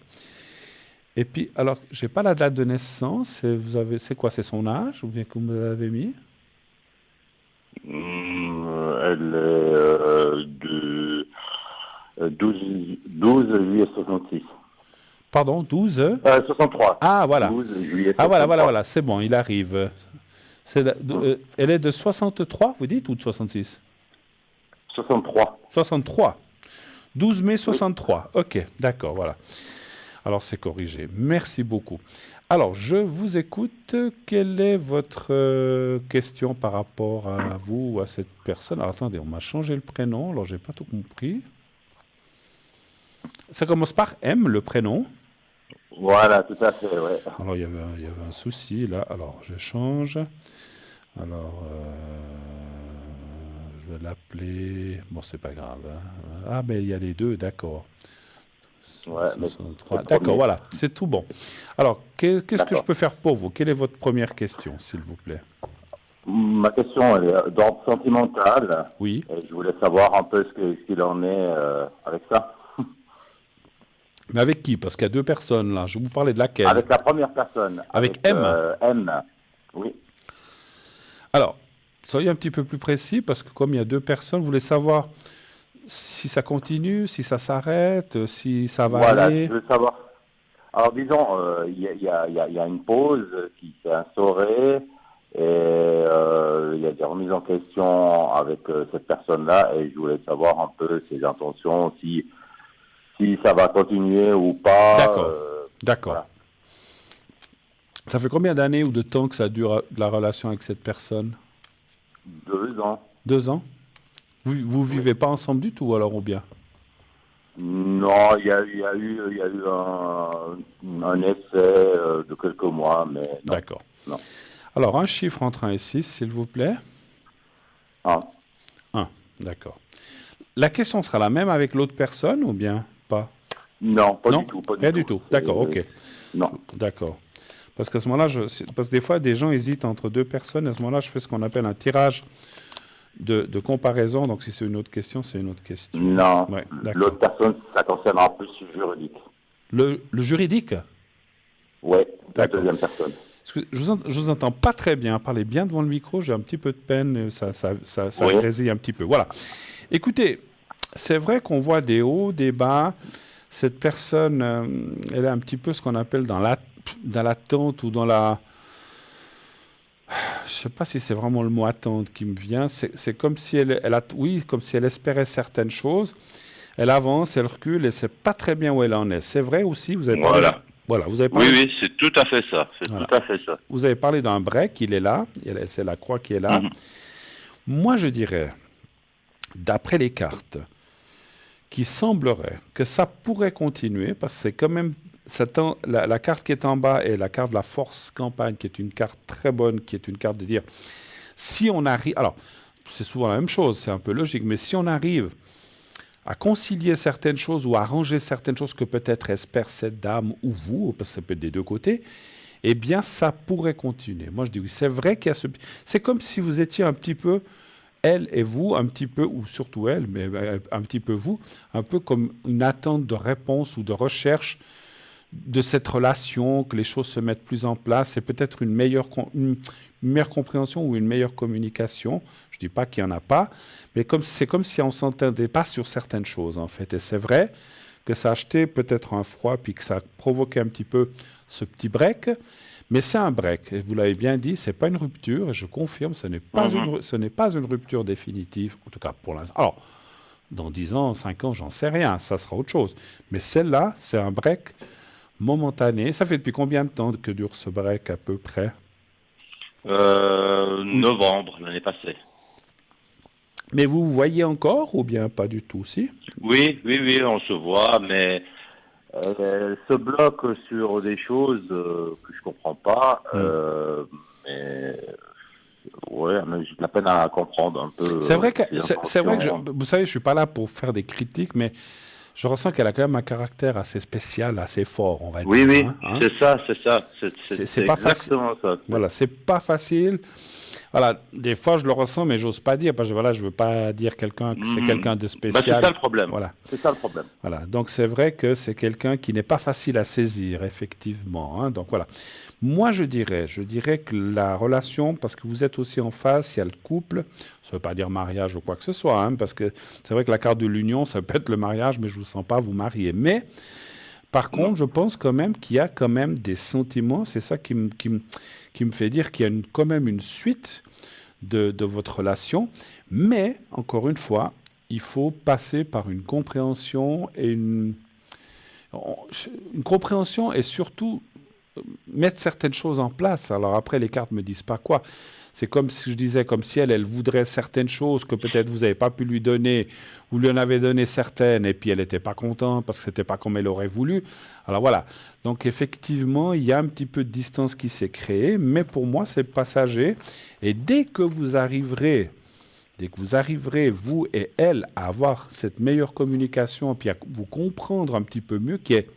Et puis, alors, je n'ai pas la date de naissance. C'est quoi? C'est son âge? Ou bien que vous l'avez mis? Elle est de 12 juillet 66. Pardon, 12? 63. Ah, voilà. 12 juillet 63. Ah, voilà, c'est bon, il arrive. Elle est de 63, vous dites, ou de 66? 63. 63. 12 mai 63. Oui. Ok, d'accord, voilà. Alors, c'est corrigé. Merci beaucoup. Alors, je vous écoute. Quelle est votre question par rapport à vous ou à cette personne? Alors, attendez, on m'a changé le prénom, alors je n'ai pas tout compris. Ça commence par M, le prénom. Voilà, tout à fait, ouais. Alors, il y avait un souci, là. Alors, je change. Alors, je vais l'appeler... Bon, c'est pas grave. Hein. Ah, mais il y a les deux, d'accord. Ouais, d'accord, voilà, c'est tout bon. Alors, qu'est-ce que je peux faire pour vous? Quelle est votre première question, s'il vous plaît? Ma question, elle est d'ordre sentimental. Oui. Et je voulais savoir un peu ce qu'il en est avec ça. Mais avec qui? Parce qu'il y a deux personnes, là. Je vais vous parler de laquelle? Avec la première personne. Avec M? M, oui. Alors, soyez un petit peu plus précis, parce que comme il y a deux personnes, vous voulez savoir si ça continue, si ça s'arrête, si ça va aller. Voilà, je veux savoir. Alors, disons, il y a une pause qui s'est instaurée et il y a des remises en question avec cette personne-là et je voulais savoir un peu ses intentions, si ça va continuer ou pas. D'accord. D'accord. Voilà. Ça fait combien d'années ou de temps que ça dure la relation avec cette personne? 2 ans. 2 ans? Vous vivez pas ensemble du tout alors ou bien? Non, il y a eu un essai de quelques mois, mais non. D'accord. Non. Alors, un chiffre entre 1 et 6, s'il vous plaît. 1. 1, d'accord. La question sera la même avec l'autre personne ou bien pas? Non, pas non du tout. Pas Rien du du tout. D'accord, ok. Non. D'accord. Parce qu'à ce moment-là, parce que des fois, des gens hésitent entre deux personnes. À ce moment-là, je fais ce qu'on appelle un tirage de comparaison. Donc, si c'est une autre question, c'est une autre question. Non. Ouais, l'autre personne, ça concernera plus le juridique. Le juridique? Oui, la D'accord. deuxième personne. Je vous entends pas très bien. Parlez bien devant le micro. J'ai un petit peu de peine. Ça Oui. grésille un petit peu. Voilà. Écoutez, c'est vrai qu'on voit des hauts, des bas. Cette personne, elle est un petit peu ce qu'on appelle dans l'attente ou dans la... Je ne sais pas si c'est vraiment le mot attente qui me vient. C'est comme si comme si elle espérait certaines choses. Elle avance, elle recule et elle ne sait pas très bien où elle en est. C'est vrai aussi, vous avez parlé... Voilà, vous avez parlé... Oui, c'est tout à fait ça. Voilà. Tout à fait ça. Vous avez parlé d'un break, il est là. C'est la croix qui est là. Mhm. Moi, je dirais, d'après les cartes, qu'il semblerait que ça pourrait continuer, parce que c'est quand même... La carte qui est en bas est la carte de la force campagne, qui est une carte très bonne, qui est une carte de dire, si on arrive... Alors, c'est souvent la même chose, c'est un peu logique, mais si on arrive à concilier certaines choses ou à arranger certaines choses que peut-être espère cette dame ou vous, parce que ça peut être des deux côtés, eh bien, ça pourrait continuer. Moi, je dis oui, c'est vrai qu'il y a ce... C'est comme si vous étiez un petit peu, elle et vous, un petit peu, ou surtout elle, mais un petit peu vous, un peu comme une attente de réponse ou de recherche de cette relation, que les choses se mettent plus en place, et peut-être une meilleure compréhension ou une meilleure communication. Je ne dis pas qu'il n'y en a pas, mais c'est comme si on ne s'entendait pas sur certaines choses, en fait. Et c'est vrai que ça a acheté peut-être un froid, puis que ça a provoqué un petit peu ce petit break, mais c'est un break. Et vous l'avez bien dit, ce n'est pas une rupture, et je confirme, ce n'est pas, une rupture définitive, en tout cas pour l'instant. Alors, dans 10 ans, 5 ans, j'en sais rien, ça sera autre chose. Mais celle-là, c'est un break momentané. Ça fait depuis combien de temps que dure ce break à peu près? Novembre, l'année passée. Mais vous voyez encore ou bien pas du tout, si? Oui, on se voit, mais elle se bloque sur des choses que je comprends pas. Mais ouais, mais j'ai de la peine à comprendre un peu. C'est vrai que vous savez, je suis pas là pour faire des critiques, mais je ressens qu'elle a quand même un caractère assez spécial, assez fort, on va dire. Oui, hein. c'est ça. C'est pas exactement facile. ça. Voilà, c'est pas facile. Voilà, des fois je le ressens, mais j'ose pas dire parce que voilà, je veux pas dire quelqu'un que c'est quelqu'un de spécial. C'est ça le problème. Voilà. C'est ça le problème. Voilà, donc c'est vrai que c'est quelqu'un qui n'est pas facile à saisir, effectivement. Hein. Donc voilà. Moi, je dirais que la relation, parce que vous êtes aussi en face, il y a le couple, ça ne veut pas dire mariage ou quoi que ce soit, hein, parce que c'est vrai que la carte de l'union, ça peut être le mariage, mais je ne vous sens pas vous marier. Mais, par contre, je pense quand même qu'il y a quand même des sentiments, c'est ça qui me fait dire qu'il y a quand même une suite de votre relation, mais, encore une fois, il faut passer par une compréhension et une compréhension et surtout mettre certaines choses en place. Alors après, les cartes ne me disent pas quoi. C'est comme si je disais, comme si elle voudrait certaines choses que peut-être vous n'avez pas pu lui donner, vous lui en avez donné certaines, et puis elle n'était pas contente parce que ce n'était pas comme elle aurait voulu. Alors voilà. Donc effectivement, il y a un petit peu de distance qui s'est créée, mais pour moi, c'est passager. Et dès que vous arriverez, vous et elle, à avoir cette meilleure communication, puis à vous comprendre un petit peu mieux, qui est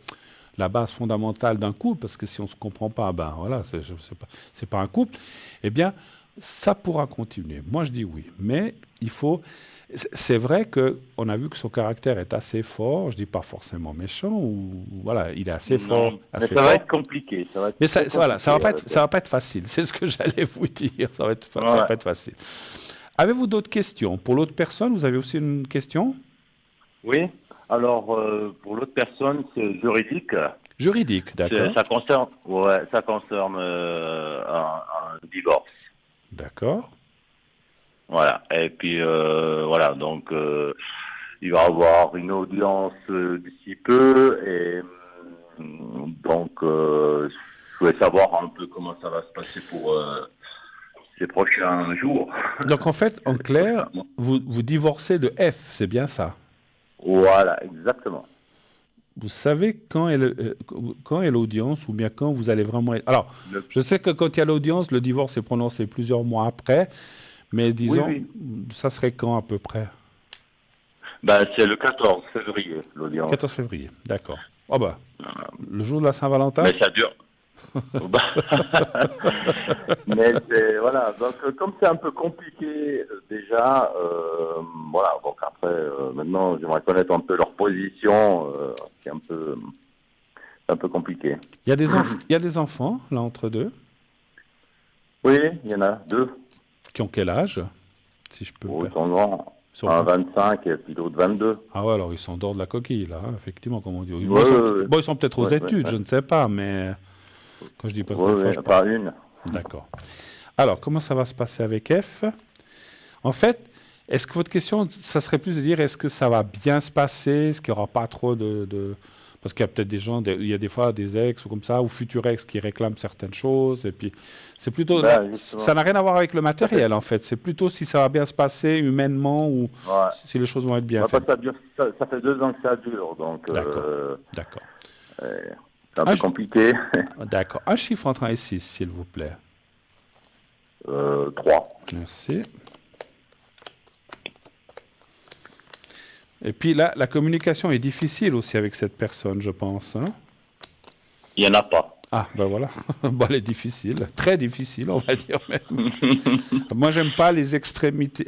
la base fondamentale d'un couple, parce que si on ne se comprend pas, ben voilà, c'est pas un couple, eh bien, ça pourra continuer. Moi, je dis oui. Mais il faut... C'est vrai qu'on a vu que son caractère est assez fort, je ne dis pas forcément méchant, ou voilà, il est assez fort. Mais ça va être compliqué. Mais ça va pas être facile, c'est ce que j'allais vous dire, ça va pas être facile. Avez-vous d'autres questions? Pour l'autre personne, vous avez aussi une question? Oui. Alors, pour l'autre personne, c'est juridique. Juridique, d'accord. Ça concerne un divorce. D'accord. Voilà. Et puis, voilà. Donc, il va avoir une audience d'ici peu. Et donc, je voulais savoir un peu comment ça va se passer pour ces prochains jours. Donc, en fait, en clair, vous divorcez de F, c'est bien ça? Voilà, exactement. Vous savez quand est l'audience ou bien quand vous allez vraiment... Alors, je sais que quand il y a l'audience, le divorce est prononcé plusieurs mois après, mais disons, ça serait quand à peu près? Ben, c'est le 14 février, l'audience. 14 février, d'accord. Oh bah, le jour de la Saint-Valentin? Mais ça dure. Mais voilà, donc comme c'est un peu compliqué déjà, voilà, donc après, maintenant j'aimerais connaître un peu leur position, c'est un peu compliqué. Il y a des enfants, là, entre deux? Oui, il y en a 2. Qui ont quel âge, si je peux ils sont grands. Un 25 et puis l'autre 22. Ah ouais, alors ils sont dehors de la coquille, là, hein, effectivement, comme on dit. Ils sont peut-être aux études, je ne sais pas, mais... Quand je dis pas pas une. D'accord. Alors, comment ça va se passer avec F? En fait, est-ce que votre question, ça serait plus de dire, est-ce que ça va bien se passer? Est-ce qu'il n'y aura pas trop de... Parce qu'il y a peut-être des gens, il y a des fois des ex ou comme ça, ou futurs ex qui réclament certaines choses. Et puis, c'est plutôt... ça n'a rien à voir avec le matériel, en fait. C'est plutôt si ça va bien se passer humainement ou si les choses vont être bien faites. Ça fait 2 ans que ça dure, donc... D'accord. C'est un peu compliqué. D'accord. Un chiffre entre 1 et 6, s'il vous plaît. 3. Merci. Et puis là, la communication est difficile aussi avec cette personne, je pense. Hein? Il n'y en a pas. Ah, ben voilà. Bon, elle est difficile. Très difficile, on va dire même. Moi, j'aime pas les extrémités.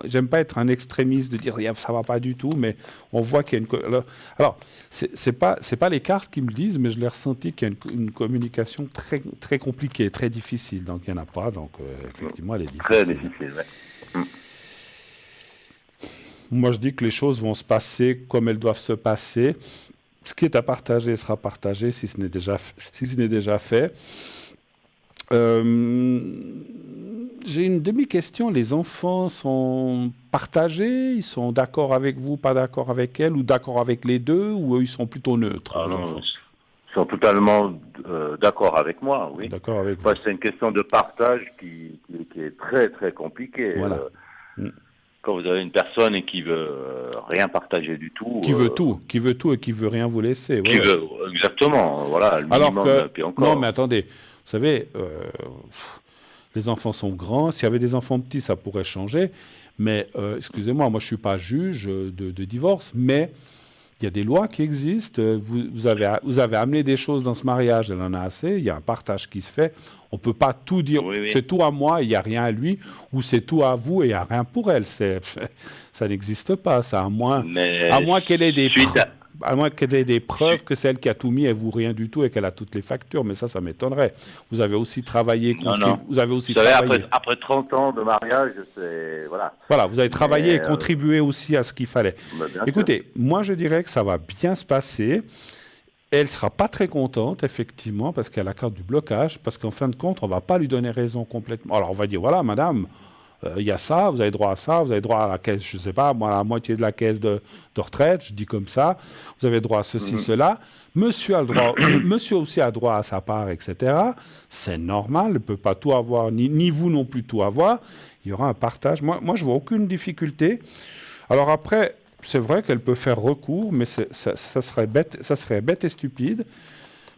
J'aime pas être un extrémiste de dire ça va pas du tout, mais on voit qu'il y a une... Alors, c'est pas les cartes qui me le disent, mais je l'ai ressenti qu'il y a une communication très, très compliquée, très difficile. Donc, il n'y en a pas. Donc, effectivement, elle est difficile. Très difficile, oui. Moi, je dis que les choses vont se passer comme elles doivent se passer. Ce qui est à partager sera partagé si ce n'est déjà fait. J'ai une demi-question. Les enfants sont partagés? Ils sont d'accord avec vous, pas d'accord avec elle, ou d'accord avec les deux, ou eux, ils sont plutôt neutres? Ils sont totalement d'accord avec moi, oui. D'accord avec vous. C'est une question de partage qui est très, très compliquée. Voilà. quand vous avez une personne qui veut rien partager du tout. Qui veut tout et qui veut rien vous laisser. Qui veut, exactement, voilà, le Alors minimum, puis encore. non, mais attendez, vous savez, les enfants sont grands, s'il y avait des enfants petits, ça pourrait changer, mais, excusez-moi, moi je ne suis pas juge de divorce, mais il y a des lois qui existent, vous avez amené des choses dans ce mariage, elle en a assez, il y a un partage qui se fait, on ne peut pas tout dire, c'est tout à moi, il n'y a rien à lui, ou c'est tout à vous et il n'y a rien pour elle, ça n'existe pas, ça, à moins qu'elle ait des preuves que celle qui a tout mis, elle ne vaut rien du tout et qu'elle a toutes les factures, mais ça m'étonnerait. Vous avez aussi travaillé, vous avez aussi travaillé. Après 30 ans de mariage, c'est... Voilà. Voilà, vous avez travaillé et contribué aussi à ce qu'il fallait. Écoutez, moi je dirais que ça va bien se passer. Elle ne sera pas très contente, effectivement, parce qu'elle a la carte du blocage, parce qu'en fin de compte, on ne va pas lui donner raison complètement. Alors on va dire, voilà, madame, il y a ça, vous avez droit à ça, vous avez droit à la caisse, je ne sais pas, moi, à la moitié de la caisse de retraite, je dis comme ça, vous avez droit à ceci, cela. Monsieur a le droit, monsieur aussi a droit à sa part, etc. C'est normal, il ne peut pas tout avoir, ni vous non plus tout avoir. Il y aura un partage. Moi je ne vois aucune difficulté. Alors après, c'est vrai qu'elle peut faire recours, mais ça serait bête et stupide.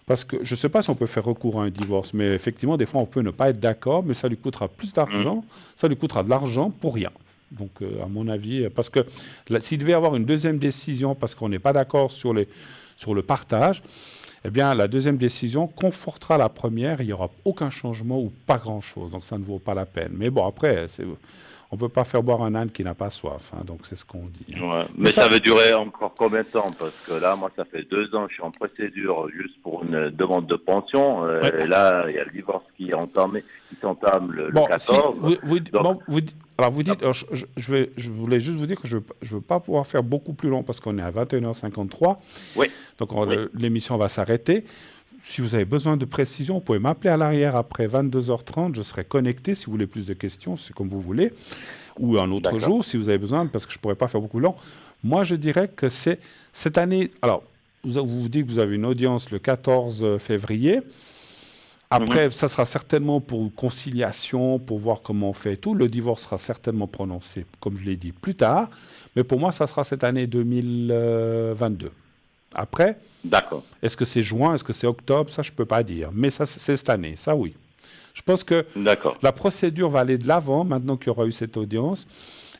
Parce que je ne sais pas si on peut faire recours à un divorce, mais effectivement, des fois, on peut ne pas être d'accord, mais ça lui coûtera plus d'argent, ça lui coûtera de l'argent pour rien. Donc, à mon avis, parce que s'il devait y avoir une deuxième décision, parce qu'on n'est pas d'accord sur le partage, eh bien, la deuxième décision confortera la première, il n'y aura aucun changement ou pas grand-chose. Donc, ça ne vaut pas la peine. Mais bon, après, on ne peut pas faire boire un âne qui n'a pas soif, hein, donc c'est ce qu'on dit. Ouais, mais ça va durer encore combien de temps? Parce que là, moi, ça fait 2 ans que je suis en procédure juste pour une demande de pension. Et là, il y a le divorce qui s'entame le 14. Vous dites, je voulais juste vous dire que je ne veux pas pouvoir faire beaucoup plus long parce qu'on est à 21h53. Oui. Donc l'émission va s'arrêter. Si vous avez besoin de précision, vous pouvez m'appeler à l'arrière après 22h30. Je serai connecté si vous voulez plus de questions, c'est comme vous voulez. Ou un autre jour, si vous avez besoin, parce que je ne pourrais pas faire beaucoup long. Moi, je dirais que c'est cette année... Alors, vous dites que vous avez une audience le 14 février. Après, ça sera certainement pour conciliation, pour voir comment on fait et tout. Le divorce sera certainement prononcé, comme je l'ai dit, plus tard. Mais pour moi, ça sera cette année 2022. Après, est-ce que c'est juin, est-ce que c'est octobre, ça je ne peux pas dire. Mais ça, c'est cette année, ça oui. Je pense que la procédure va aller de l'avant maintenant qu'il y aura eu cette audience.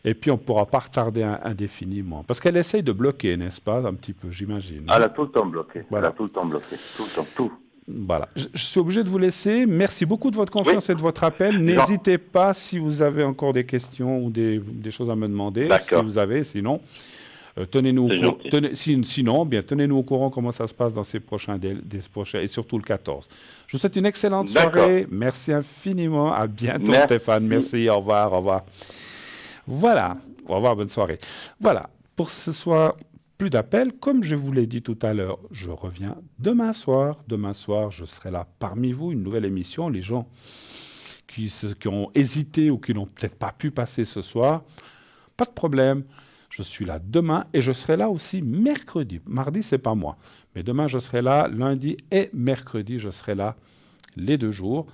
Et puis on ne pourra pas retarder indéfiniment. Parce qu'elle essaye de bloquer, n'est-ce pas, un petit peu, j'imagine. Elle a tout le temps bloqué. Voilà. Elle a tout le temps bloqué. Tout le temps, tout. Voilà. Je suis obligé de vous laisser. Merci beaucoup de votre confiance et de votre appel. N'hésitez pas si vous avez encore des questions ou des choses à me demander. Si vous avez, sinon... tenez-nous au courant comment ça se passe dans ces prochains et surtout le 14. Je vous souhaite une excellente soirée. Merci infiniment. À bientôt, Stéphane. Merci. Au revoir. Voilà. Au revoir. Bonne soirée. Voilà. Pour ce soir, plus d'appels. Comme je vous l'ai dit tout à l'heure, je reviens demain soir. Demain soir, je serai là parmi vous. Une nouvelle émission. Les gens qui ont hésité ou qui n'ont peut-être pas pu passer ce soir, pas de problème. Je suis là demain et je serai là aussi mercredi. Mardi, c'est pas moi. Mais demain, je serai là. Lundi et mercredi, je serai là les 2 jours.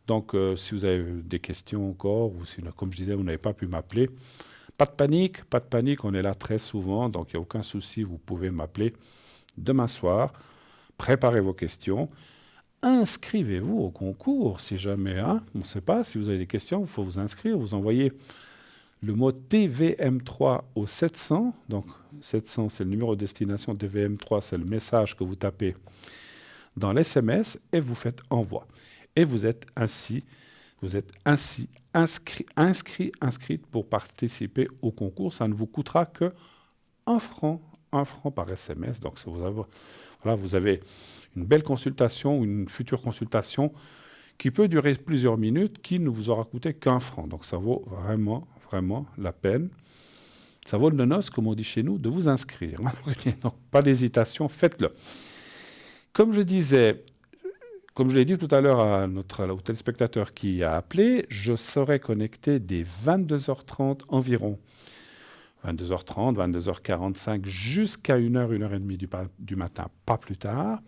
Donc, si vous avez des questions encore, ou si, comme je disais, vous n'avez pas pu m'appeler, pas de panique. On est là très souvent. Donc, il n'y a aucun souci. Vous pouvez m'appeler demain soir. Préparez vos questions. Inscrivez-vous au concours, si jamais. On ne sait pas. Si vous avez des questions, il faut vous inscrire. Vous envoyez le mot TVM3 au 700, donc 700 c'est le numéro de destination, TVM3 c'est le message que vous tapez dans l'SMS et vous faites envoi. Et vous êtes ainsi inscrite pour participer au concours. Ça ne vous coûtera que 1 franc par SMS. Donc vous avez une belle consultation, une future consultation qui peut durer plusieurs minutes, qui ne vous aura coûté qu'1 franc. Donc ça vaut vraiment la peine. Ça vaut le noce, comme on dit chez nous, de vous inscrire. Donc, pas d'hésitation, faites-le. Comme je l'ai dit tout à l'heure au téléspectateur qui a appelé, je serai connecté dès 22h30 environ. 22h30, 22h45, jusqu'à 1h, 1h30 du matin, pas plus tard.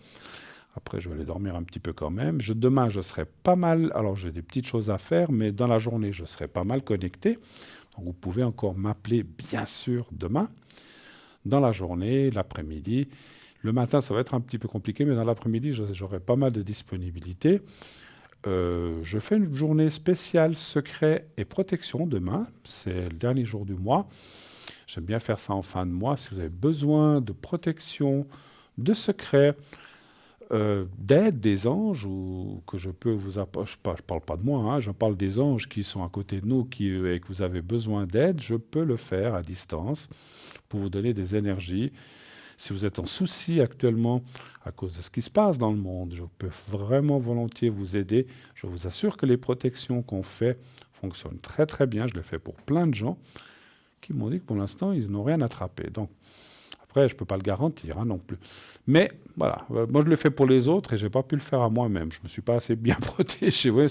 Après, je vais aller dormir un petit peu quand même. Demain, je serai pas mal... Alors, j'ai des petites choses à faire, mais dans la journée, je serai pas mal connecté. Donc, vous pouvez encore m'appeler, bien sûr, demain, dans la journée, l'après-midi. Le matin, ça va être un petit peu compliqué, mais dans l'après-midi, j'aurai pas mal de disponibilité. Je fais une journée spéciale secret et protection demain. C'est le dernier jour du mois. J'aime bien faire ça en fin de mois. Si vous avez besoin de protection, de secret, d'aide des anges, ou que je peux vous apporter, je ne parle pas de moi, hein, je parle des anges qui sont à côté de nous et que vous avez besoin d'aide, je peux le faire à distance pour vous donner des énergies. Si vous êtes en souci actuellement à cause de ce qui se passe dans le monde, je peux vraiment volontiers vous aider. Je vous assure que les protections qu'on fait fonctionnent très très bien. Je le fais pour plein de gens qui m'ont dit que pour l'instant, ils n'ont rien attrapé. Donc, après, je ne peux pas le garantir non plus. Mais voilà, moi je le fais pour les autres et je n'ai pas pu le faire à moi-même. Je ne me suis pas assez bien protégé. Oui,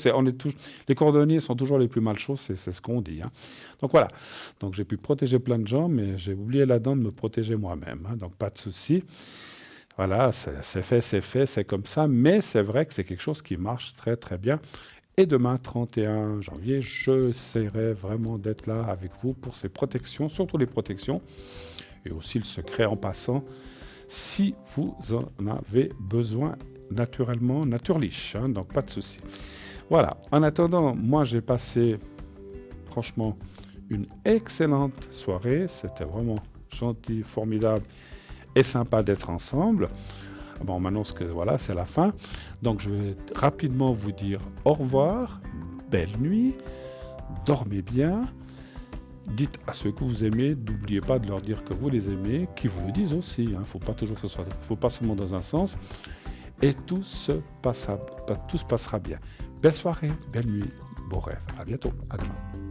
les cordonniers sont toujours les plus mal chauds, c'est ce qu'on dit. Hein. Donc voilà, donc j'ai pu protéger plein de gens, mais j'ai oublié là-dedans de me protéger moi-même. Hein. Donc pas de souci. Voilà, c'est fait, c'est comme ça. Mais c'est vrai que c'est quelque chose qui marche très très bien. Et demain, 31 janvier, j'essaierai vraiment d'être là avec vous pour ces protections, surtout les protections. Et aussi le secret en passant, si vous en avez besoin naturellement, naturlich, hein, donc pas de souci. Voilà, en attendant, moi j'ai passé franchement une excellente soirée, c'était vraiment gentil, formidable et sympa d'être ensemble. Bon, on m'annonce que voilà, c'est la fin, donc je vais rapidement vous dire au revoir, belle nuit, dormez bien. Dites à ceux que vous aimez, n'oubliez pas de leur dire que vous les aimez, qu'ils vous le disent aussi. Il ne faut pas toujours que ce soit, faut pas seulement dans un sens. Et tout se passera bien. Belle soirée, belle nuit, beau rêve. À bientôt. À demain.